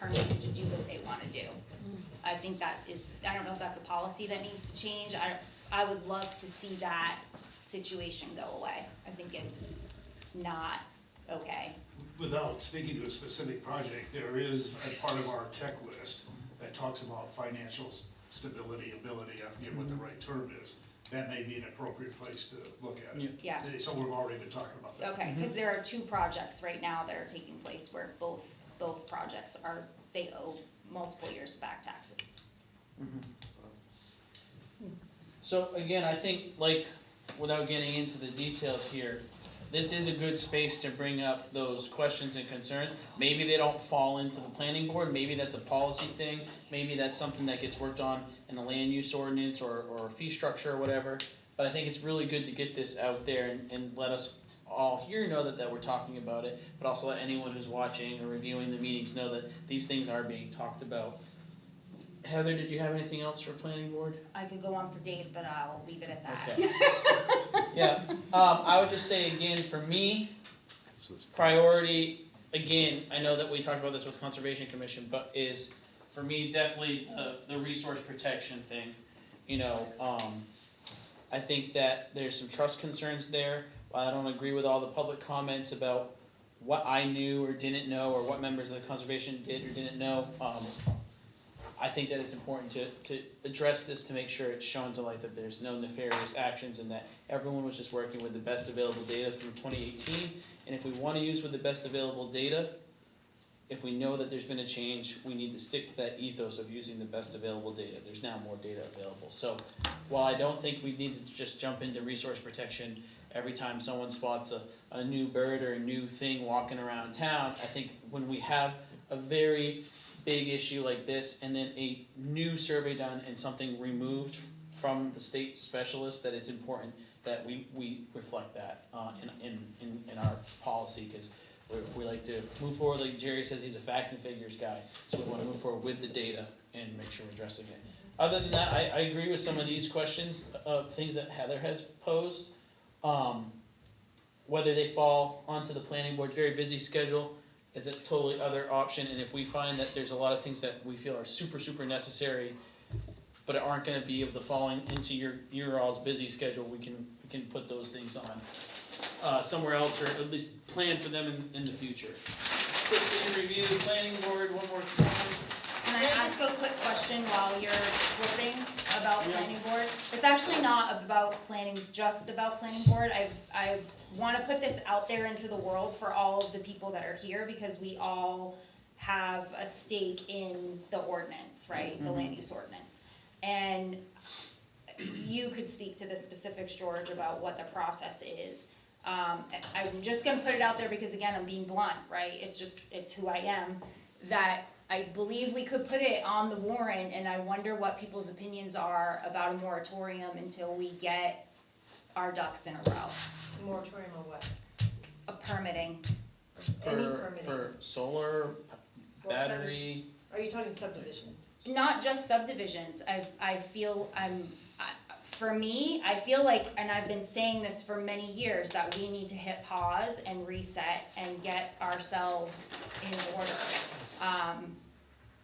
permits to do what they wanna do. I think that is, I don't know if that's a policy that needs to change. I would love to see that situation go away. I think it's not okay. Without speaking to a specific project, there is a part of our checklist that talks about financial stability, ability, I forget what the right term is. That may be an appropriate place to look at it. Yeah. So we've already been talking about that. Okay, because there are two projects right now that are taking place where both projects they owe multiple years of back taxes. So again, I think, like, without getting into the details here, this is a good space to bring up those questions and concerns. Maybe they don't fall into the planning board, maybe that's a policy thing, maybe that's something that gets worked on in the land use ordinance or fee structure or whatever. But I think it's really good to get this out there and let us all here know that we're talking about it, but also let anyone who's watching or reviewing the meetings know that these things are being talked about. Heather, did you have anything else for planning board? I could go on for days, but I'll leave it at that. Okay. Yeah, I would just say again, for me, priority, again, I know that we talked about this with Conservation Commission, but is, for me, definitely the resource protection thing. You know, I think that there's some trust concerns there. I don't agree with all the public comments about what I knew or didn't know, or what members of the conservation did or didn't know. I think that it's important to address this, to make sure it's shown to light that there's no nefarious actions and that everyone was just working with the best available data from 2018. And if we want to use with the best available data, if we know that there's been a change, we need to stick to that ethos of using the best available data. There's now more data available. So while I don't think we need to just jump into resource protection every time someone spots a new bird or a new thing walking around town, I think when we have a very big issue like this and then a new survey done and something removed from the state specialist, that it's important that we reflect that in our policy, because we like to move forward. Like Jerry says, he's a fact and figures guy, so we want to move forward with the data and make sure we're addressing it. Other than that, I agree with some of these questions, things that Heather has posed. Whether they fall onto the planning board's very busy schedule is a totally other option, and if we find that there's a lot of things that we feel are super, super necessary, but aren't gonna be able to fall into your all's busy schedule, we can put those things on somewhere else, or at least plan for them in the future. Quickly review the planning board one more time. Can I ask a quick question while you're flipping about planning board? It's actually not about planning, just about planning board. I want to put this out there into the world for all of the people that are here, because we all have a stake in the ordinance, right? The land use ordinance. And you could speak to the specifics, George, about what the process is. I'm just gonna put it out there because, again, I'm being blunt, right? It's who I am, that I believe we could put it on the warrant, and I wonder what people's opinions are about a moratorium until we get our ducks in a row. Moratorium on what? A permitting. Any permitting. For solar, What battery. Are you talking subdivisions? Not just subdivisions. For me, I feel like, and I've been saying this for many years, that we need to hit pause and reset and get ourselves in order.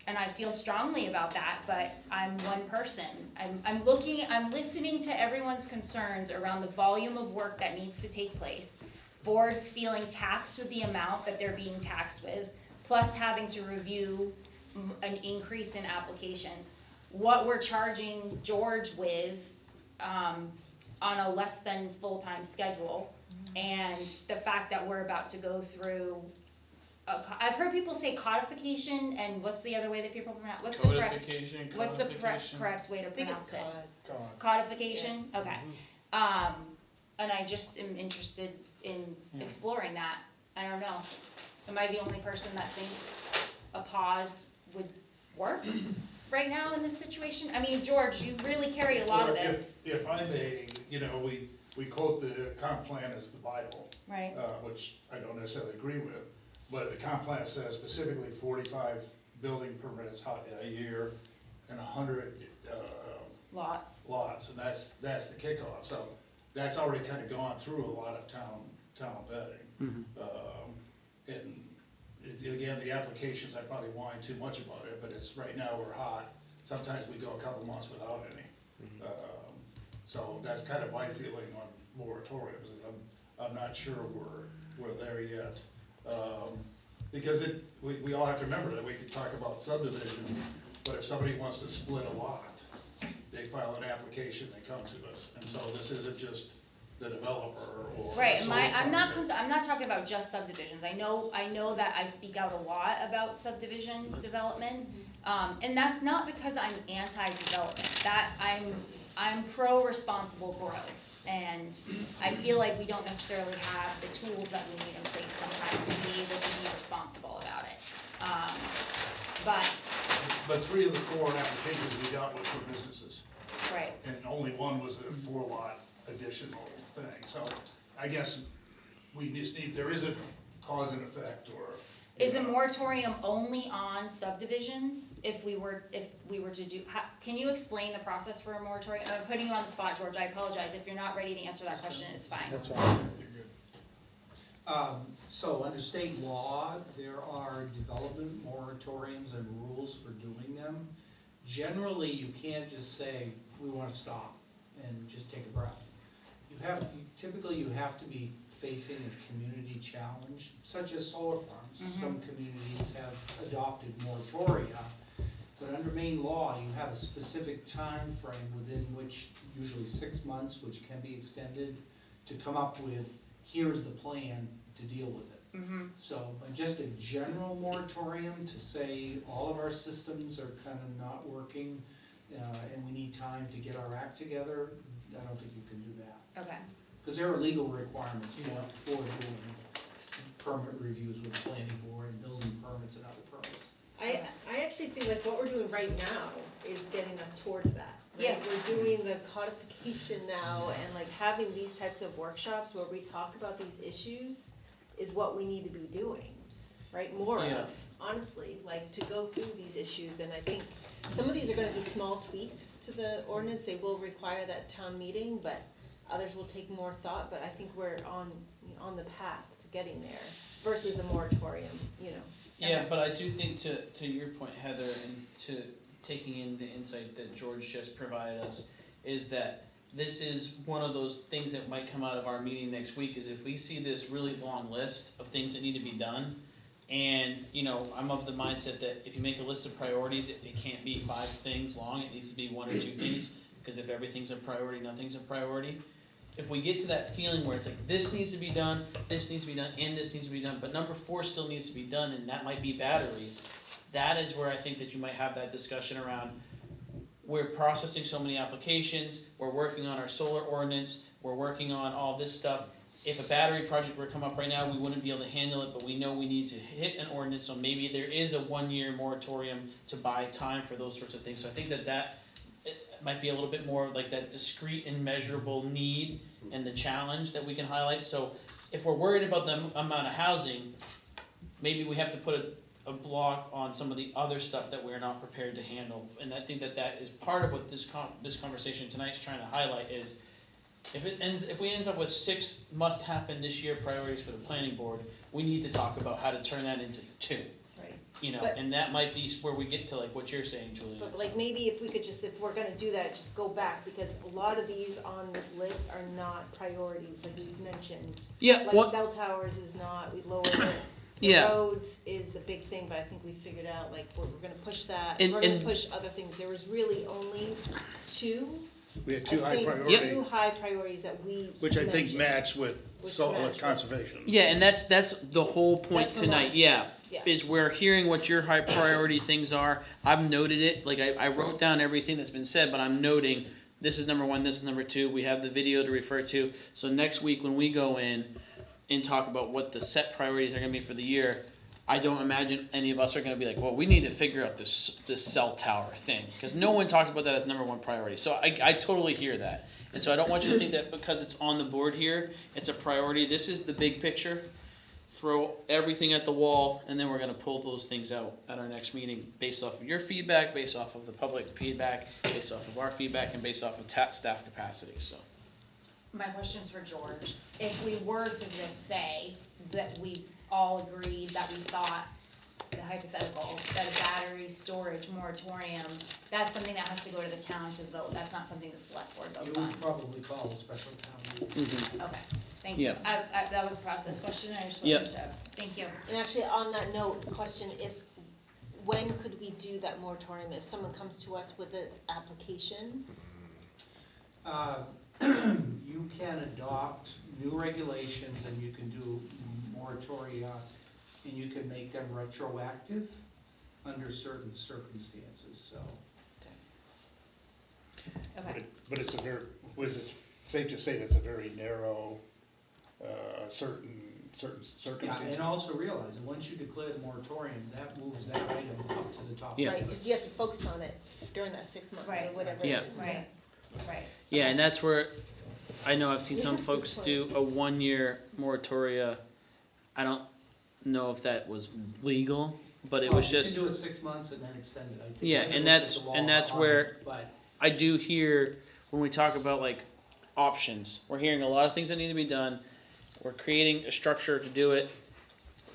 And I feel strongly about that, but I'm one person. I'm listening to everyone's concerns around the volume of work that needs to take place. Boards feeling taxed with the amount that they're being taxed with, plus having to review an increase in applications. What we're charging George with, on a less than full-time schedule, and the fact that we're about to go through, I've heard people say codification, and what's the other way that people pronounce, what's the correct way to pronounce it? Codification, okay. And I just am interested in exploring that. I don't know. Am I the only person that thinks a pause would work right now in this situation? I mean, George, you really carry a lot of this. If I may, we quote the comp plan as the Bible. Right. Which I don't necessarily agree with, but the comp plan says specifically 45 building permits a year and 100 Lots. and that's the kickoff. So that's already kind of gone through a lot of town vetting. And again, the applications, I probably whine too much about it, but it's, right now we're hot. Sometimes we go a couple months without any. So that's kind of my feeling on moratoriums, is I'm not sure we're there yet. Because we all have to remember that we can talk about subdivisions, but if somebody wants to split a lot, they file an application, they come to us. And so this isn't just the developer or. Right, I'm not talking about just subdivisions. I know that I speak out a lot about subdivision development, and that's not because I'm anti-development. That I'm pro-responsible growth, and I feel like we don't necessarily have the tools that we need in place sometimes to be able to be responsible about it. But 3 of the 4 applications we got were for businesses. Right. And only one was a 4-lot additional thing. So I guess we just need, there is a cause and effect, or. Is a moratorium only on subdivisions? If we were to do, can you explain the process for a moratorium? I'm putting you on the spot, George. I apologize. If you're not ready to answer that question, it's fine. That's all right. So under state law, there are development moratoriums and rules for doing them. Generally, you can't just say, we want to stop and just take a breath. Typically you have to be facing a community challenge, such as solar farms. Some communities have adopted moratoria But under Maine law, you have a specific time frame within which, usually 6 months, which can be extended, to come up with, here's the plan to deal with it. So, just a general moratorium to say all of our systems are kind of not working, and we need time to get our act together, I don't think you can do that. Okay. Because there are legal requirements for doing permit reviews with the planning board and building permits and other permits. I actually feel like what we're doing right now is getting us towards that. Right? Yes. We're doing the codification now, and like having these types of workshops where we talk about these issues is what we need to be doing, right? More Yeah. of, honestly, like to go through these issues, and I think some of these are gonna be small tweaks to the ordinance, they will require that town meeting, but others will take more thought, but I think we're on the path to getting there versus a moratorium, you know. Yeah, but I do think to your point, Heather, and to taking in the insight that George just provided us, is that this is one of those things that might come out of our meeting next week, is if we see this really long list of things that need to be done, and, you know, I'm of the mindset that if you make a list of priorities, it can't be 5 things long, it needs to be 1 or 2 things, because if everything's a priority, nothing's a priority. If we get to that feeling where it's like, this needs to be done, this needs to be done, and this needs to be done, but number 4 still needs to be done, and that might be batteries, that is where I think that you might have that discussion around, we're processing so many applications, we're working on our solar ordinance, we're working on all this stuff. If a battery project were to come up right now, we wouldn't be able to handle it, but we know we need to hit an ordinance, so maybe there is a 1-year moratorium to buy time for those sorts of things. So I think that it might be a little bit more like that discrete and measurable need and the challenge that we can highlight. So if we're worried about the amount of housing, maybe we have to put a block on some of the other stuff that we're not prepared to handle. And I think that is part of what this conversation tonight's trying to highlight is, if we end up with 6 must happen this year priorities for the planning board, we need to talk about how to turn that into 2. Right. You know, But- and that might be where we get to like what you're saying, Julian. But like maybe if we could just, if we're gonna do that, just go back, because a lot of these on this list are not priorities, like you mentioned. Yeah, Like what- cell towers is not, we lowered it. The Yeah. roads is a big thing, but I think we figured out, like, we're gonna push that, And- we're gonna and- push other things. There was really only 2. We had 2 I high think, priority, 2 high priorities that we which I think mentioned. match with Which solar match with- conservation. Yeah, and that's the whole point That's tonight, nice. yeah. Yeah. Is we're hearing what your high priority things are. I've noted it, like I wrote down everything that's been said, but I'm noting this is number 1, this is number 2. We have the video to refer to. So next week when we go in and talk about what the set priorities are gonna be for the year, I don't imagine any of us are gonna be like, well, we need to figure out this cell tower thing. Because no one talks about that as number 1 priority. So I totally hear that. And so I don't want you to think that because it's on the board here, it's a priority. This is the big picture. Throw everything at the wall, and then we're gonna pull those things out at our next meeting based off of your feedback, based off of the public feedback, based off of our feedback, and based off of staff capacity, so. My question's for George. If we were to just say that we all agreed that we thought, the hypothetical, that a battery storage moratorium, that's something that has to go to the town to vote, that's not something the select board You votes on? would probably call a special town meeting. Okay, thank you. Yeah. That was a process question, I just Yep. wanted to, thank you. And actually, on that note, question, when could we do that moratorium? If someone comes to us with an application? You can adopt new regulations and you can do moratoria, and you can make them retroactive under certain circumstances, so. Okay. But it's a very, was it safe to say that's a very narrow, certain Yeah, circumstances? and also realize that once you declare the moratorium, that moves that item up to the top. Yeah. Right, because you have to focus on it during that 6 months or Right. whatever it Yeah. is. Right, right. Yeah, and that's where, I know I've seen Yeah, some that's a good folks point. do a 1-year moratoria. I don't know if that was legal, but it was just. You can do it 6 months and then extend it. I think. Yeah, I haven't and looked at that's- the law and that's on where- it, But I do hear, when we talk about like options, we're hearing a lot of things that need to be done. We're creating a structure to do it.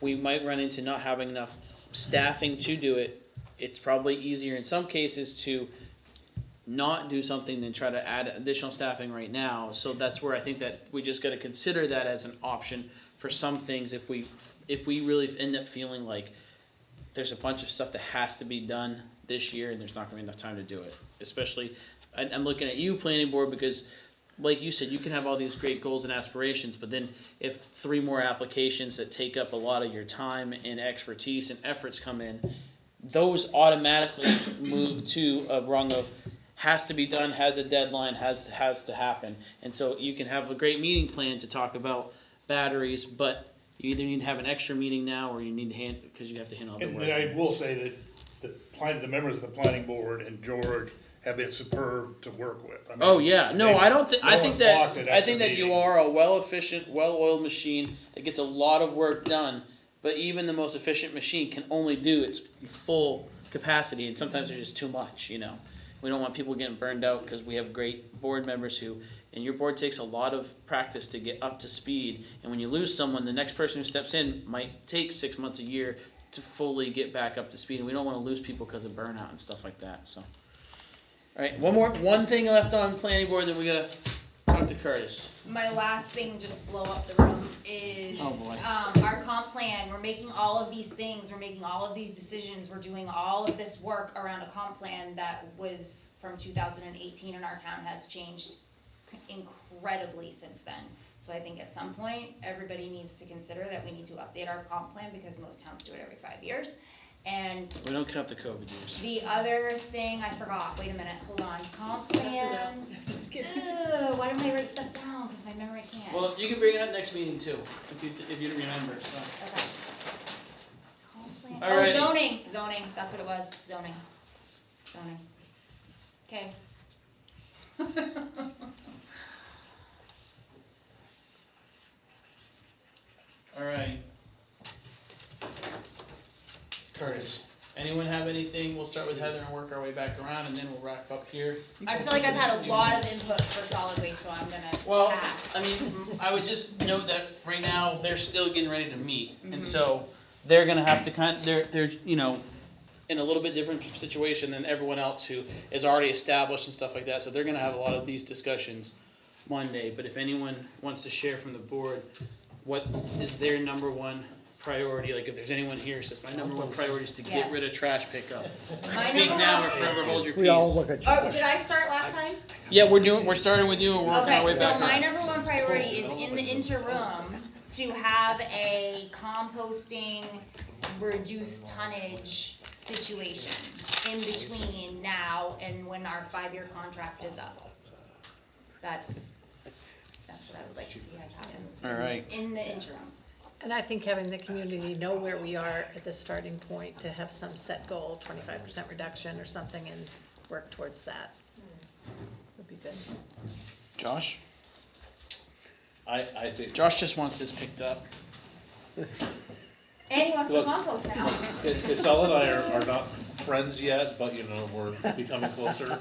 We might run into not having enough staffing to do it. It's probably easier in some cases to not do something than try to add additional staffing right now. So that's where I think that we just gotta consider that as an option for some things if we really end up feeling like there's a bunch of stuff that has to be done this year, and there's not gonna be enough time to do it. Especially, I'm looking at you, planning board, because like you said, you can have all these great goals and aspirations, but then if 3 more applications that take up a lot of your time and expertise and efforts come in, those automatically move to a rung of has to be done, has a deadline, has to happen. And so you can have a great meeting plan to talk about batteries, but you either need to have an extra meeting now, or you need to because you have to handle the And work. I will say that the members of the planning board and George have been superb to work with. I mean, Oh yeah, no, they- I don't think. no I one's think that balked at I think extra that you meetings. are a well-efficient, well-oiled machine that gets a lot of work done. But even the most efficient machine can only do its full capacity, and sometimes there's just too much. You know, we don't want people getting burned out because we have great board members who, and your board takes a lot of practice to get up to speed. And when you lose someone, the next person who steps in might take 6 months, a year to fully get back up to speed. And we don't want to lose people because of burnout and stuff like that. So. All right, one thing left on planning board, then we gotta talk to Curtis. My last thing, just to blow up the room, is Oh, boy. our comp plan. We're making all of these things, we're making all of these decisions, we're doing all of this work around a comp plan that was from 2018, and our town has changed incredibly since then. So I think at some point, everybody needs to consider that we need to update our comp plan, because most towns do it every 5 years. And We don't count the COVID years. the other thing I forgot, wait a minute, hold on, comp plan. Ugh, why don't I write stuff down, because my memory can't. Well, you can bring it up next meeting too, if you remember, so. Okay. Comp plan. Oh, Alrighty. zoning, that's what it was, zoning. Okay. All right. Curtis, anyone have anything? We'll start with Heather and work our way back around, and then we'll wrap up here. I feel like I've had a lot of input for solid waste, so I'm gonna Well, pass. I mean, I would just note that right now, they're still getting ready to meet, and Mhm. so they're gonna have to they're, you know, in a little bit different situation than everyone else who is already established and stuff like that, so they're gonna have a lot of these discussions Monday, but if anyone wants to share from the board, what is their number one priority? Like, if there's anyone here who says, my number one priority is to get Yes. rid of trash pickup. My Speak number now one- or forever hold your peace. We all look at you. Oh, did I start last time? Yeah, we're starting with you and working our way Okay, back so my up. number one priority is in the interim to have a composting reduced tonnage situation in between now and when our 5-year contract is up. That's what I would like to see happen. All right. In the interim. And I think having the community know where we are at the starting point, to have some set goal, 25% reduction or something, and work towards that would be good. Josh? I think, Josh just wants this picked up. And he wants to Look. compost now. Casella and I are not friends yet, but you know, we're becoming closer.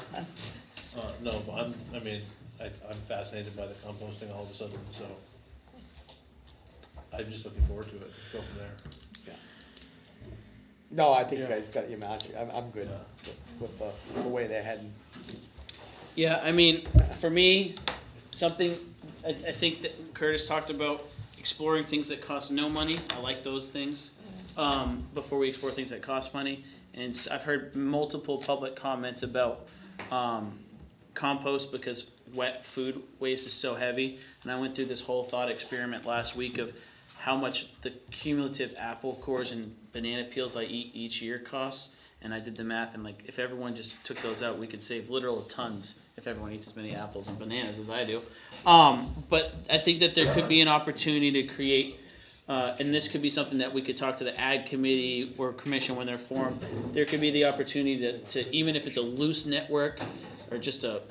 No, but I'm fascinated by the composting all of a sudden, so I'm just looking forward to it, go from there. No, I think you Yeah. guys got your match. I'm good with the way they're heading. Yeah, I mean, for me, something, I think that Curtis talked about exploring things that cost no money. I like those things, before we explore things that cost money. And I've heard multiple public comments about, compost because wet food waste is so heavy. And I went through this whole thought experiment last week of how much the cumulative apple cores and banana peels I eat each year costs. And I did the math, and like, if everyone just took those out, we could save literal tons if everyone eats as many apples and bananas as I do. But I think that there could be an opportunity to create, and this could be something that we could talk to the ag committee or commission when they're formed. There could be the opportunity to even if it's a loose network or just a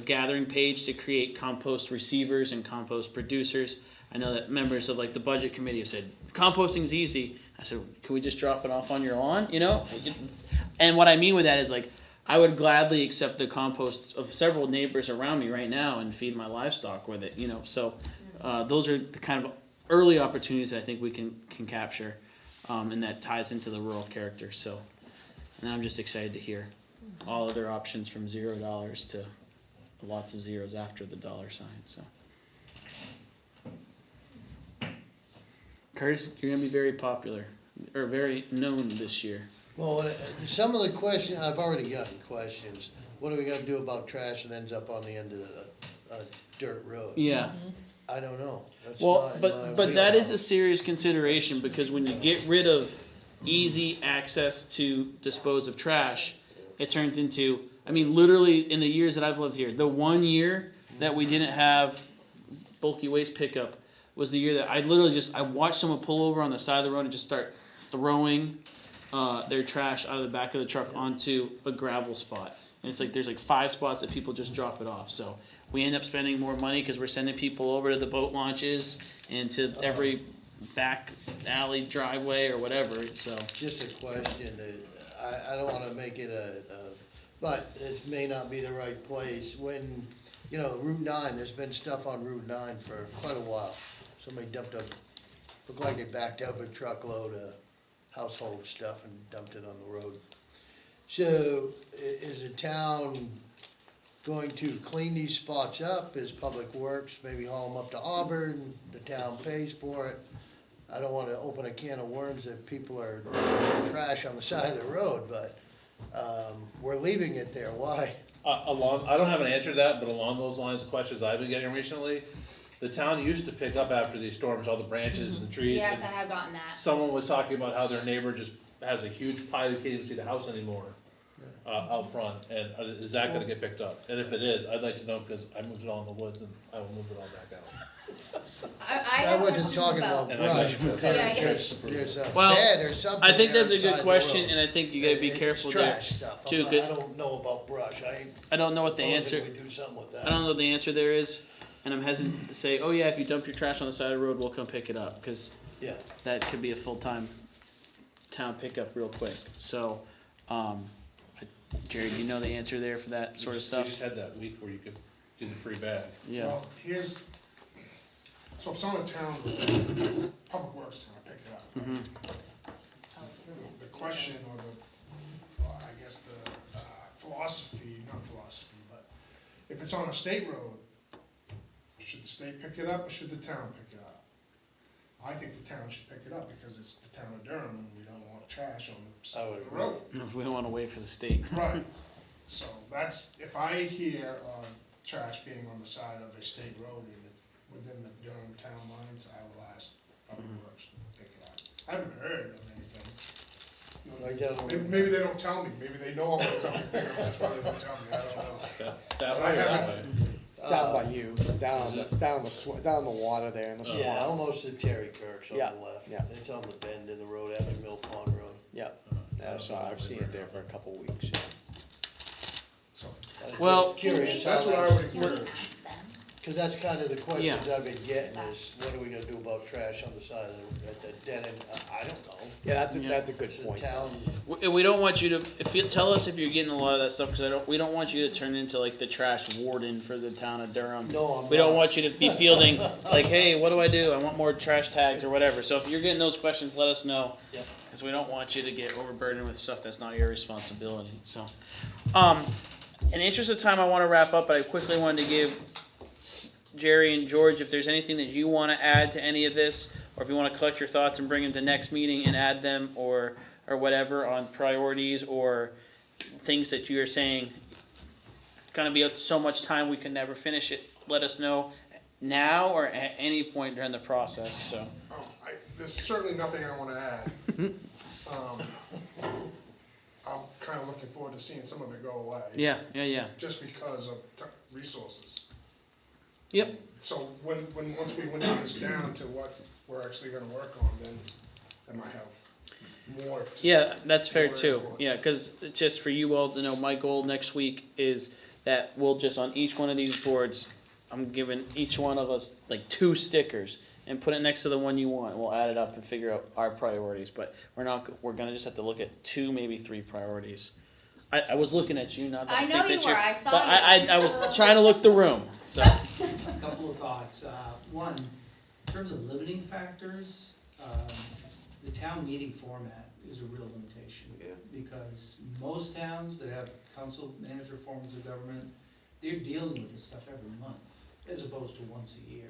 gathering page, to create compost receivers and compost producers. I know that members of like the budget committee have said, composting's easy. I said, can we just drop it off on your lawn, you know? And what I mean with that is like, I would gladly accept the compost of several neighbors around me right now and feed my livestock with it, you know? So those are the kind of early opportunities that I think we can capture, and that ties into the rural character. So, and I'm just excited to hear all other options from $0 to lots of zeros after the dollar sign, so. Curtis, you're gonna be very popular, or very known this year. Well, some of the questions, I've already gotten questions. What are we gonna do about trash that ends up on the end of the dirt road? Yeah. I don't know. That's Well, not my but that is a wheelhouse. serious consideration, because when you get rid of easy access to dispose of trash, it turns into, I mean, literally in the years that I've lived here, the 1 year that we didn't have bulky waste pickup was the year that I literally I watched someone pull over on the side of the road and just start throwing their trash out of the back of the truck onto a gravel spot. And it's like, there's like 5 spots that people just drop it off, so we end up spending more money because we're sending people over to the boat launches and to every back alley driveway or whatever, so. Just a question, I don't wanna make it but it may not be the right place. When, you know, Route 9, there's been stuff on Route 9 for quite a while. Somebody looked like they backed up a truckload of household stuff and dumped it on the road. So, is the town going to clean these spots up? Is Public Works maybe haul them up to Auburn, the town pays for it? I don't wanna open a can of worms that people are dumping trash on the side of the road, but, we're leaving it there, why? I don't have an answer to that, but along those lines of questions I've been getting recently, the town used to pick up after these storms, all the branches and the trees. Yes, and I have gotten that. Someone was talking about how their neighbor just has a huge pile, you can't even see the house anymore, out front, and is that gonna get picked up? And if it is, I'd like to know, because I moved it all in the woods, and I will move it all back out. I I have wasn't questions talking about And brush, I'd but like to- there's a Well, bed or something I think that's a there good inside the question, road. and I think you gotta be It's careful there. trash stuff. too, I good- don't know about brush. I don't know what the answer, We do something with that. I don't know what the answer there is, and I'm hesitant to say, oh yeah, if you dump your trash on the side of the road, we'll come pick it up, because Yeah. that could be a full-time town pickup real quick, so, Jerry, do you know the answer there for that sort of We stuff? just had that week where you could do the free bag. Yeah, Well, so if it's on a town road, Public Works is gonna pick it up. mhm, The question or I guess the philosophy, not philosophy, but if it's on a state road, should the state pick it up or should the town pick it up? I think the town should pick it up because it's the town of Durham and we don't want trash on the side of the road. if we don't wanna wait for the state. Right, so that's, if I hear trash being on the side of a state road and it's within the Durham town lines, I will ask Public Works to pick it up. I haven't heard of anything. Maybe they don't tell me, maybe they know I'm gonna tell me, that's why they don't tell me, I don't know. That I way, that haven't- way. Down by you, down on the water there in the swamp. Yeah, almost to Terry Kirk's on Yeah, the left. yeah. It's on the bend in the road after Mill Pond Road. Yeah, I've seen it there for a couple of weeks, yeah. So, I'm just Well- Curious how that's what I that's, would encourage. cause that's kind of the questions I've been getting is, what are we gonna do about trash on the side of the dead end? I don't know. Yeah, Yeah. that's a good It's a point. town, And we don't want you to, tell us if you're getting a lot of that stuff, because we don't want you to turn into like the trash warden for the town of Durham. no, I'm not. We don't want you to be fielding, like, hey, what do? I want more trash tags or whatever, so if you're getting those questions, let us know. Yeah. Cause we don't want you to get overburdened with stuff that's not your responsibility, so. In the interest of time, I wanna wrap up, but I quickly wanted to give Jerry and George, if there's anything that you wanna add to any of this, or if you wanna collect your thoughts and bring them to next meeting and add them, or whatever on priorities, or things that you're saying, gonna be so much time we can never finish it, let us know now or at any point during the process, so. There's certainly nothing I wanna add. I'm kinda looking forward to seeing some of it go away. Yeah. Just because of resources. Yep. So once we winnow this down to what we're actually gonna work on, then I might have more. Yeah, that's fair too. Yeah, because it's just for you all to know, my goal next week is that we'll just on each one of these boards, I'm giving each one of us like 2 stickers and put it next to the one you want. We'll add it up and figure out our priorities, but we're gonna just have to look at 2, maybe 3 priorities. I was looking at you, not that I know think you that were, you're- I saw but you. I was trying to look the room, so. A couple of thoughts. One, in terms of limiting factors, the town meeting format is a real limitation. Because most towns that have council manager forms of government, they're dealing with this stuff every month, as opposed to once a year.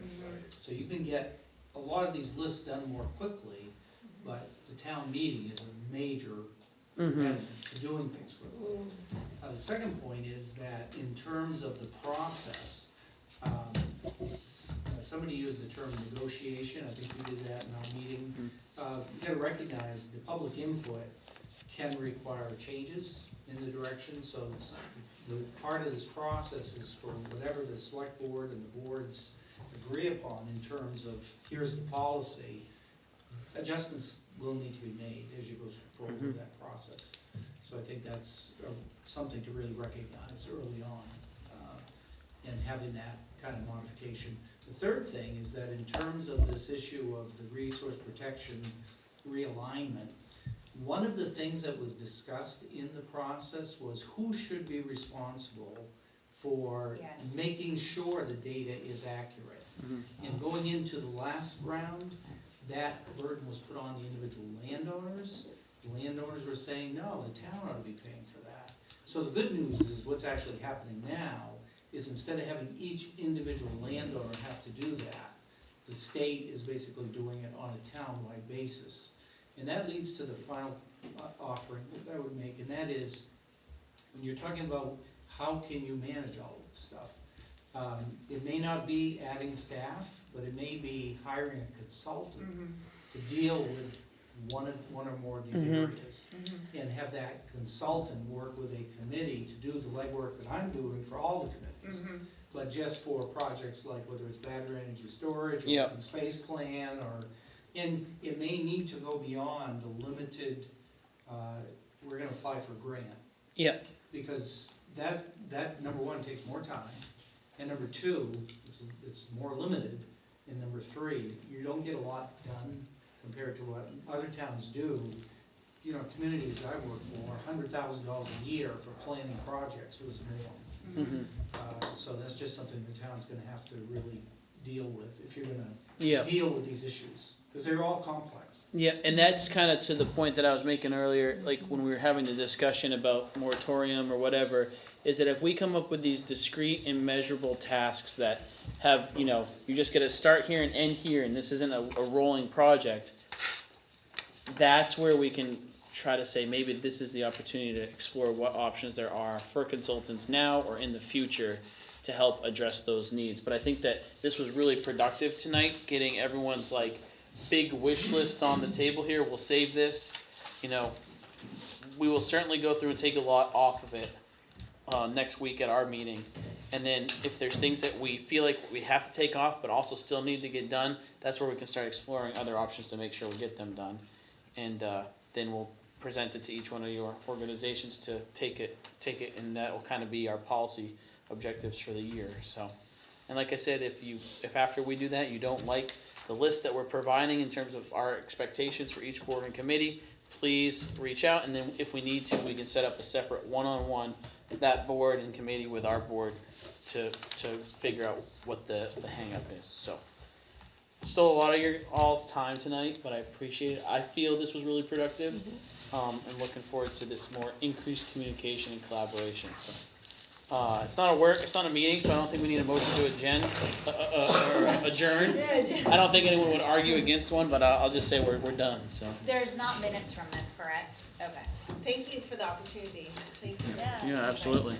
So you can get a lot of these lists done more quickly, but the town meeting is a major and to doing things quickly. The second point is that in terms of the process, somebody used the term negotiation, I think we did that in our meeting. You gotta recognize the public input can require changes in the direction, so the part of this process is for whatever the select board and the boards agree upon in terms of, here's the policy, adjustments will need to be made as you go forward with that process. So I think that's something to really recognize early on, and having that kind of modification. The third thing is that in terms of this issue of the resource protection realignment, one of the things that was discussed in the process was who should be responsible for Yes. making sure the data is accurate. And going into the last round, that burden was put on the individual landowners. The landowners were saying, no, the town ought to be paying for that. So the good news is what's actually happening now is instead of having each individual landowner have to do that, the state is basically doing it on a town-wide basis. And that leads to the final offering that I would make, and that is, when you're talking about how can you manage all of this stuff, it may not be adding staff, but it may be hiring a consultant to deal with one or more of these areas, and have that consultant work with a committee to do the legwork that I'm doing for all the committees. But just for projects like whether it's battery energy storage, or open space plan, and it may need to go beyond the limited, we're gonna apply for a grant. Yep. Because that number one takes more time, and number two, it's more limited, and number three, you don't get a lot done compared to what other towns do. You know, communities I work for, $100,000 a year for planning projects was more. So that's just something the town's gonna have to really deal with if you're gonna deal with these issues, because they're all complex. Yeah, and that's kind of to the point that I was making earlier, like when we were having the discussion about moratorium or whatever, is that if we come up with these discrete and measurable tasks that have, you know, you just get to start here and end here, and this isn't a rolling project, that's where we can try to say maybe this is the opportunity to explore what options there are for consultants now or in the future to help address those needs. But I think that this was really productive tonight, getting everyone's like big wish list on the table here. We'll save this, you know, we will certainly go through and take a lot off of it next week at our meeting. And then if there's things that we feel like we have to take off but also still need to get done, that's where we can start exploring other options to make sure we get them done. And then we'll present it to each one of your organizations to take it, and that will kind of be our policy objectives for the year. So, and like I said, if after we do that you don't like the list that we're providing in terms of our expectations for each board and committee, please reach out, and then if we need to, we can set up a separate one-on-one with that board and committee with our board to figure out what the hang-up is. So, stole a lot of your all's time tonight, but I appreciate it. I feel this was really productive, and looking forward to this more increased communication and collaboration. So, it's not a meeting, so I don't think we need a motion to adjourn. I don't think anyone would argue against one, but I'll just say we're done. So. There's not minutes from this, correct? Okay. Thank you for the opportunity. Thank you. Yeah, absolutely.